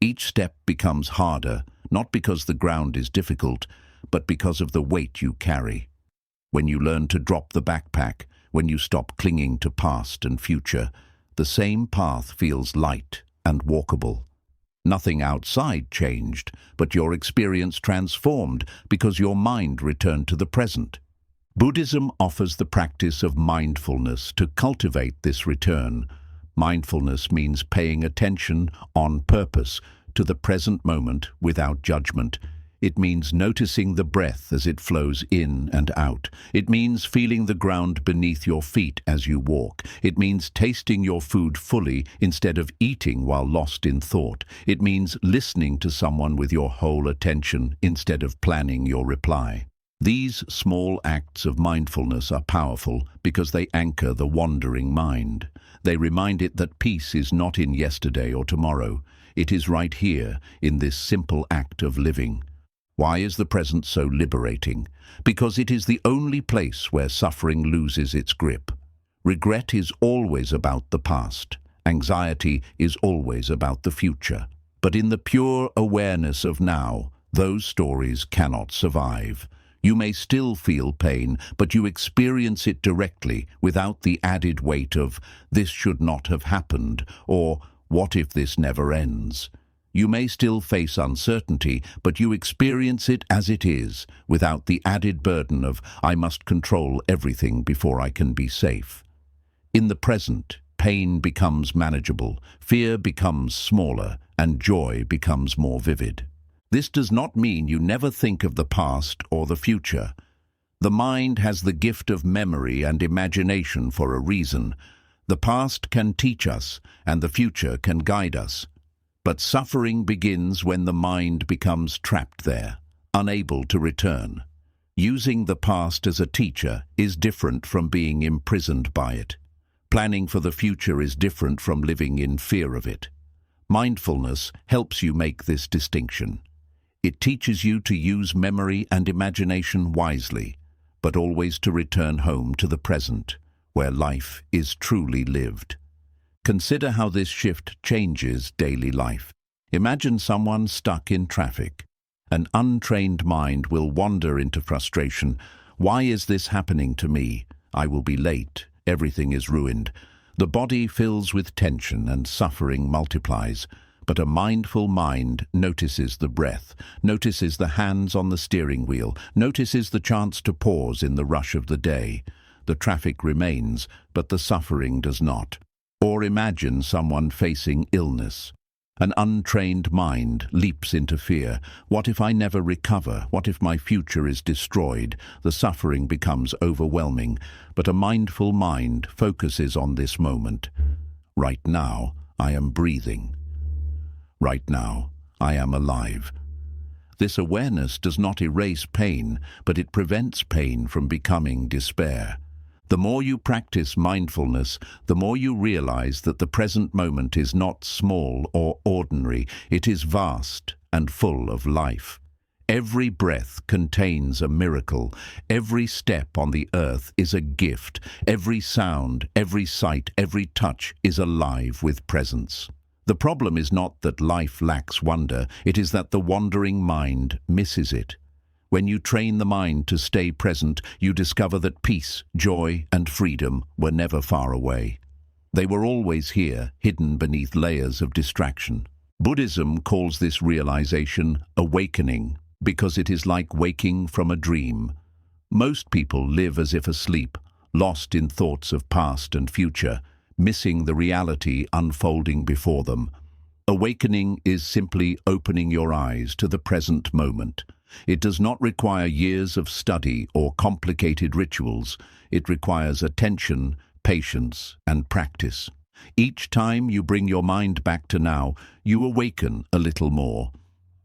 Each step becomes harder, not because the ground is difficult, but because of the weight you carry. When you learn to drop the backpack, when you stop clinging to past and future, the same path feels light and walkable. Nothing outside changed, but your experience transformed because your mind returned to the present. Buddhism offers the practice of mindfulness to cultivate this return. Mindfulness means paying attention on purpose to the present moment without judgment. It means noticing the breath as it flows in and out. It means feeling the ground beneath your feet as you walk. It means tasting your food fully instead of eating while lost in thought. It means listening to someone with your whole attention instead of planning your reply. These small acts of mindfulness are powerful because they anchor the wandering mind. They remind it that peace is not in yesterday or tomorrow. It is right here, in this simple act of living. Why is the present so liberating? Because it is the only place where suffering loses its grip. Regret is always about the past. Anxiety is always about the future. But in the pure awareness of now, those stories cannot survive. You may still feel pain, but you experience it directly without the added weight of, "This should not have happened," or "What if this never ends?" You may still face uncertainty, but you experience it as it is, without the added burden of, "I must control everything before I can be safe." In the present, pain becomes manageable, fear becomes smaller, and joy becomes more vivid. This does not mean you never think of the past or the future. The mind has the gift of memory and imagination for a reason. The past can teach us, and the future can guide us. But suffering begins when the mind becomes trapped there, unable to return. Using the past as a teacher is different from being imprisoned by it. Planning for the future is different from living in fear of it. Mindfulness helps you make this distinction. It teaches you to use memory and imagination wisely, but always to return home to the present, where life is truly lived. Consider how this shift changes daily life. Imagine someone stuck in traffic. An untrained mind will wander into frustration. Why is this happening to me? I will be late. Everything is ruined. The body fills with tension and suffering multiplies. But a mindful mind notices the breath, notices the hands on the steering wheel, notices the chance to pause in the rush of the day. The traffic remains, but the suffering does not. Or imagine someone facing illness. An untrained mind leaps into fear. What if I never recover? What if my future is destroyed? The suffering becomes overwhelming, but a mindful mind focuses on this moment. Right now, I am breathing. Right now, I am alive. This awareness does not erase pain, but it prevents pain from becoming despair. The more you practice mindfulness, the more you realize that the present moment is not small or ordinary, it is vast and full of life. Every breath contains a miracle. Every step on the earth is a gift. Every sound, every sight, every touch is alive with presence. The problem is not that life lacks wonder, it is that the wandering mind misses it. When you train the mind to stay present, you discover that peace, joy, and freedom were never far away. They were always here, hidden beneath layers of distraction. Buddhism calls this realization awakening, because it is like waking from a dream. Most people live as if asleep, lost in thoughts of past and future, missing the reality unfolding before them. Awakening is simply opening your eyes to the present moment. It does not require years of study or complicated rituals. It requires attention, patience, and practice. Each time you bring your mind back to now, you awaken a little more.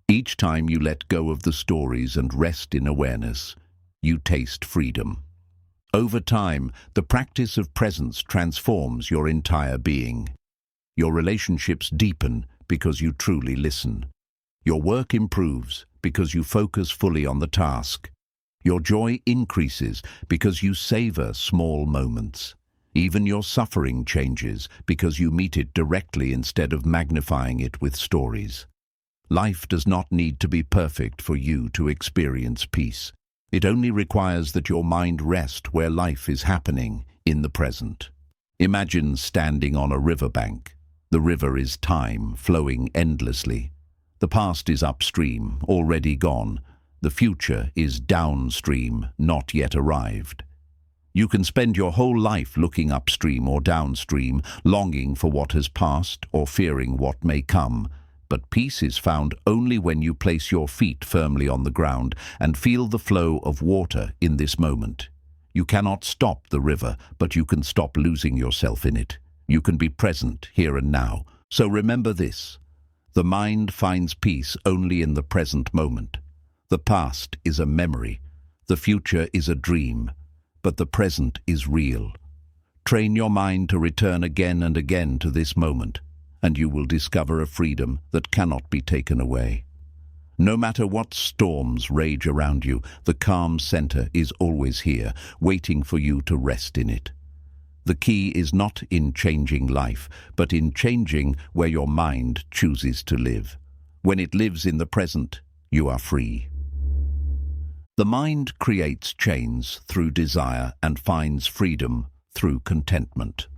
Each time you let go of the stories and rest in awareness, you taste freedom. Over time, the practice of presence transforms your entire being. Your relationships deepen because you truly listen. Your work improves because you focus fully on the task. Your joy increases because you savor small moments. Even your suffering changes because you meet it directly instead of magnifying it with stories. Life does not need to be perfect for you to experience peace. It only requires that your mind rest where life is happening, in the present. Imagine standing on a riverbank. The river is time, flowing endlessly. The past is upstream, already gone. The future is downstream, not yet arrived. You can spend your whole life looking upstream or downstream, longing for what has passed or fearing what may come. But peace is found only when you place your feet firmly on the ground and feel the flow of water in this moment. You cannot stop the river, but you can stop losing yourself in it. You can be present here and now. So remember this. The mind finds peace only in the present moment. The past is a memory. The future is a dream. But the present is real. Train your mind to return again and again to this moment, and you will discover a freedom that cannot be taken away. No matter what storms rage around you, the calm center is always here, waiting for you to rest in it. The key is not in changing life, but in changing where your mind chooses to live. When it lives in the present, you are free. The mind creates chains through desire and finds freedom through contentment.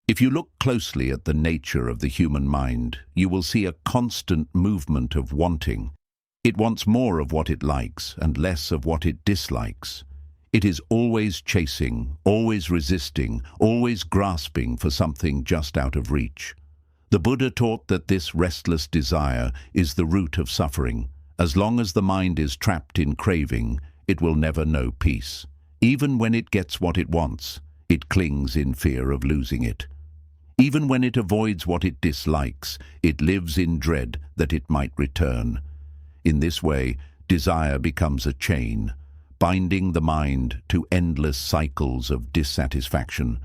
If you look closely at the nature of the human mind, you will see a constant movement of wanting. It wants more of what it likes and less of what it dislikes. It is always chasing, always resisting, always grasping for something just out of reach. The Buddha taught that this restless desire is the root of suffering. As long as the mind is trapped in craving, it will never know peace. Even when it gets what it wants, it clings in fear of losing it. Even when it avoids what it dislikes, it lives in dread that it might return. In this way, desire becomes a chain, binding the mind to endless cycles of dissatisfaction.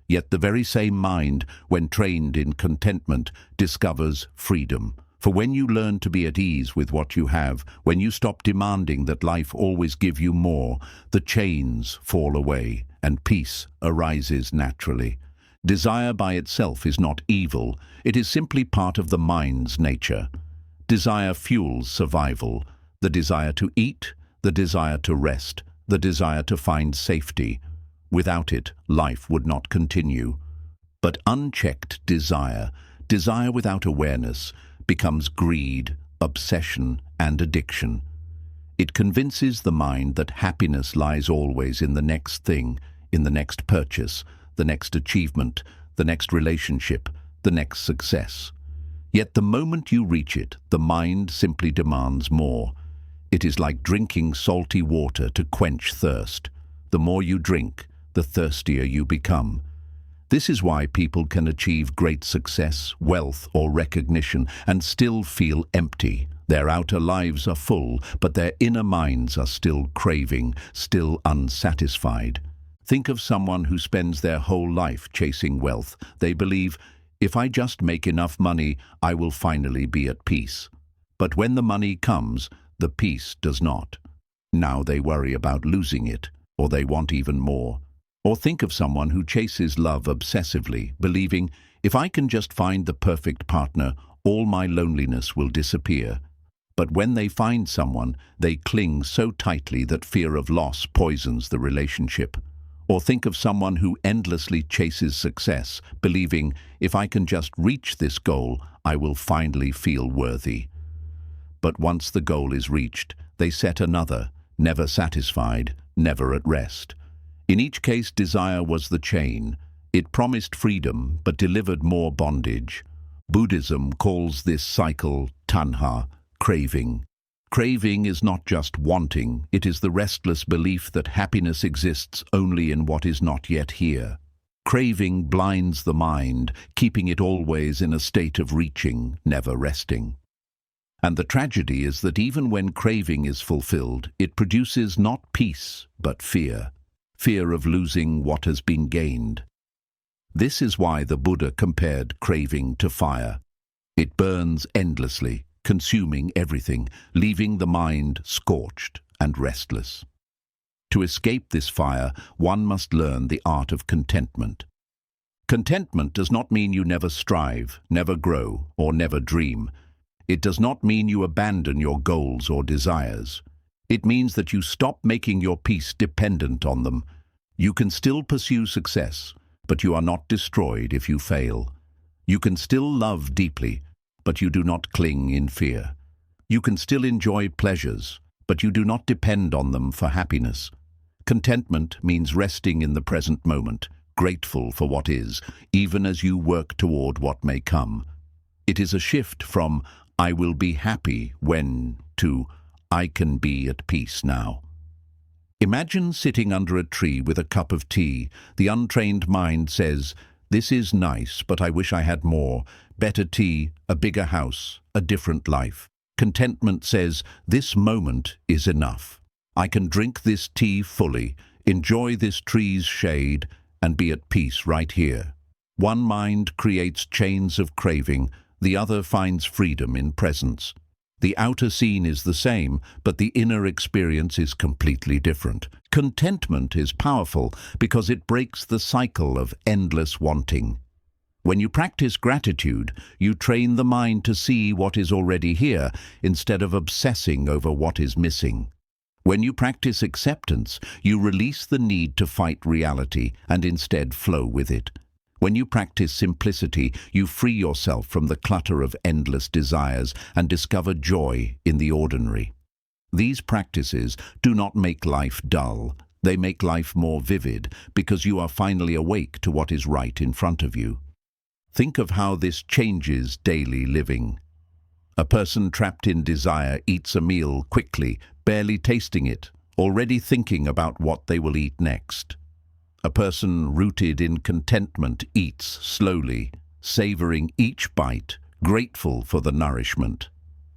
Yet the very same mind, when trained in contentment, discovers freedom. For when you learn to be at ease with what you have, when you stop demanding that life always give you more, the chains fall away and peace arises naturally. Desire by itself is not evil, it is simply part of the mind's nature. Desire fuels survival, the desire to eat, the desire to rest, the desire to find safety. Without it, life would not continue. But unchecked desire without awareness, becomes greed, obsession, and addiction. It convinces the mind that happiness lies always in the next thing, in the next purchase, the next achievement, the next relationship, the next success. Yet the moment you reach it, the mind simply demands more. It is like drinking salty water to quench thirst. The more you drink, the thirstier you become. This is why people can achieve great success, wealth, or recognition and still feel empty. Their outer lives are full, but their inner minds are still craving, still unsatisfied. Think of someone who spends their whole life chasing wealth. They believe, if I just make enough money, I will finally be at peace. But when the money comes, the peace does not. Now they worry about losing it, or they want even more. Or think of someone who chases love obsessively, believing, if I can just find the perfect partner, all my loneliness will disappear. But when they find someone, they cling so tightly that fear of loss poisons the relationship. Or think of someone who endlessly chases success, believing, if I can just reach this goal, I will finally feel worthy. But once the goal is reached, they set another, never satisfied, never at rest. In each case, desire was the chain. It promised freedom, but delivered more bondage. Buddhism calls this cycle tanha, craving. Craving is not just wanting, it is the restless belief that happiness exists only in what is not yet here. Craving blinds the mind, keeping it always in a state of reaching, never resting. And the tragedy is that even when craving is fulfilled, it produces not peace, but fear. Fear of losing what has been gained. This is why the Buddha compared craving to fire. It burns endlessly, consuming everything, leaving the mind scorched and restless. To escape this fire, one must learn the art of contentment. Contentment does not mean you never strive, never grow, or never dream. It does not mean you abandon your goals or desires. It means that you stop making your peace dependent on them. You can still pursue success, but you are not destroyed if you fail. You can still love deeply, but you do not cling in fear. You can still enjoy pleasures, but you do not depend on them for happiness. Contentment means resting in the present moment, grateful for what is, even as you work toward what may come. It is a shift from I will be happy when to I can be at peace now. Imagine sitting under a tree with a cup of tea. The untrained mind says, this is nice, but I wish I had more. Better tea, a bigger house, a different life. Contentment says, this moment is enough. I can drink this tea fully, enjoy this tree's shade, and be at peace right here. One mind creates chains of craving, the other finds freedom in presence. The outer scene is the same, but the inner experience is completely different. Contentment is powerful because it breaks the cycle of endless wanting. When you practice gratitude, you train the mind to see what is already here instead of obsessing over what is missing. When you practice acceptance, you release the need to fight reality and instead flow with it. When you practice simplicity, you free yourself from the clutter of endless desires and discover joy in the ordinary. These practices do not make life dull. They make life more vivid because you are finally awake to what is right in front of you. Think of how this changes daily living. A person trapped in desire eats a meal quickly, barely tasting it, already thinking about what they will eat next. A person rooted in contentment eats slowly, savoring each bite, grateful for the nourishment.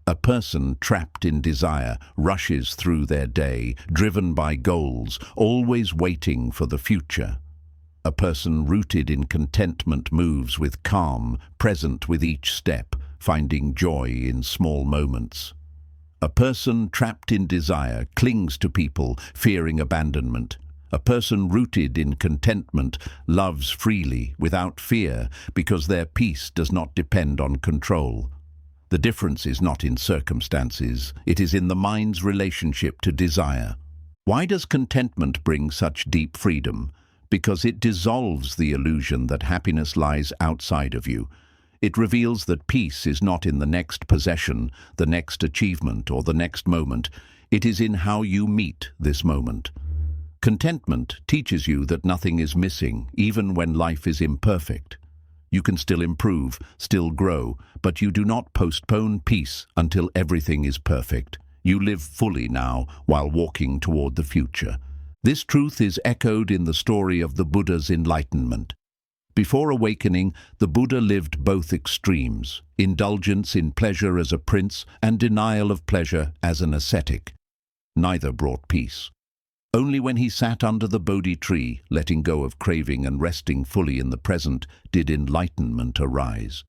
A person trapped in desire rushes through their day, driven by goals, always waiting for the future. A person rooted in contentment moves with calm, present with each step, finding joy in small moments. A person trapped in desire clings to people, fearing abandonment. A person rooted in contentment loves freely, without fear, because their peace does not depend on control. The difference is not in circumstances, it is in the mind's relationship to desire. Why does contentment bring such deep freedom? Because it dissolves the illusion that happiness lies outside of you. It reveals that peace is not in the next possession, the next achievement, or the next moment. It is in how you meet this moment. Contentment teaches you that nothing is missing, even when life is imperfect. You can still improve, still grow, but you do not postpone peace until everything is perfect. You live fully now while walking toward the future. This truth is echoed in the story of the Buddha's enlightenment. Before awakening, the Buddha lived both extremes, indulgence in pleasure as a prince and denial of pleasure as an ascetic. Neither brought peace. Only when he sat under the Bodhi tree, letting go of craving and resting fully in the present, did enlightenment arise.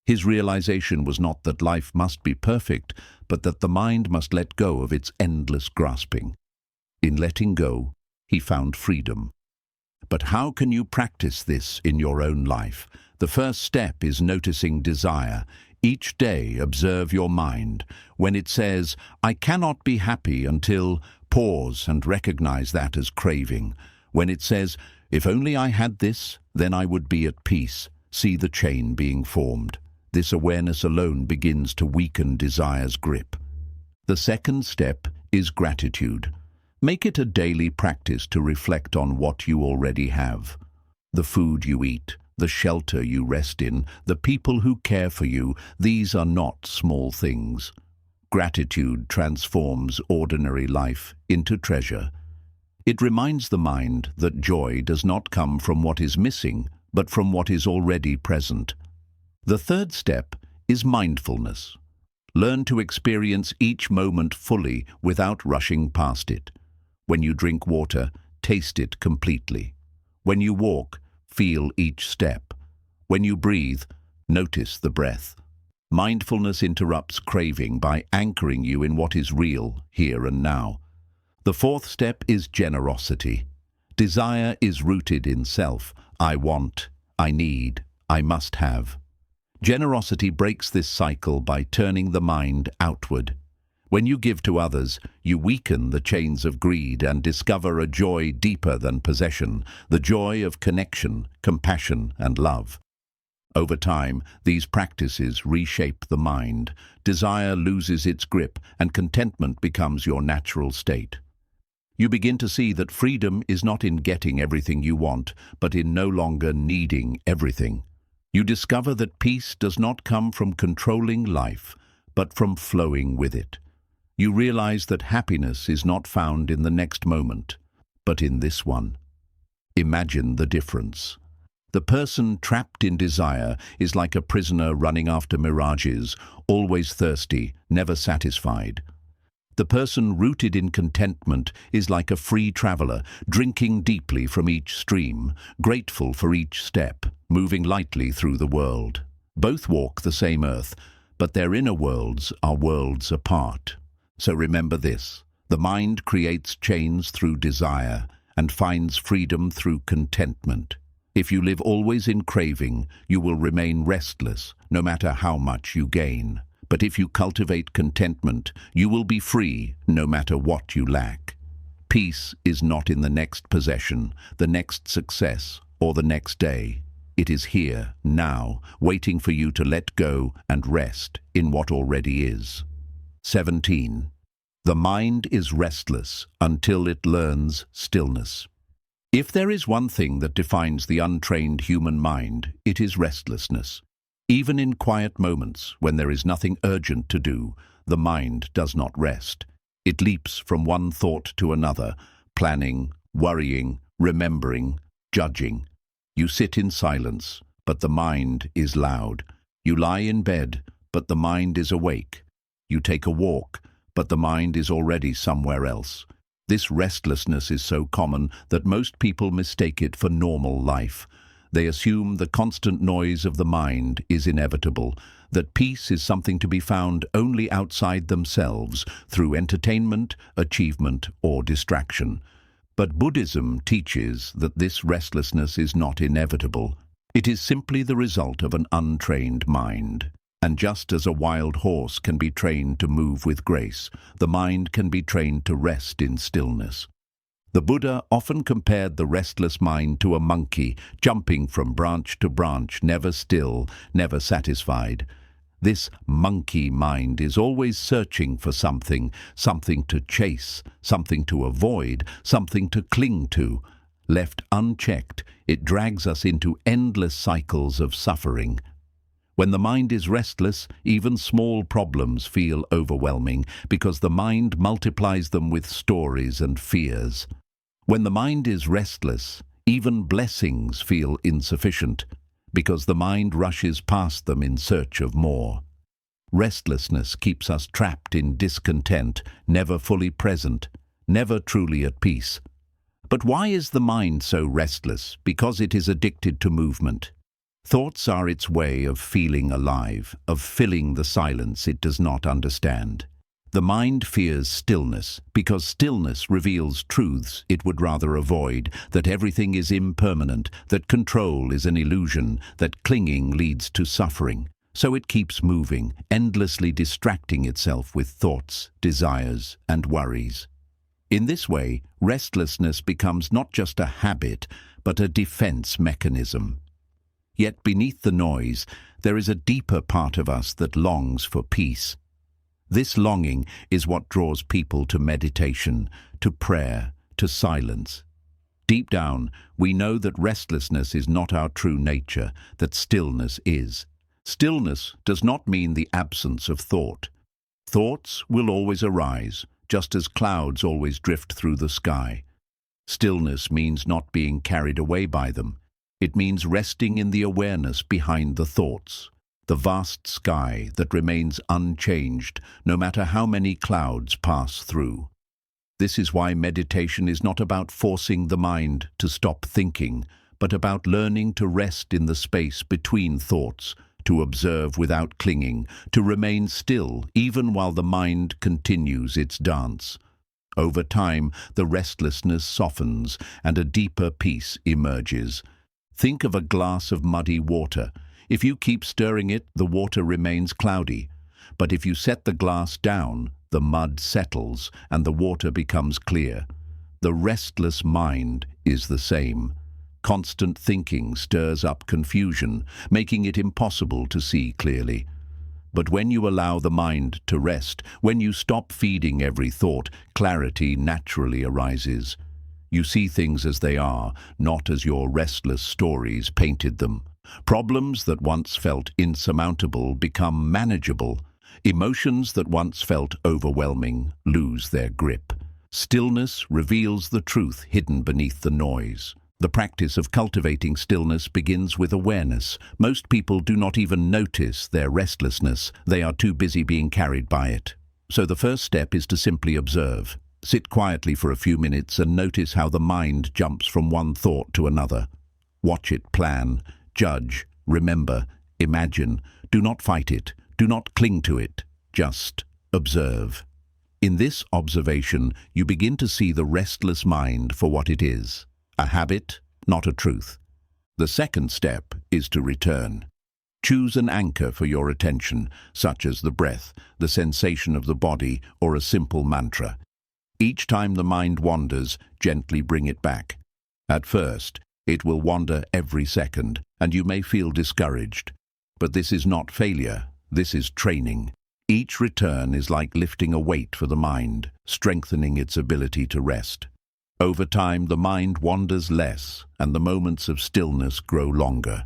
His realization was not that life must be perfect, but that the mind must let go of its endless grasping. In letting go, he found freedom. But how can you practice this in your own life? The first step is noticing desire. Each day observe your mind. When it says, "I cannot be happy until," pause and recognize that as craving. When it says, "If only I had this, then I would be at peace," see the chain being formed. This awareness alone begins to weaken desire's grip. The second step is gratitude. Make it a daily practice to reflect on what you already have. The food you eat, the shelter you rest in, the people who care for you, these are not small things. Gratitude transforms ordinary life into treasure. It reminds the mind that joy does not come from what is missing, but from what is already present. The third step is mindfulness. Learn to experience each moment fully without rushing past it. When you drink water, taste it completely. When you walk, feel each step. When you breathe, notice the breath. Mindfulness interrupts craving by anchoring you in what is real, here and now. The fourth step is generosity. Desire is rooted in self. I want, I need, I must have. Generosity breaks this cycle by turning the mind outward. When you give to others, you weaken the chains of greed and discover a joy deeper than possession, the joy of connection, compassion, and love. Over time, these practices reshape the mind. Desire loses its grip, and contentment becomes your natural state. You begin to see that freedom is not in getting everything you want, but in no longer needing everything. You discover that peace does not come from controlling life, but from flowing with it. You realize that happiness is not found in the next moment, but in this one. Imagine the difference. The person trapped in desire is like a prisoner running after mirages, always thirsty, never satisfied. The person rooted in contentment is like a free traveler, drinking deeply from each stream, grateful for each step, moving lightly through the world. Both walk the same earth, but their inner worlds are worlds apart. So remember this: the mind creates chains through desire and finds freedom through contentment. If you live always in craving, you will remain restless, no matter how much you gain. But if you cultivate contentment, you will be free, no matter what you lack. Peace is not in the next possession, the next success, or the next day. It is here, now, waiting for you to let go and rest in what already is. 17. The mind is restless until it learns stillness. If there is one thing that defines the untrained human mind, it is restlessness. Even in quiet moments, when there is nothing urgent to do, the mind does not rest. It leaps from one thought to another, planning, worrying, remembering, judging. You sit in silence, but the mind is loud. You lie in bed, but the mind is awake. You take a walk, but the mind is already somewhere else. This restlessness is so common that most people mistake it for normal life. They assume the constant noise of the mind is inevitable, that peace is something to be found only outside themselves, through entertainment, achievement, or distraction. But Buddhism teaches that this restlessness is not inevitable. It is simply the result of an untrained mind. And just as a wild horse can be trained to move with grace, the mind can be trained to rest in stillness. The Buddha often compared the restless mind to a monkey, jumping from branch to branch, never still, never satisfied. This monkey mind is always searching for something, something to chase, something to avoid, something to cling to. Left unchecked, it drags us into endless cycles of suffering. When the mind is restless, even small problems feel overwhelming because the mind multiplies them with stories and fears. When the mind is restless, even blessings feel insufficient because the mind rushes past them in search of more. Restlessness keeps us trapped in discontent, never fully present, never truly at peace. But why is the mind so restless? Because it is addicted to movement. Thoughts are its way of feeling alive, of filling the silence it does not understand. The mind fears stillness, because stillness reveals truths it would rather avoid, that everything is impermanent, that control is an illusion, that clinging leads to suffering. So it keeps moving, endlessly distracting itself with thoughts, desires, and worries. In this way, restlessness becomes not just a habit, but a defense mechanism. Yet beneath the noise, there is a deeper part of us that longs for peace. This longing is what draws people to meditation, to prayer, to silence. Deep down, we know that restlessness is not our true nature, that stillness is. Stillness does not mean the absence of thought. Thoughts will always arise, just as clouds always drift through the sky. Stillness means not being carried away by them. It means resting in the awareness behind the thoughts, the vast sky that remains unchanged no matter how many clouds pass through. This is why meditation is not about forcing the mind to stop thinking, but about learning to rest in the space between thoughts, to observe without clinging, to remain still even while the mind continues its dance. Over time, the restlessness softens and a deeper peace emerges. Think of a glass of muddy water. If you keep stirring it, the water remains cloudy. But if you set the glass down, the mud settles and the water becomes clear. The restless mind is the same. Constant thinking stirs up confusion, making it impossible to see clearly. But when you allow the mind to rest, when you stop feeding every thought, clarity naturally arises. You see things as they are, not as your restless stories painted them. Problems that once felt insurmountable become manageable. Emotions that once felt overwhelming lose their grip. Stillness reveals the truth hidden beneath the noise. The practice of cultivating stillness begins with awareness. Most people do not even notice their restlessness. They are too busy being carried by it. So the first step is to simply observe. Sit quietly for a few minutes and notice how the mind jumps from one thought to another. Watch it plan, judge, remember, imagine. Do not fight it. Do not cling to it. Just observe. In this observation, you begin to see the restless mind for what it is. A habit, not a truth. The second step is to return. Choose an anchor for your attention, such as the breath, the sensation of the body, or a simple mantra. Each time the mind wanders, gently bring it back. At first, it will wander every second, and you may feel discouraged. But this is not failure, this is training. Each return is like lifting a weight for the mind, strengthening its ability to rest. Over time, the mind wanders less, and the moments of stillness grow longer.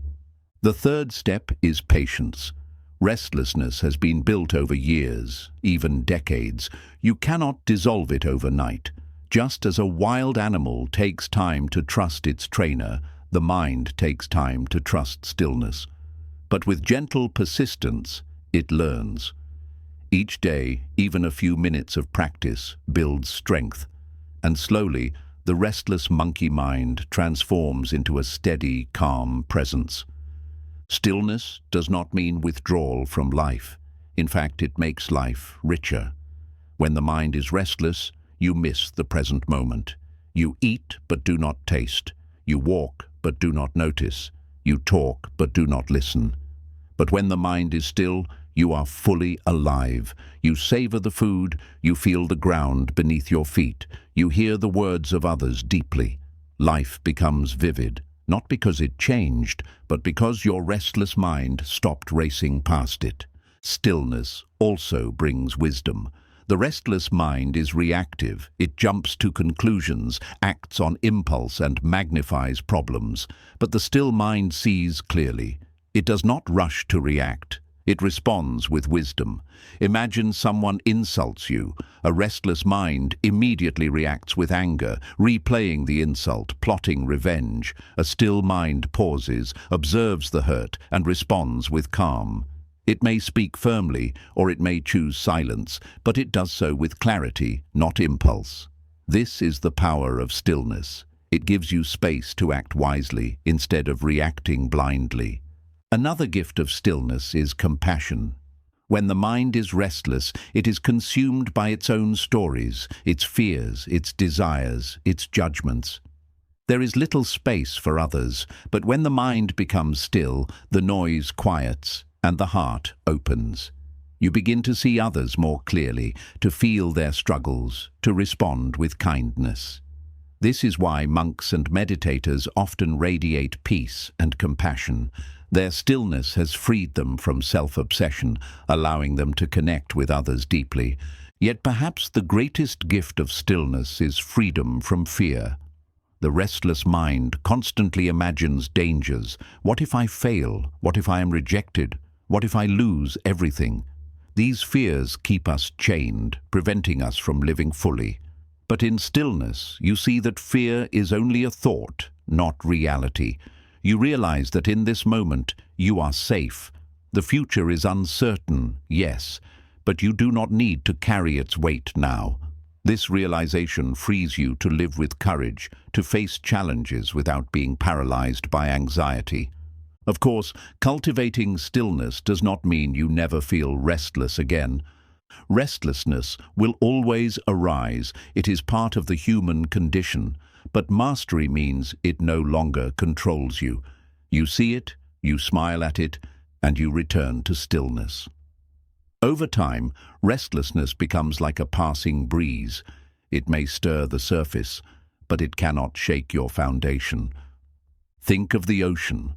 The third step is patience. Restlessness has been built over years, even decades. You cannot dissolve it overnight. Just as a wild animal takes time to trust its trainer, the mind takes time to trust stillness. But with gentle persistence, it learns. Each day, even a few minutes of practice builds strength, and slowly, the restless monkey mind transforms into a steady, calm presence. Stillness does not mean withdrawal from life. In fact, it makes life richer. When the mind is restless, you miss the present moment. You eat but do not taste. You walk but do not notice. You talk but do not listen. But when the mind is still, you are fully alive. You savor the food, you feel the ground beneath your feet. You hear the words of others deeply. Life becomes vivid, not because it changed, but because your restless mind stopped racing past it. Stillness also brings wisdom. The restless mind is reactive. It jumps to conclusions, acts on impulse, and magnifies problems. But the still mind sees clearly. It does not rush to react. It responds with wisdom. Imagine someone insults you. A restless mind immediately reacts with anger, replaying the insult, plotting revenge. A still mind pauses, observes the hurt, and responds with calm. It may speak firmly, or it may choose silence, but it does so with clarity, not impulse. This is the power of stillness. It gives you space to act wisely instead of reacting blindly. Another gift of stillness is compassion. When the mind is restless, it is consumed by its own stories, its fears, its desires, its judgments. There is little space for others, but when the mind becomes still, the noise quiets and the heart opens. You begin to see others more clearly, to feel their struggles, to respond with kindness. This is why monks and meditators often radiate peace and compassion. Their stillness has freed them from self-obsession, allowing them to connect with others deeply. Yet perhaps the greatest gift of stillness is freedom from fear. The restless mind constantly imagines dangers. What if I fail? What if I am rejected? What if I lose everything? These fears keep us chained, preventing us from living fully. But in stillness, you see that fear is only a thought, not reality. You realize that in this moment, you are safe. The future is uncertain, yes, but you do not need to carry its weight now. This realization frees you to live with courage, to face challenges without being paralyzed by anxiety. Of course, cultivating stillness does not mean you never feel restless again. Restlessness will always arise. It is part of the human condition. But mastery means it no longer controls you. You see it, you smile at it, and you return to stillness. Over time, restlessness becomes like a passing breeze. It may stir the surface, but it cannot shake your foundation. Think of the ocean.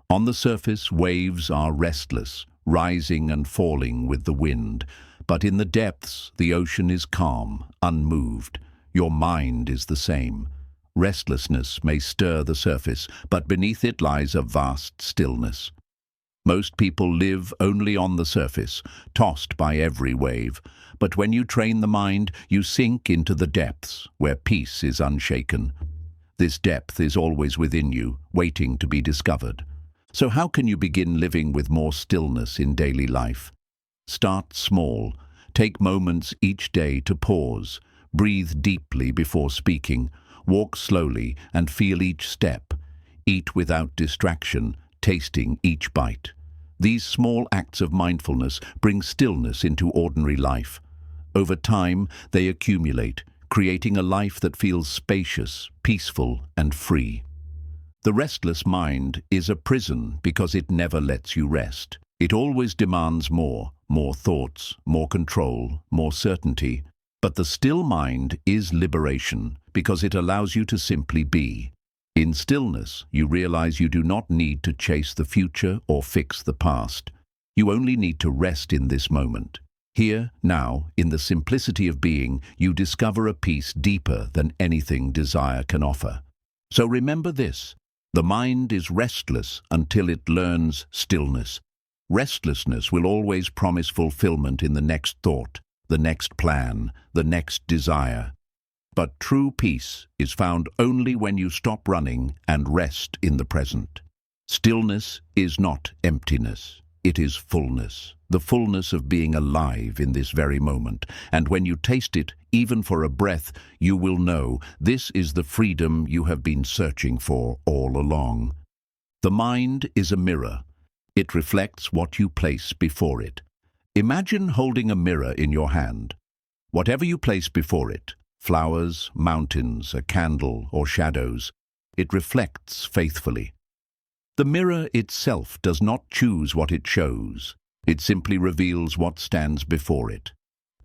On the surface, waves are restless, rising and falling with the wind. But in the depths, the ocean is calm, unmoved. Your mind is the same. Restlessness may stir the surface, but beneath it lies a vast stillness. Most people live only on the surface, tossed by every wave. But when you train the mind, you sink into the depths, where peace is unshaken. This depth is always within you, waiting to be discovered. So how can you begin living with more stillness in daily life? Start small. Take moments each day to pause. Breathe deeply before speaking. Walk slowly and feel each step. Eat without distraction, tasting each bite. These small acts of mindfulness bring stillness into ordinary life. Over time, they accumulate, creating a life that feels spacious, peaceful, and free. The restless mind is a prison because it never lets you rest. It always demands more thoughts, more control, more certainty. But the still mind is liberation because it allows you to simply be. In stillness, you realize you do not need to chase the future or fix the past. You only need to rest in this moment. Here, now, in the simplicity of being, you discover a peace deeper than anything desire can offer. So remember this. The mind is restless until it learns stillness. Restlessness will always promise fulfillment in the next thought, the next plan, the next desire. But true peace is found only when you stop running and rest in the present. Stillness is not emptiness. It is fullness, the fullness of being alive in this very moment. And when you taste it, even for a breath, you will know this is the freedom you have been searching for all along. The mind is a mirror. It reflects what you place before it. Imagine holding a mirror in your hand. Whatever you place before it, flowers, mountains, a candle, or shadows, it reflects faithfully. The mirror itself does not choose what it shows. It simply reveals what stands before it.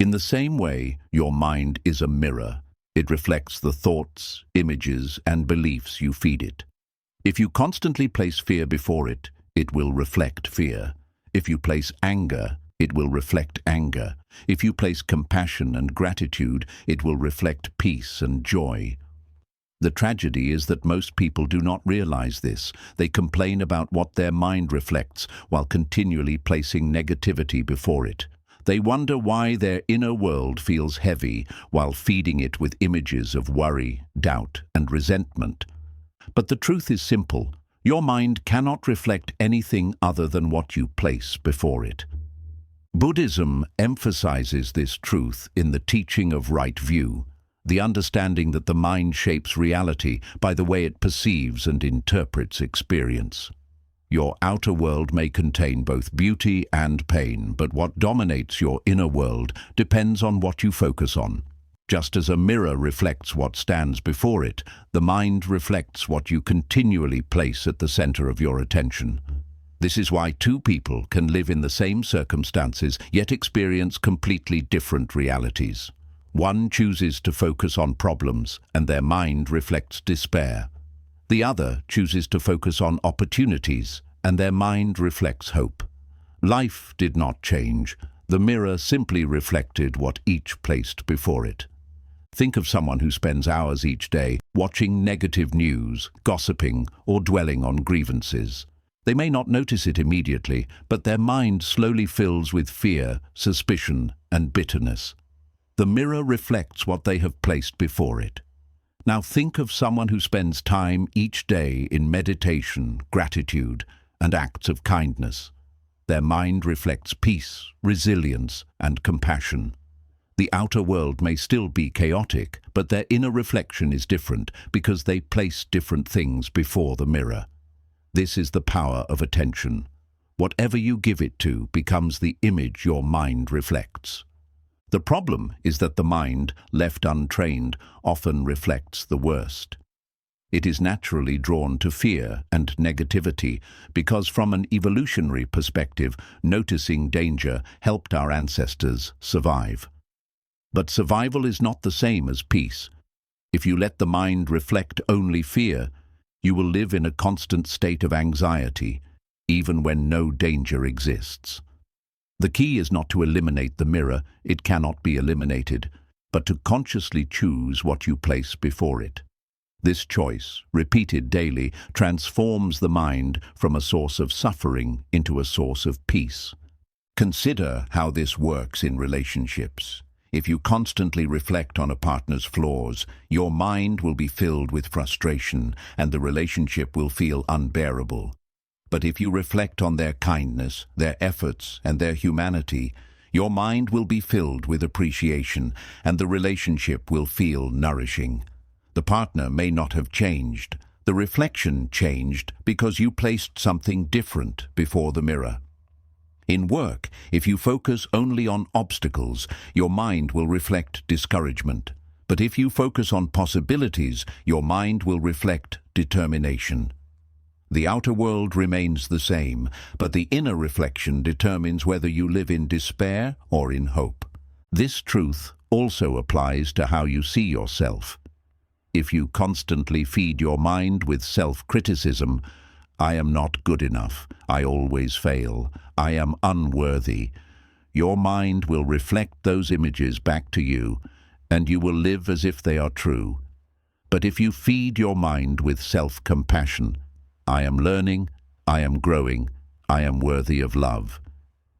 In the same way, your mind is a mirror. It reflects the thoughts, images, and beliefs you feed it. If you constantly place fear before it, it will reflect fear. If you place anger, it will reflect anger. If you place compassion and gratitude, it will reflect peace and joy. The tragedy is that most people do not realize this. They complain about what their mind reflects while continually placing negativity before it. They wonder why their inner world feels heavy while feeding it with images of worry, doubt, and resentment. But the truth is simple. Your mind cannot reflect anything other than what you place before it. Buddhism emphasizes this truth in the teaching of right view, the understanding that the mind shapes reality by the way it perceives and interprets experience. Your outer world may contain both beauty and pain, but what dominates your inner world depends on what you focus on. Just as a mirror reflects what stands before it, the mind reflects what you continually place at the center of your attention. This is why two people can live in the same circumstances yet experience completely different realities. One chooses to focus on problems, and their mind reflects despair. The other chooses to focus on opportunities, and their mind reflects hope. Life did not change. The mirror simply reflected what each placed before it. Think of someone who spends hours each day watching negative news, gossiping, or dwelling on grievances. They may not notice it immediately, but their mind slowly fills with fear, suspicion, and bitterness. The mirror reflects what they have placed before it. Now think of someone who spends time each day in meditation, gratitude, and acts of kindness. Their mind reflects peace, resilience, and compassion. The outer world may still be chaotic, but their inner reflection is different because they place different things before the mirror. This is the power of attention. Whatever you give it to becomes the image your mind reflects. The problem is that the mind, left untrained, often reflects the worst. It is naturally drawn to fear and negativity because from an evolutionary perspective, noticing danger helped our ancestors survive. But survival is not the same as peace. If you let the mind reflect only fear, you will live in a constant state of anxiety, even when no danger exists. The key is not to eliminate the mirror, it cannot be eliminated, but to consciously choose what you place before it. This choice, repeated daily, transforms the mind from a source of suffering into a source of peace. Consider how this works in relationships. If you constantly reflect on a partner's flaws, your mind will be filled with frustration and the relationship will feel unbearable. But if you reflect on their kindness, their efforts, and their humanity, your mind will be filled with appreciation and the relationship will feel nourishing. The partner may not have changed. The reflection changed because you placed something different before the mirror. In work, if you focus only on obstacles, your mind will reflect discouragement. But if you focus on possibilities, your mind will reflect determination. The outer world remains the same, but the inner reflection determines whether you live in despair or in hope. This truth also applies to how you see yourself. If you constantly feed your mind with self-criticism, I am not good enough, I always fail, I am unworthy, your mind will reflect those images back to you, and you will live as if they are true. But if you feed your mind with self-compassion, I am learning, I am growing, I am worthy of love,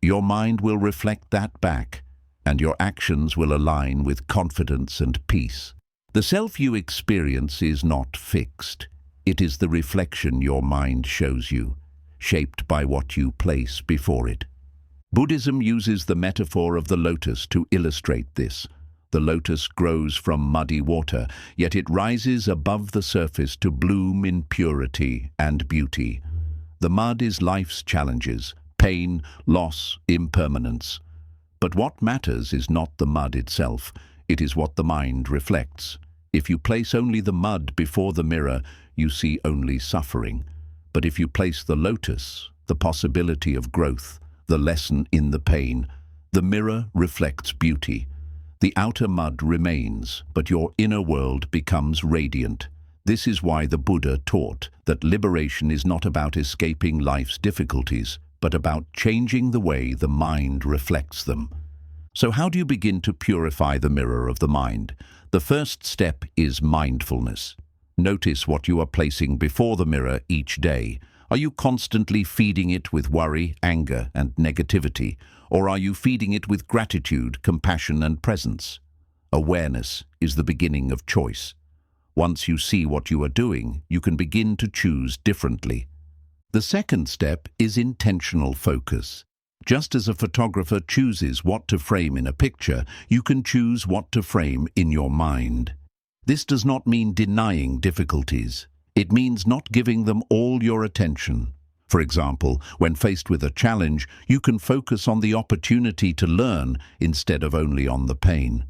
your mind will reflect that back, and your actions will align with confidence and peace. The self you experience is not fixed. It is the reflection your mind shows you, shaped by what you place before it. Buddhism uses the metaphor of the lotus to illustrate this. The lotus grows from muddy water, yet it rises above the surface to bloom in purity and beauty. The mud is life's challenges, pain, loss, impermanence. But what matters is not the mud itself, it is what the mind reflects. If you place only the mud before the mirror, you see only suffering. But if you place the lotus, the possibility of growth, the lesson in the pain, the mirror reflects beauty. The outer mud remains, but your inner world becomes radiant. This is why the Buddha taught that liberation is not about escaping life's difficulties, but about changing the way the mind reflects them. So how do you begin to purify the mirror of the mind? The first step is mindfulness. Notice what you are placing before the mirror each day. Are you constantly feeding it with worry, anger, and negativity? Or are you feeding it with gratitude, compassion, and presence? Awareness is the beginning of choice. Once you see what you are doing, you can begin to choose differently. The second step is intentional focus. Just as a photographer chooses what to frame in a picture, you can choose what to frame in your mind. This does not mean denying difficulties. It means not giving them all your attention. For example, when faced with a challenge, you can focus on the opportunity to learn instead of only on the pain.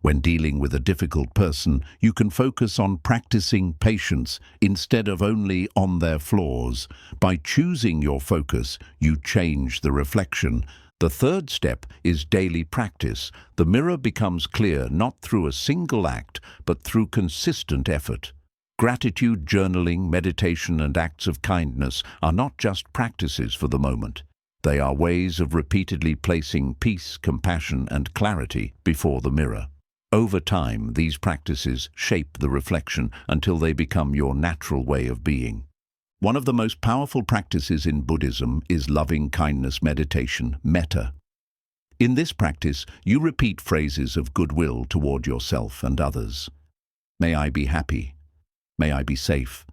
When dealing with a difficult person, you can focus on practicing patience instead of only on their flaws. By choosing your focus, you change the reflection. The third step is daily practice. The mirror becomes clear not through a single act, but through consistent effort. Gratitude, journaling, meditation, and acts of kindness are not just practices for the moment. They are ways of repeatedly placing peace, compassion, and clarity before the mirror. Over time, these practices shape the reflection until they become your natural way of being. One of the most powerful practices in Buddhism is loving-kindness meditation, metta. In this practice, you repeat phrases of goodwill toward yourself and others. May I be happy. May I be safe.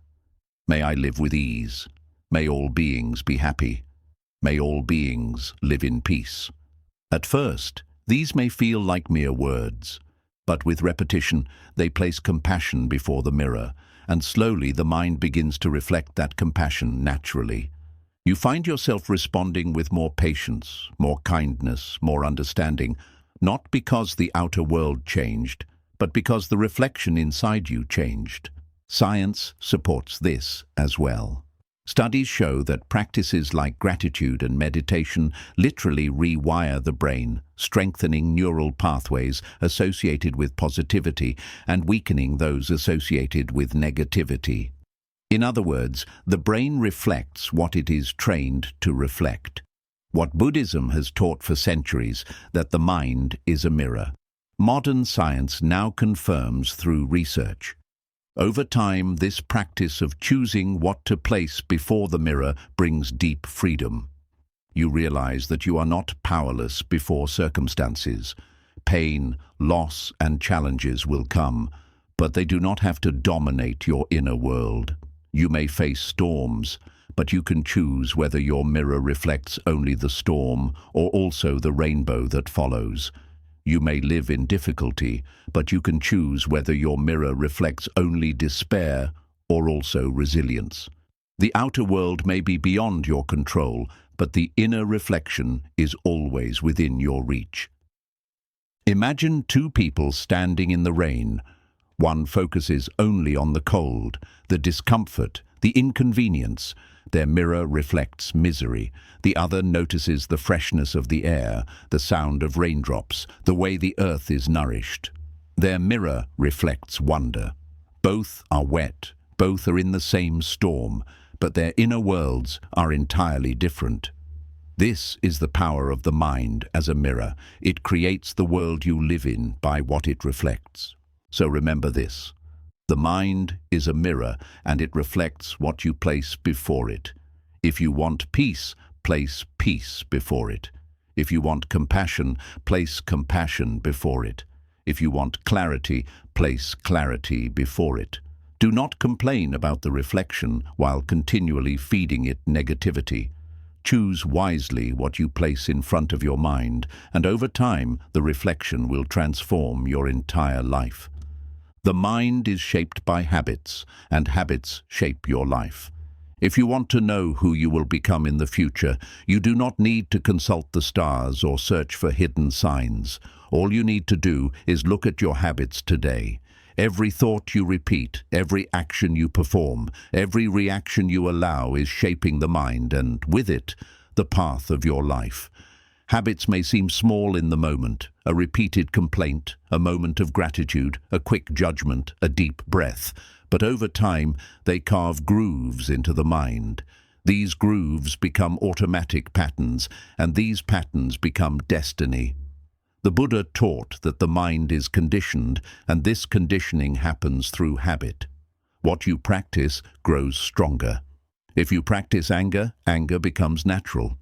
May I live with ease. May all beings be happy. May all beings live in peace. At first, these may feel like mere words. But with repetition, they place compassion before the mirror, and slowly the mind begins to reflect that compassion naturally. You find yourself responding with more patience, more kindness, more understanding, not because the outer world changed, but because the reflection inside you changed. Science supports this as well. Studies show that practices like gratitude and meditation literally rewire the brain, strengthening neural pathways associated with positivity and weakening those associated with negativity. In other words, the brain reflects what it is trained to reflect. What Buddhism has taught for centuries, that the mind is a mirror. Modern science now confirms through research. Over time, this practice of choosing what to place before the mirror brings deep freedom. You realize that you are not powerless before circumstances. Pain, loss, and challenges will come, but they do not have to dominate your inner world. You may face storms, but you can choose whether your mirror reflects only the storm or also the rainbow that follows. You may live in difficulty, but you can choose whether your mirror reflects only despair or also resilience. The outer world may be beyond your control, but the inner reflection is always within your reach. Imagine two people standing in the rain. One focuses only on the cold, the discomfort, the inconvenience. Their mirror reflects misery. The other notices the freshness of the air, the sound of raindrops, the way the earth is nourished. Their mirror reflects wonder. Both are wet, both are in the same storm, but their inner worlds are entirely different. This is the power of the mind as a mirror. It creates the world you live in by what it reflects. So remember this. The mind is a mirror, and it reflects what you place before it. If you want peace, place peace before it. If you want compassion, place compassion before it. If you want clarity, place clarity before it. Do not complain about the reflection while continually feeding it negativity. Choose wisely what you place in front of your mind, and over time, the reflection will transform your entire life. The mind is shaped by habits, and habits shape your life. If you want to know who you will become in the future, you do not need to consult the stars or search for hidden signs. All you need to do is look at your habits today. Every thought you repeat, every action you perform, every reaction you allow is shaping the mind and, with it, the path of your life. Habits may seem small in the moment, a repeated complaint, a moment of gratitude, a quick judgment, a deep breath, but over time they carve grooves into the mind. These grooves become automatic patterns, and these patterns become destiny. The Buddha taught that the mind is conditioned, and this conditioning happens through habit. What you practice grows stronger. If you practice anger, anger becomes natural.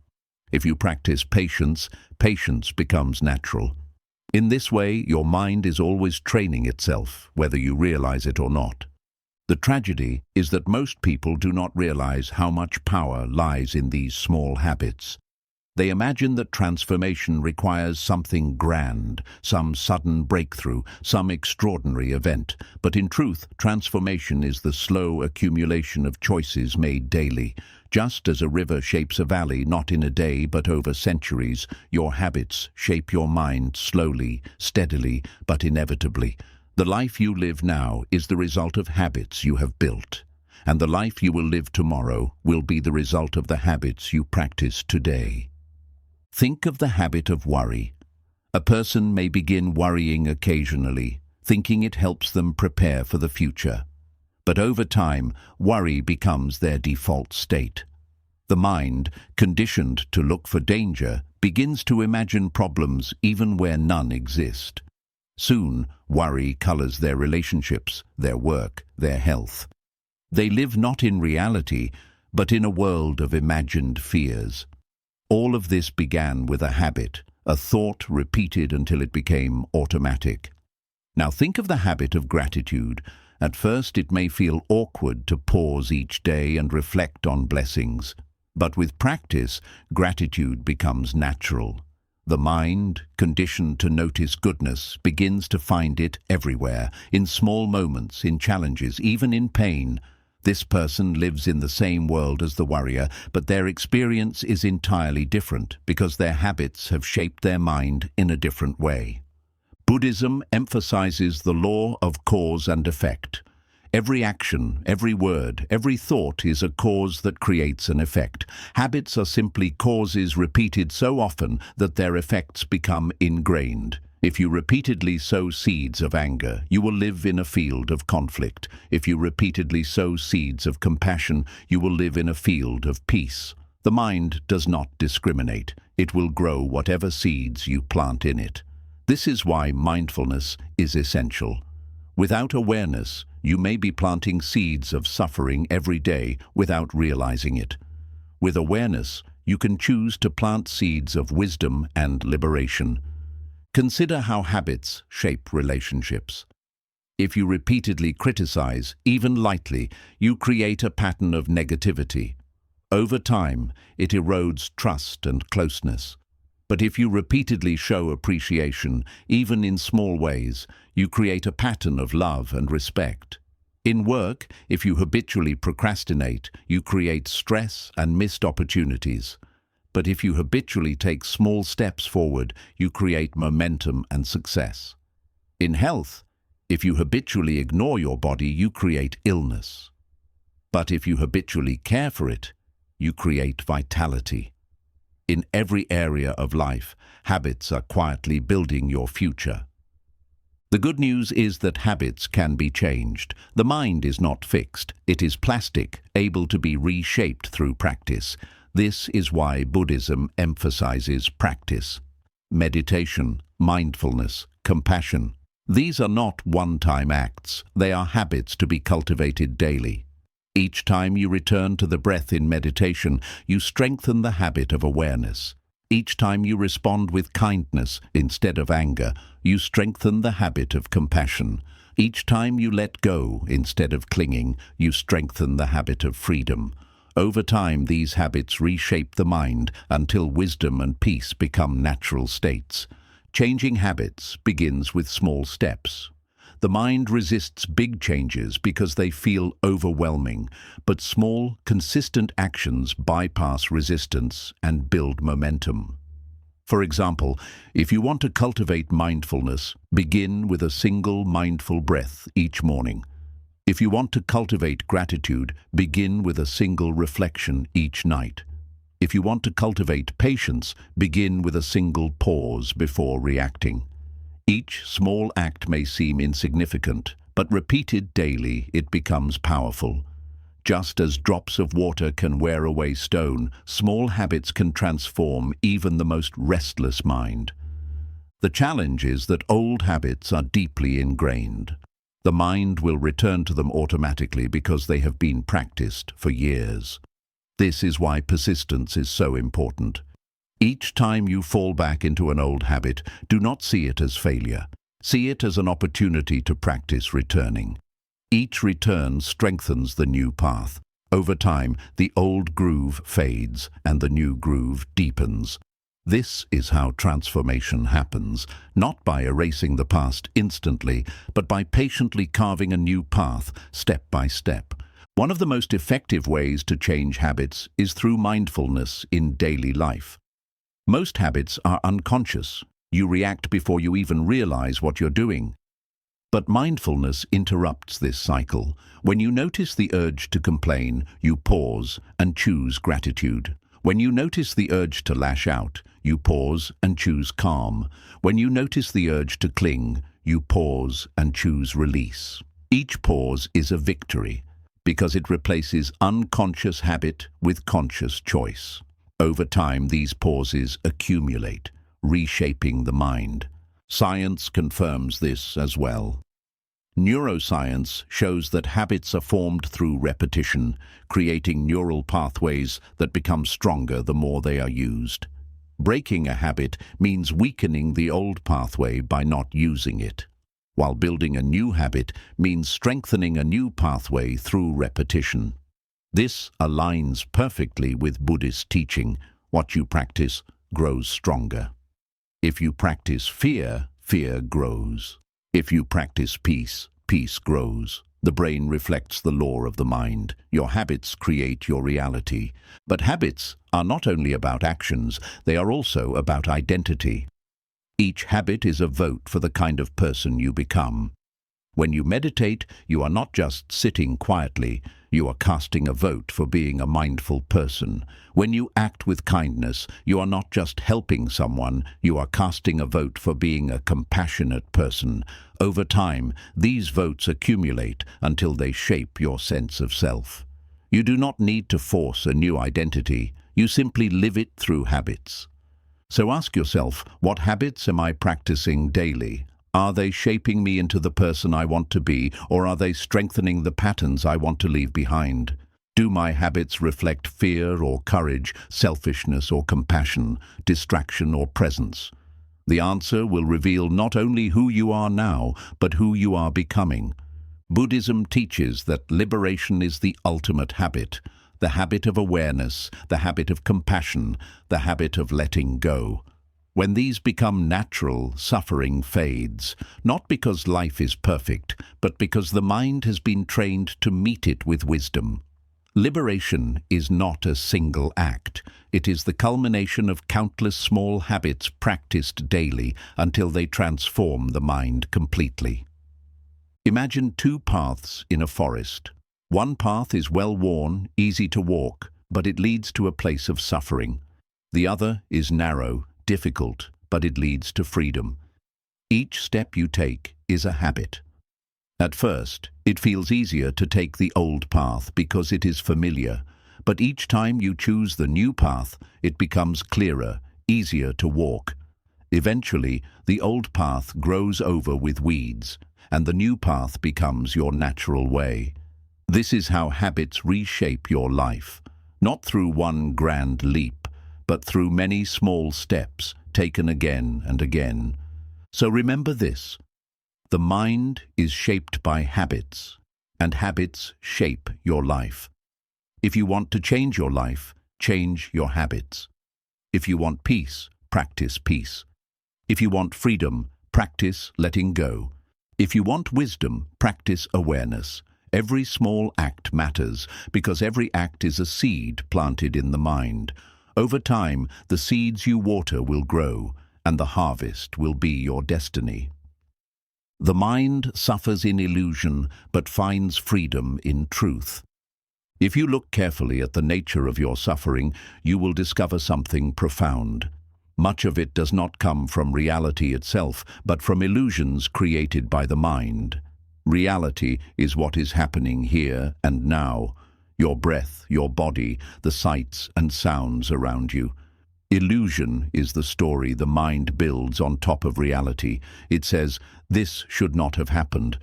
If you practice patience, patience becomes natural. In this way, your mind is always training itself, whether you realize it or not. The tragedy is that most people do not realize how much power lies in these small habits. They imagine that transformation requires something grand, some sudden breakthrough, some extraordinary event. But in truth, transformation is the slow accumulation of choices made daily. Just as a river shapes a valley not in a day but over centuries, your habits shape your mind slowly, steadily, but inevitably. The life you live now is the result of habits you have built, and the life you will live tomorrow will be the result of the habits you practice today. Think of the habit of worry. A person may begin worrying occasionally, thinking it helps them prepare for the future. But over time, worry becomes their default state. The mind, conditioned to look for danger, begins to imagine problems even where none exist. Soon, worry colors their relationships, their work, their health. They live not in reality, but in a world of imagined fears. All of this began with a habit, a thought repeated until it became automatic. Now think of the habit of gratitude. At first it may feel awkward to pause each day and reflect on blessings. But with practice, gratitude becomes natural. The mind, conditioned to notice goodness, begins to find it everywhere, in small moments, in challenges, even in pain. This person lives in the same world as the worrier, but their experience is entirely different because their habits have shaped their mind in a different way. Buddhism emphasizes the law of cause and effect. Every action, every word, every thought is a cause that creates an effect. Habits are simply causes repeated so often that their effects become ingrained. If you repeatedly sow seeds of anger, you will live in a field of conflict. If you repeatedly sow seeds of compassion, you will live in a field of peace. The mind does not discriminate. It will grow whatever seeds you plant in it. This is why mindfulness is essential. Without awareness, you may be planting seeds of suffering every day without realizing it. With awareness, you can choose to plant seeds of wisdom and liberation. Consider how habits shape relationships. If you repeatedly criticize, even lightly, you create a pattern of negativity. Over time, it erodes trust and closeness. But if you repeatedly show appreciation, even in small ways, you create a pattern of love and respect. In work, if you habitually procrastinate, you create stress and missed opportunities. But if you habitually take small steps forward, you create momentum and success. In health, if you habitually ignore your body, you create illness. But if you habitually care for it, you create vitality. In every area of life, habits are quietly building your future. The good news is that habits can be changed. The mind is not fixed. It is plastic, able to be reshaped through practice. This is why Buddhism emphasizes practice. Meditation, mindfulness, compassion. These are not one-time acts. They are habits to be cultivated daily. Each time you return to the breath in meditation, you strengthen the habit of awareness. Each time you respond with kindness instead of anger, you strengthen the habit of compassion. Each time you let go instead of clinging, you strengthen the habit of freedom. Over time, these habits reshape the mind until wisdom and peace become natural states. Changing habits begins with small steps. The mind resists big changes because they feel overwhelming, but small, consistent actions bypass resistance and build momentum. For example, if you want to cultivate mindfulness, begin with a single mindful breath each morning. If you want to cultivate gratitude, begin with a single reflection each night. If you want to cultivate patience, begin with a single pause before reacting. Each small act may seem insignificant, but repeated daily, it becomes powerful. Just as drops of water can wear away stone, small habits can transform even the most restless mind. The challenge is that old habits are deeply ingrained. The mind will return to them automatically because they have been practiced for years. This is why persistence is so important. Each time you fall back into an old habit, do not see it as failure. See it as an opportunity to practice returning. Each return strengthens the new path. Over time, the old groove fades and the new groove deepens. This is how transformation happens, not by erasing the past instantly, but by patiently carving a new path, step by step. One of the most effective ways to change habits is through mindfulness in daily life. Most habits are unconscious. You react before you even realize what you're doing. But mindfulness interrupts this cycle. When you notice the urge to complain, you pause and choose gratitude. When you notice the urge to lash out, you pause and choose calm. When you notice the urge to cling, you pause and choose release. Each pause is a victory because it replaces unconscious habit with conscious choice. Over time, these pauses accumulate, reshaping the mind. Science confirms this as well. Neuroscience shows that habits are formed through repetition, creating neural pathways that become stronger the more they are used. Breaking a habit means weakening the old pathway by not using it, while building a new habit means strengthening a new pathway through repetition. This aligns perfectly with Buddhist teaching. What you practice grows stronger. If you practice fear, fear grows. If you practice peace, peace grows. The brain reflects the law of the mind. Your habits create your reality. But habits are not only about actions, they are also about identity. Each habit is a vote for the kind of person you become. When you meditate, you are not just sitting quietly, you are casting a vote for being a mindful person. When you act with kindness, you are not just helping someone, you are casting a vote for being a compassionate person. Over time, these votes accumulate until they shape your sense of self. You do not need to force a new identity, you simply live it through habits. So ask yourself, what habits am I practicing daily? Are they shaping me into the person I want to be, or are they strengthening the patterns I want to leave behind? Do my habits reflect fear or courage, selfishness or compassion, distraction or presence? The answer will reveal not only who you are now, but who you are becoming. Buddhism teaches that liberation is the ultimate habit, the habit of awareness, the habit of compassion, the habit of letting go. When these become natural, suffering fades, not because life is perfect, but because the mind has been trained to meet it with wisdom. Liberation is not a single act. It is the culmination of countless small habits practiced daily until they transform the mind completely. Imagine two paths in a forest. One path is well-worn, easy to walk, but it leads to a place of suffering. The other is narrow, difficult, but it leads to freedom. Each step you take is a habit. At first, it feels easier to take the old path because it is familiar, but each time you choose the new path, it becomes clearer, easier to walk. Eventually, the old path grows over with weeds, and the new path becomes your natural way. This is how habits reshape your life, not through one grand leap, but through many small steps taken again and again. So remember this: the mind is shaped by habits, and habits shape your life. If you want to change your life, change your habits. If you want peace, practice peace. If you want freedom, practice letting go. If you want wisdom, practice awareness. Every small act matters because every act is a seed planted in the mind. Over time, the seeds you water will grow, and the harvest will be your destiny. The mind suffers in illusion, but finds freedom in truth. If you look carefully at the nature of your suffering, you will discover something profound. Much of it does not come from reality itself, but from illusions created by the mind. Reality is what is happening here and now. your breath, your body, the sights and sounds around you. Illusion is the story the mind builds on top of reality. It says, this should not have happened.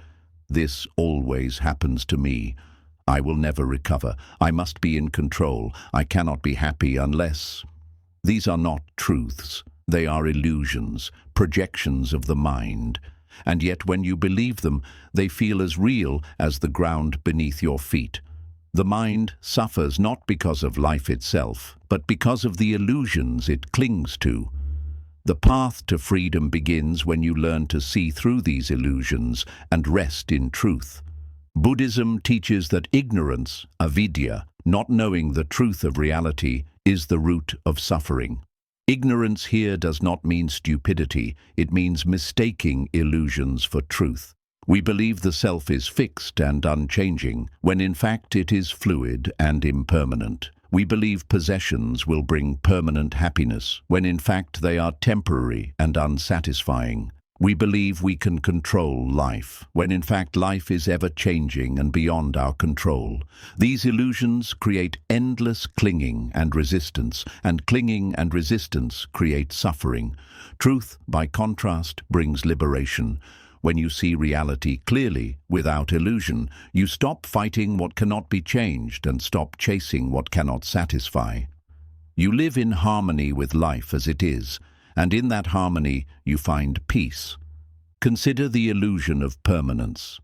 This always happens to me. I will never recover. I must be in control. I cannot be happy unless... These are not truths. They are illusions, projections of the mind. And yet when you believe them, they feel as real as the ground beneath your feet. The mind suffers not because of life itself, but because of the illusions it clings to. The path to freedom begins when you learn to see through these illusions and rest in truth. Buddhism teaches that ignorance, avidya, not knowing the truth of reality, is the root of suffering. Ignorance here does not mean stupidity, it means mistaking illusions for truth. We believe the self is fixed and unchanging, when in fact it is fluid and impermanent. We believe possessions will bring permanent happiness, when in fact they are temporary and unsatisfying. We believe we can control life, when in fact life is ever-changing and beyond our control. These illusions create endless clinging and resistance create suffering. Truth, by contrast, brings liberation. When you see reality clearly, without illusion, you stop fighting what cannot be changed and stop chasing what cannot satisfy. You live in harmony with life as it is, and in that harmony you find peace. Consider the illusion of permanence.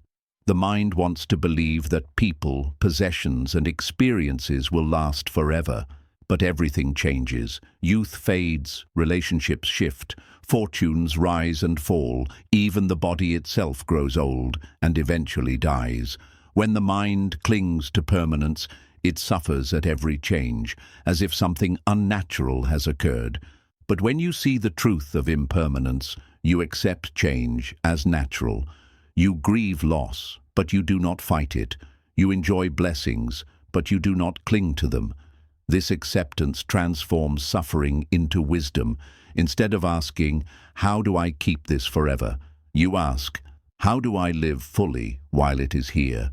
The mind wants to believe that people, possessions, and experiences will last forever, but everything changes. Youth fades, relationships shift, fortunes rise and fall, even the body itself grows old and eventually dies. When the mind clings to permanence, it suffers at every change, as if something unnatural has occurred. But when you see the truth of impermanence, you accept change as natural. You grieve loss, but you do not fight it. You enjoy blessings, but you do not cling to them. This acceptance transforms suffering into wisdom. Instead of asking, how do I keep this forever? You ask, how do I live fully while it is here?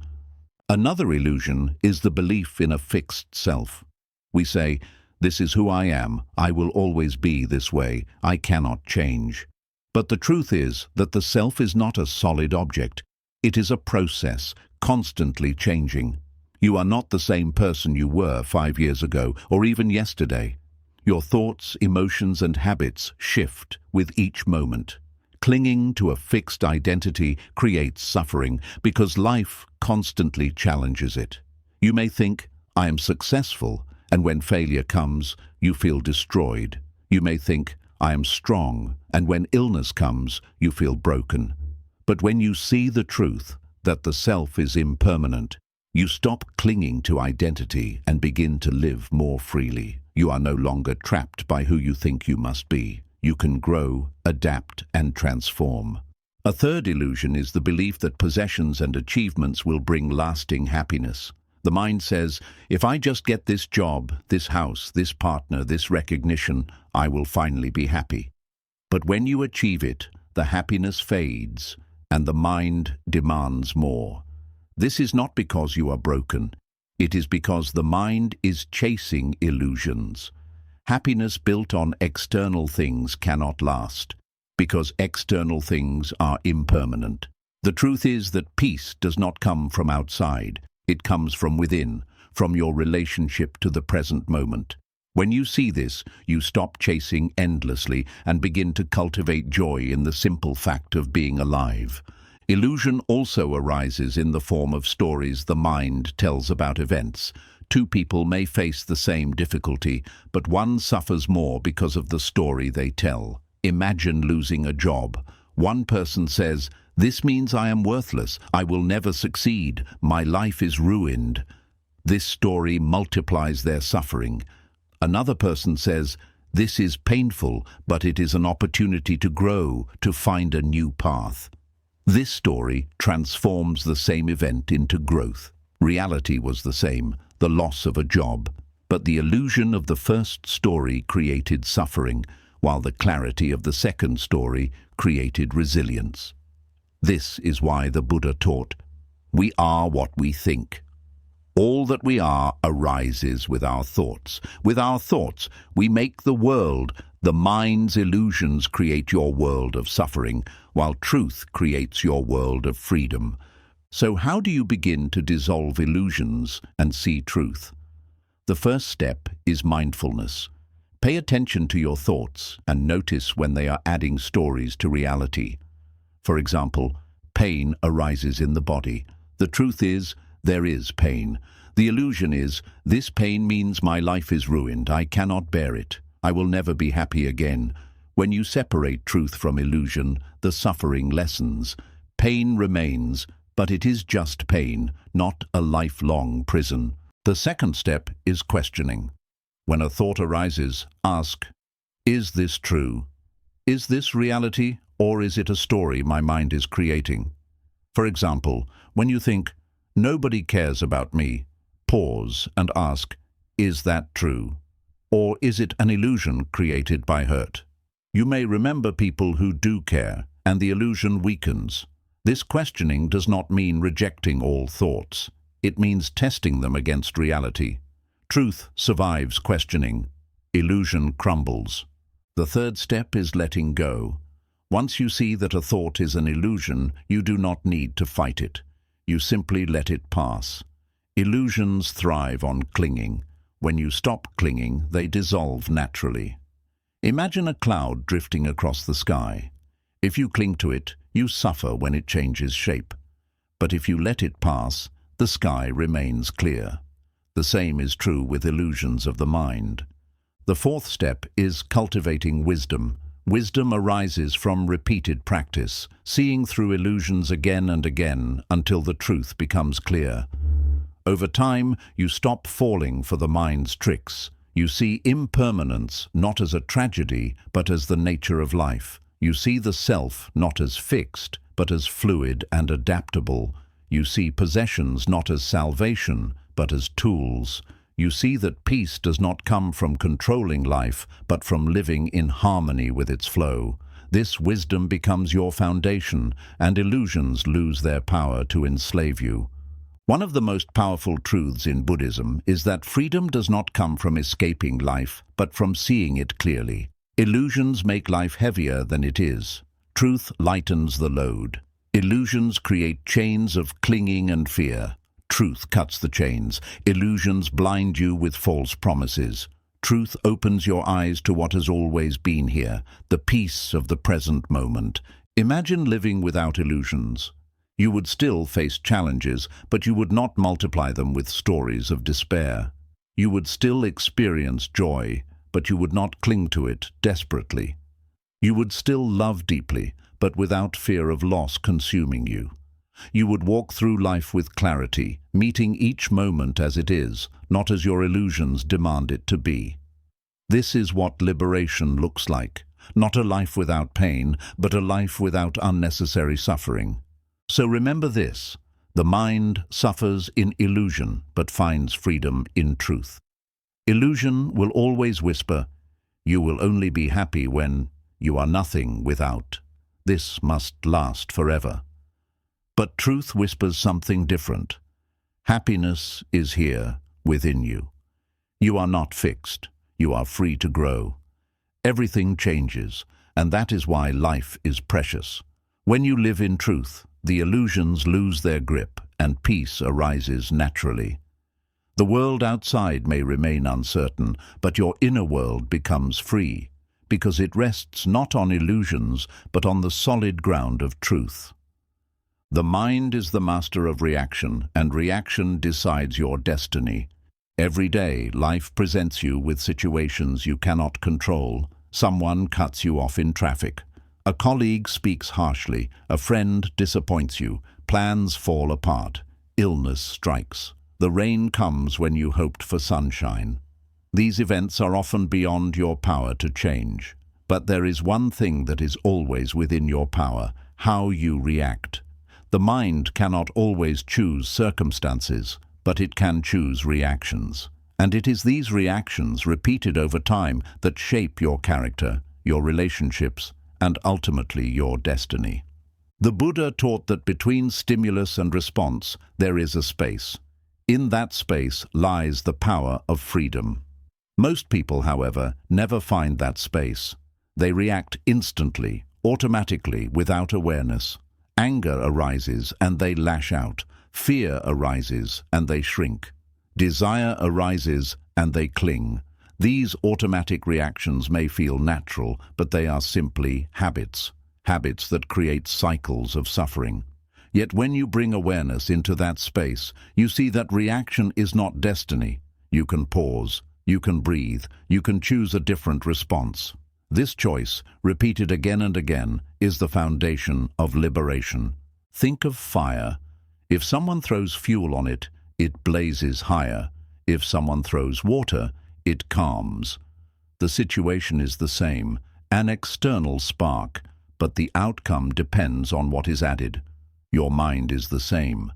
Another illusion is the belief in a fixed self. We say, this is who I am, I will always be this way, I cannot change. But the truth is that the self is not a solid object. It is a process, constantly changing. You are not the same person you were 5 years ago, or even yesterday. Your thoughts, emotions, and habits shift with each moment. Clinging to a fixed identity creates suffering because life constantly challenges it. You may think, I am successful, and when failure comes, you feel destroyed. You may think, I am strong, and when illness comes, you feel broken. But when you see the truth, that the self is impermanent, you stop clinging to identity and begin to live more freely. You are no longer trapped by who you think you must be. You can grow, adapt, and transform. A third illusion is the belief that possessions and achievements will bring lasting happiness. The mind says, if I just get this job, this house, this partner, this recognition, I will finally be happy. But when you achieve it, the happiness fades, and the mind demands more. This is not because you are broken. It is because the mind is chasing illusions. Happiness built on external things cannot last, because external things are impermanent. The truth is that peace does not come from outside. It comes from within, from your relationship to the present moment. When you see this, you stop chasing endlessly and begin to cultivate joy in the simple fact of being alive. Illusion also arises in the form of stories the mind tells about events. Two people may face the same difficulty, but one suffers more because of the story they tell. Imagine losing a job. One person says, this means I am worthless, I will never succeed, my life is ruined. This story multiplies their suffering. Another person says, this is painful, but it is an opportunity to grow, to find a new path. This story transforms the same event into growth. Reality was the same, the loss of a job, but the illusion of the first story created suffering, while the clarity of the second story created resilience. This is why the Buddha taught, we are what we think. All that we are arises with our thoughts. With our thoughts, we make the world. The mind's illusions create your world of suffering, while truth creates your world of freedom. So how do you begin to dissolve illusions and see truth? The first step is mindfulness. Pay attention to your thoughts and notice when they are adding stories to reality. For example, pain arises in the body. The truth is, there is pain. The illusion is, this pain means my life is ruined. I cannot bear it. I will never be happy again. When you separate truth from illusion, the suffering lessens. Pain remains, but it is just pain, not a lifelong prison. The second step is questioning. When a thought arises, ask, is this true? Is this reality, or is it a story my mind is creating? For example, when you think, nobody cares about me, pause and ask, is that true? Or is it an illusion created by hurt? You may remember people who do care, and the illusion weakens. This questioning does not mean rejecting all thoughts. It means testing them against reality. Truth survives questioning. Illusion crumbles. The third step is letting go. Once you see that a thought is an illusion, you do not need to fight it. You simply let it pass. Illusions thrive on clinging. When you stop clinging, they dissolve naturally. Imagine a cloud drifting across the sky. If you cling to it, you suffer when it changes shape. But if you let it pass, the sky remains clear. The same is true with illusions of the mind. The fourth step is cultivating wisdom. Wisdom arises from repeated practice, seeing through illusions again and again until the truth becomes clear. Over time, you stop falling for the mind's tricks. You see impermanence not as a tragedy, but as the nature of life. You see the self not as fixed, but as fluid and adaptable. You see possessions not as salvation, but as tools. You see that peace does not come from controlling life, but from living in harmony with its flow. This wisdom becomes your foundation, and illusions lose their power to enslave you. One of the most powerful truths in Buddhism is that freedom does not come from escaping life, but from seeing it clearly. Illusions make life heavier than it is. Truth lightens the load. Illusions create chains of clinging and fear. Truth cuts the chains. Illusions blind you with false promises. Truth opens your eyes to what has always been here, the peace of the present moment. Imagine living without illusions. You would still face challenges, but you would not multiply them with stories of despair. You would still experience joy, but you would not cling to it desperately. You would still love deeply, but without fear of loss consuming you. You would walk through life with clarity, meeting each moment as it is, not as your illusions demand it to be. This is what liberation looks like. Not a life without pain, but a life without unnecessary suffering. So remember this, the mind suffers in illusion, but finds freedom in truth. Illusion will always whisper, you will only be happy when you are nothing without. This must last forever. But truth whispers something different. Happiness is here, within you. You are not fixed. You are free to grow. Everything changes, and that is why life is precious. When you live in truth, the illusions lose their grip, and peace arises naturally. The world outside may remain uncertain, but your inner world becomes free, because it rests not on illusions, but on the solid ground of truth. The mind is the master of reaction, and reaction decides your destiny. Every day, life presents you with situations you cannot control. Someone cuts you off in traffic. A colleague speaks harshly. A friend disappoints you. Plans fall apart. Illness strikes. The rain comes when you hoped for sunshine. These events are often beyond your power to change. But there is one thing that is always within your power: how you react. The mind cannot always choose circumstances, but it can choose reactions. And it is these reactions, repeated over time, that shape your character, your relationships, and ultimately your destiny. The Buddha taught that between stimulus and response there is a space. In that space lies the power of freedom. Most people, however, never find that space. They react instantly, automatically, without awareness. Anger arises and they lash out. Fear arises and they shrink. Desire arises and they cling. These automatic reactions may feel natural, but they are simply habits. Habits that create cycles of suffering. Yet when you bring awareness into that space, you see that reaction is not destiny. You can pause, you can breathe, you can choose a different response. This choice, repeated again and again, is the foundation of liberation. Think of fire. If someone throws fuel on it, it blazes higher. If someone throws water, it calms. The situation is the same, an external spark, but the outcome depends on what is added. Your mind is the same.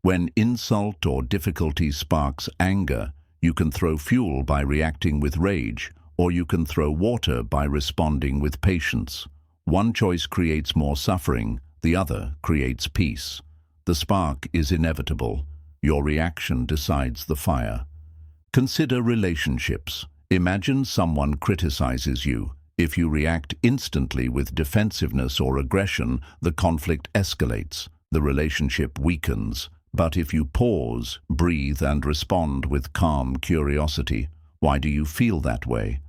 When insult or difficulty sparks anger, you can throw fuel by reacting with rage, or you can throw water by responding with patience. One choice creates more suffering, the other creates peace. The spark is inevitable. Your reaction decides the fire. Consider relationships. Imagine someone criticizes you. If you react instantly with defensiveness or aggression, the conflict escalates. The relationship weakens. But if you pause, breathe, and respond with calm curiosity, why do you feel that way?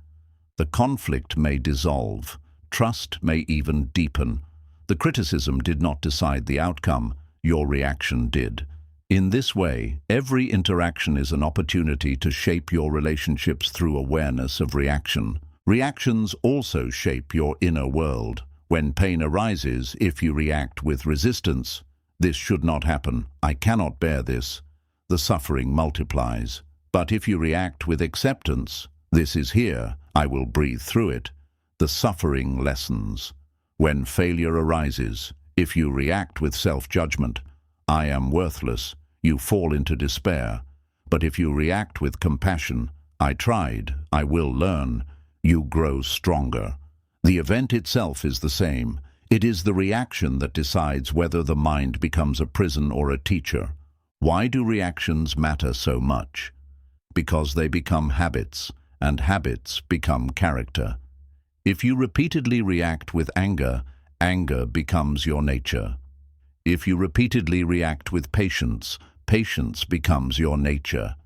The conflict may dissolve. Trust may even deepen. The criticism did not decide the outcome. Your reaction did. In this way, every interaction is an opportunity to shape your relationships through awareness of reaction. Reactions also shape your inner world. When pain arises, if you react with resistance, "This should not happen, I cannot bear this," the suffering multiplies. But if you react with acceptance, "This is here, I will breathe through it," the suffering lessens. When failure arises, if you react with self-judgment, "I am worthless," you fall into despair. But if you react with compassion, "I tried, I will learn," you grow stronger. The event itself is the same. It is the reaction that decides whether the mind becomes a prison or a teacher. Why do reactions matter so much? Because they become habits, and habits become character. If you repeatedly react with anger, anger becomes your nature. If you repeatedly react with patience, patience becomes your nature.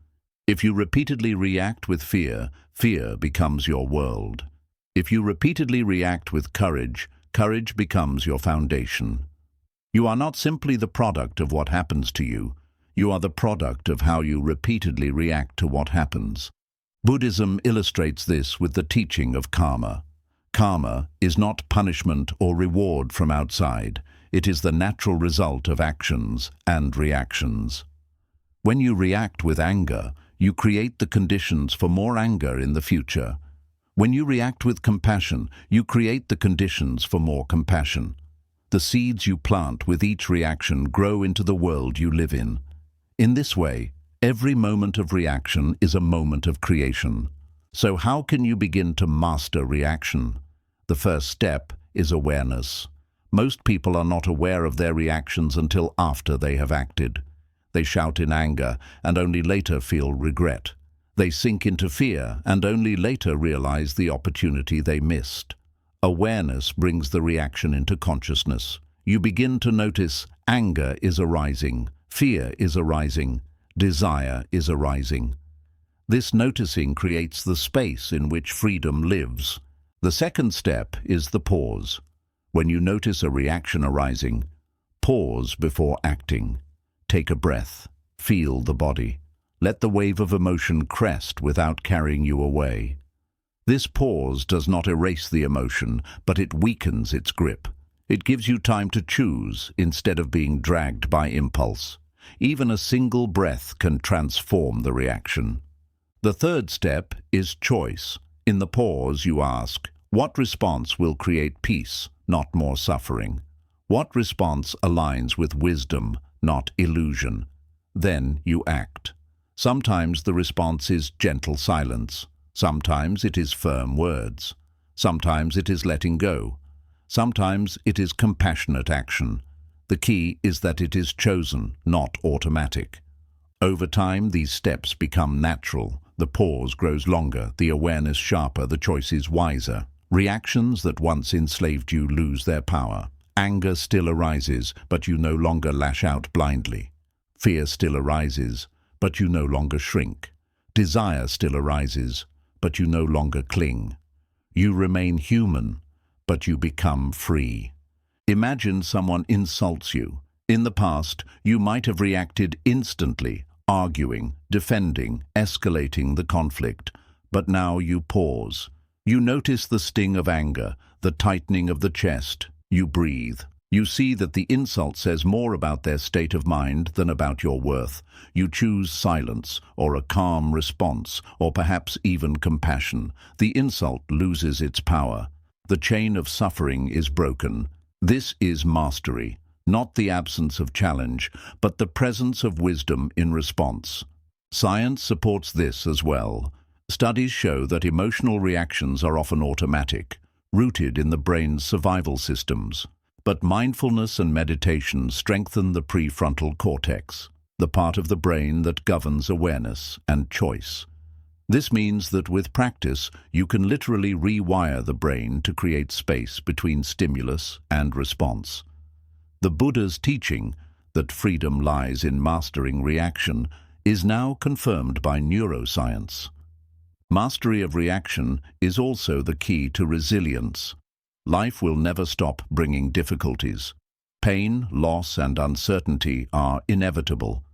If you repeatedly react with fear, fear becomes your world. If you repeatedly react with courage, courage becomes your foundation. You are not simply the product of what happens to you. You are the product of how you repeatedly react to what happens. Buddhism illustrates this with the teaching of karma. Karma is not punishment or reward from outside. It is the natural result of actions and reactions. When you react with anger, you create the conditions for more anger in the future. When you react with compassion, you create the conditions for more compassion. The seeds you plant with each reaction grow into the world you live in. In this way, every moment of reaction is a moment of creation. So how can you begin to master reaction? The first step is awareness. Most people are not aware of their reactions until after they have acted. They shout in anger and only later feel regret. They sink into fear and only later realize the opportunity they missed. Awareness brings the reaction into consciousness. You begin to notice anger is arising, fear is arising, desire is arising. This noticing creates the space in which freedom lives. The second step is the pause. When you notice a reaction arising, pause before acting. Take a breath. Feel the body. Let the wave of emotion crest without carrying you away. This pause does not erase the emotion, but it weakens its grip. It gives you time to choose instead of being dragged by impulse. Even a single breath can transform the reaction. The third step is choice. In the pause, you ask, what response will create peace, not more suffering? What response aligns with wisdom, not illusion? Then you act. Sometimes the response is gentle silence. Sometimes it is firm words. Sometimes it is letting go. Sometimes it is compassionate action. The key is that it is chosen, not automatic. Over time, these steps become natural. The pause grows longer, the awareness sharper, the choices wiser. Reactions that once enslaved you lose their power. Anger still arises, but you no longer lash out blindly. Fear still arises, but you no longer shrink. Desire still arises, but you no longer cling. You remain human, but you become free. Imagine someone insults you. In the past, you might have reacted instantly, arguing, defending, escalating the conflict. But now you pause. You notice the sting of anger, the tightening of the chest. You breathe. You see that the insult says more about their state of mind than about your worth. You choose silence, or a calm response, or perhaps even compassion. The insult loses its power. The chain of suffering is broken. This is mastery, not the absence of challenge, but the presence of wisdom in response. Science supports this as well. Studies show that emotional reactions are often automatic, rooted in the brain's survival systems. But mindfulness and meditation strengthen the prefrontal cortex, the part of the brain that governs awareness and choice. This means that with practice, you can literally rewire the brain to create space between stimulus and response. The Buddha's teaching that freedom lies in mastering reaction is now confirmed by neuroscience. Mastery of reaction is also the key to resilience. Life will never stop bringing difficulties. Pain, loss, and uncertainty are inevitable.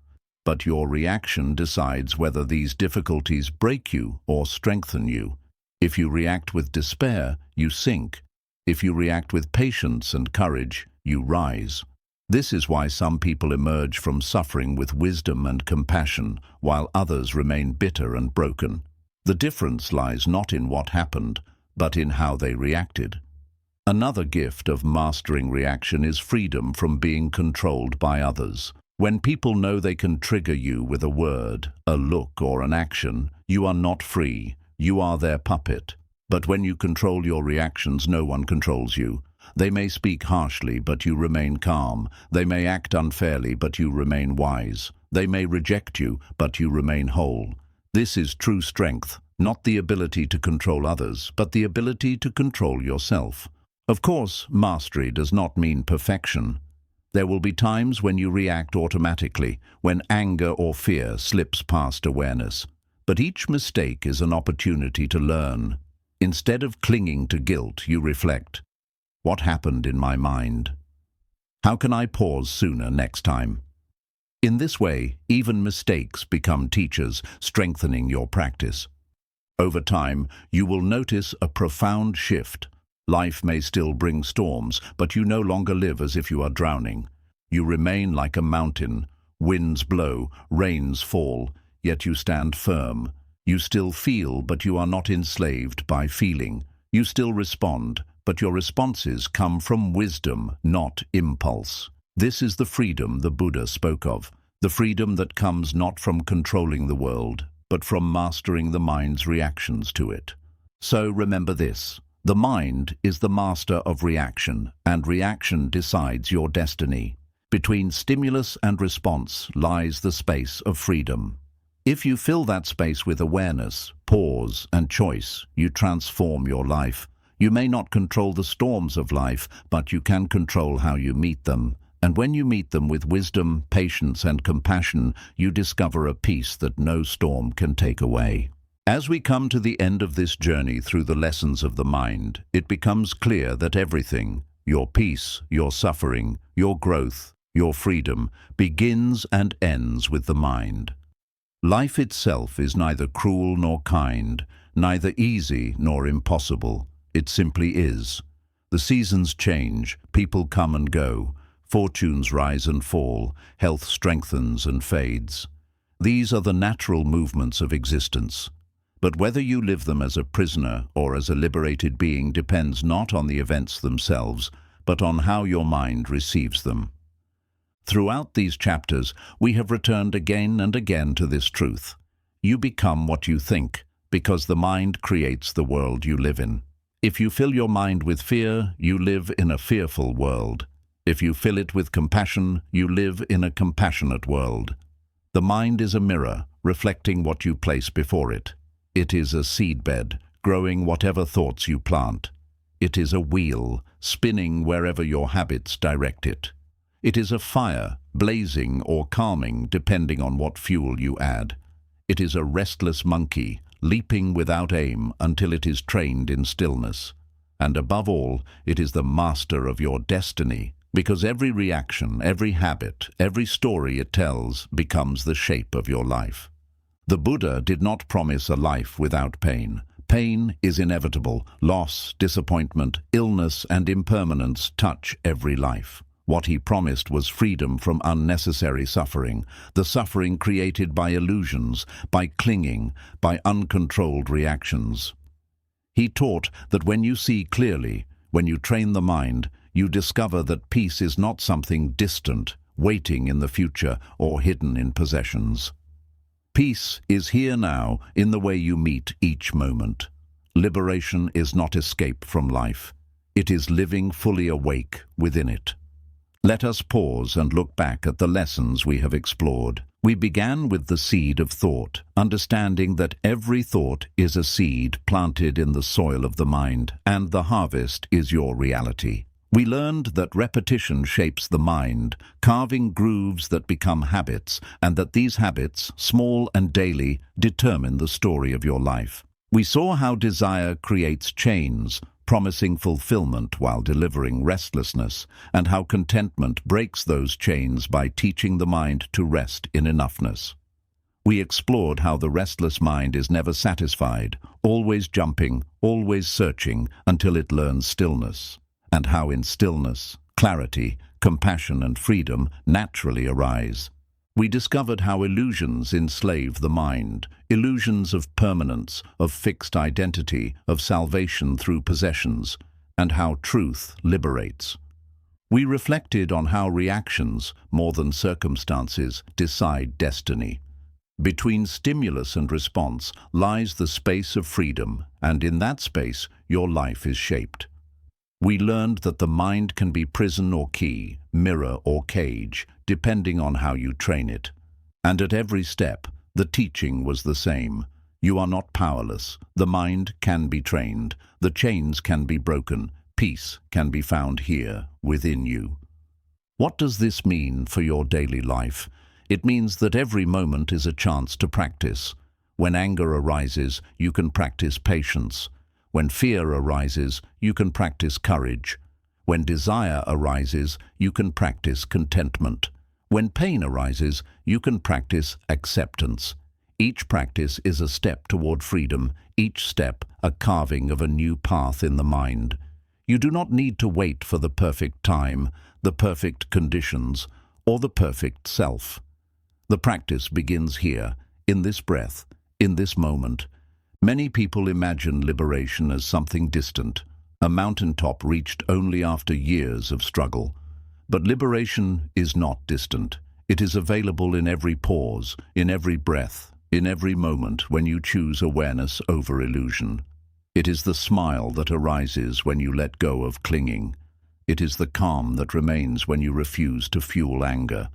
But your reaction decides whether these difficulties break you or strengthen you. If you react with despair, you sink. If you react with patience and courage, you rise. This is why some people emerge from suffering with wisdom and compassion, while others remain bitter and broken. The difference lies not in what happened, but in how they reacted. Another gift of mastering reaction is freedom from being controlled by others. When people know they can trigger you with a word, a look, or an action, you are not free. You are their puppet. But when you control your reactions, no one controls you. They may speak harshly, but you remain calm. They may act unfairly, but you remain wise. They may reject you, but you remain whole. This is true strength, not the ability to control others, but the ability to control yourself. Of course, mastery does not mean perfection. There will be times when you react automatically, when anger or fear slips past awareness. But each mistake is an opportunity to learn. Instead of clinging to guilt, you reflect, what happened in my mind? How can I pause sooner next time? In this way, even mistakes become teachers, strengthening your practice. Over time, you will notice a profound shift. Life may still bring storms, but you no longer live as if you are drowning. You remain like a mountain. Winds blow, rains fall, yet you stand firm. You still feel, but you are not enslaved by feeling. You still respond, but your responses come from wisdom, not impulse. This is the freedom the Buddha spoke of, the freedom that comes not from controlling the world, but from mastering the mind's reactions to it. So remember this. The mind is the master of reaction, and reaction decides your destiny. Between stimulus and response lies the space of freedom. If you fill that space with awareness, pause, and choice, you transform your life. You may not control the storms of life, but you can control how you meet them. And when you meet them with wisdom, patience, and compassion, you discover a peace that no storm can take away. As we come to the end of this journey through the lessons of the mind, it becomes clear that everything, your peace, your suffering, your growth, your freedom, begins and ends with the mind. Life itself is neither cruel nor kind, neither easy nor impossible. It simply is. The seasons change, people come and go, fortunes rise and fall, health strengthens and fades. These are the natural movements of existence. But whether you live them as a prisoner or as a liberated being depends not on the events themselves, but on how your mind receives them. Throughout these chapters, we have returned again and again to this truth. You become what you think, because the mind creates the world you live in. If you fill your mind with fear, you live in a fearful world. If you fill it with compassion, you live in a compassionate world. The mind is a mirror, reflecting what you place before it. It is a seedbed, growing whatever thoughts you plant. It is a wheel, spinning wherever your habits direct it. It is a fire, blazing or calming depending on what fuel you add. It is a restless monkey, leaping without aim until it is trained in stillness. And above all, it is the master of your destiny, because every reaction, every habit, every story it tells becomes the shape of your life. The Buddha did not promise a life without pain. Pain is inevitable. Loss, disappointment, illness, and impermanence touch every life. What he promised was freedom from unnecessary suffering, the suffering created by illusions, by clinging, by uncontrolled reactions. He taught that when you see clearly, when you train the mind, you discover that peace is not something distant, waiting in the future or hidden in possessions. Peace is here now in the way you meet each moment. Liberation is not escape from life. It is living fully awake within it. Let us pause and look back at the lessons we have explored. We began with the seed of thought, understanding that every thought is a seed planted in the soil of the mind, and the harvest is your reality. We learned that repetition shapes the mind, carving grooves that become habits, and that these habits, small and daily, determine the story of your life. We saw how desire creates chains, promising fulfillment while delivering restlessness, and how contentment breaks those chains by teaching the mind to rest in enoughness. We explored how the restless mind is never satisfied, always jumping, always searching until it learns stillness, and how in stillness, clarity, compassion, and freedom naturally arise. We discovered how illusions enslave the mind, illusions of permanence, of fixed identity, of salvation through possessions, and how truth liberates. We reflected on how reactions, more than circumstances, decide destiny. Between stimulus and response lies the space of freedom, and in that space your life is shaped. We learned that the mind can be prison or key, mirror or cage, depending on how you train it. And at every step, the teaching was the same. You are not powerless. The mind can be trained. The chains can be broken. Peace can be found here, within you. What does this mean for your daily life? It means that every moment is a chance to practice. When anger arises, you can practice patience. When fear arises, you can practice courage. When desire arises, you can practice contentment. When pain arises, you can practice acceptance. Each practice is a step toward freedom, each step a carving of a new path in the mind. You do not need to wait for the perfect time, the perfect conditions, or the perfect self. The practice begins here, in this breath, in this moment. Many people imagine liberation as something distant, a mountaintop reached only after years of struggle. But liberation is not distant. It is available in every pause, in every breath, in every moment when you choose awareness over illusion. It is the smile that arises when you let go of clinging. It is the calm that remains when you refuse to fuel anger.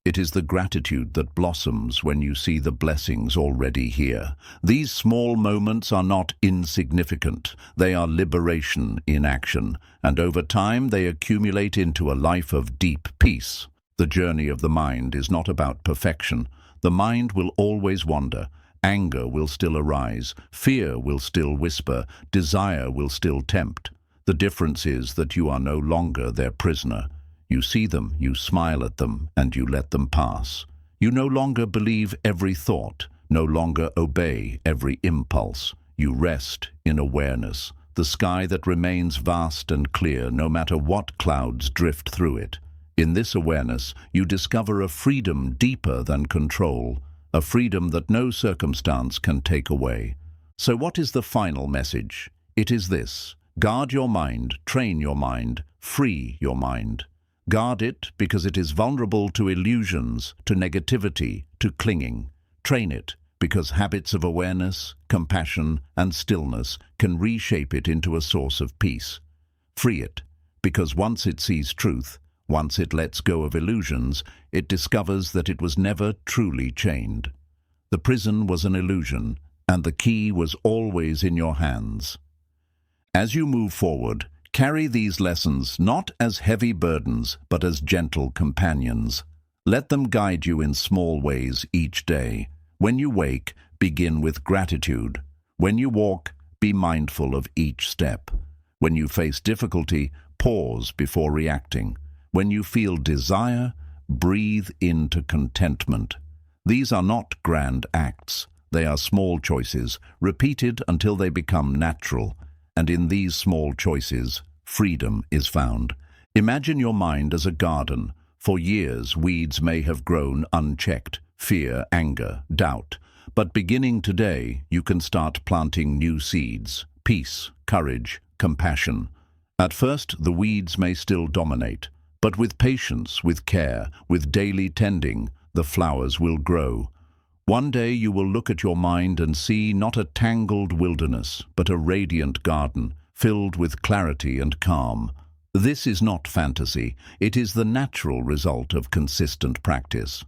It is the gratitude that blossoms when you see the blessings already here. These small moments are not insignificant. They are liberation in action, and over time they accumulate into a life of deep peace. The journey of the mind is not about perfection. The mind will always wander. Anger will still arise. Fear will still whisper. Desire will still tempt. The difference is that you are no longer their prisoner. You see them, you smile at them, and you let them pass. You no longer believe every thought, no longer obey every impulse. You rest in awareness, the sky that remains vast and clear no matter what clouds drift through it. In this awareness, you discover a freedom deeper than control, a freedom that no circumstance can take away. So what is the final message? It is this: guard your mind, train your mind, free your mind. Guard it because it is vulnerable to illusions, to negativity, to clinging. Train it because habits of awareness, compassion, and stillness can reshape it into a source of peace. Free it because once it sees truth, Once it lets go of illusions, it discovers that it was never truly chained. The prison was an illusion, and the key was always in your hands. As you move forward, carry these lessons not as heavy burdens, but as gentle companions. Let them guide you in small ways each day. When you wake, begin with gratitude. When you walk, be mindful of each step. When you face difficulty, pause before reacting. When you feel desire, breathe into contentment. These are not grand acts. They are small choices, repeated until they become natural. And in these small choices, freedom is found. Imagine your mind as a garden. For years, weeds may have grown unchecked, fear, anger, doubt. But beginning today, you can start planting new seeds, peace, courage, compassion. At first, the weeds may still dominate, but with patience, with care, with daily tending, the flowers will grow. One day you will look at your mind and see not a tangled wilderness, but a radiant garden, filled with clarity and calm. This is not fantasy, it is the natural result of consistent practice.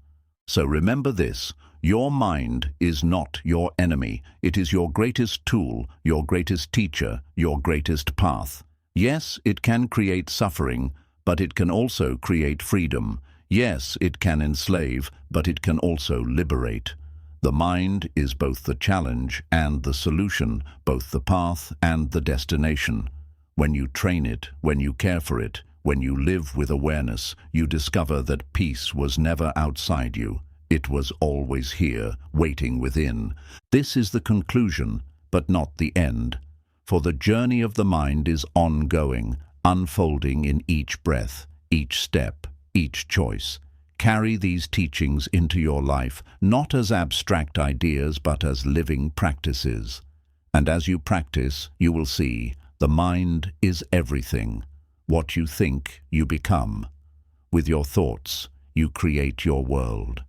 So remember this, your mind is not your enemy. It is your greatest tool, your greatest teacher, your greatest path. Yes, it can create suffering, but it can also create freedom. Yes, it can enslave, but it can also liberate. The mind is both the challenge and the solution, both the path and the destination. When you train it, when you care for it, when you live with awareness, you discover that peace was never outside you. It was always here, waiting within. This is the conclusion, but not the end. For the journey of the mind is ongoing, unfolding in each breath, each step, each choice. Carry these teachings into your life, not as abstract ideas, but as living practices. And as you practice, you will see, the mind is everything. What you think, you become. With your thoughts, you create your world.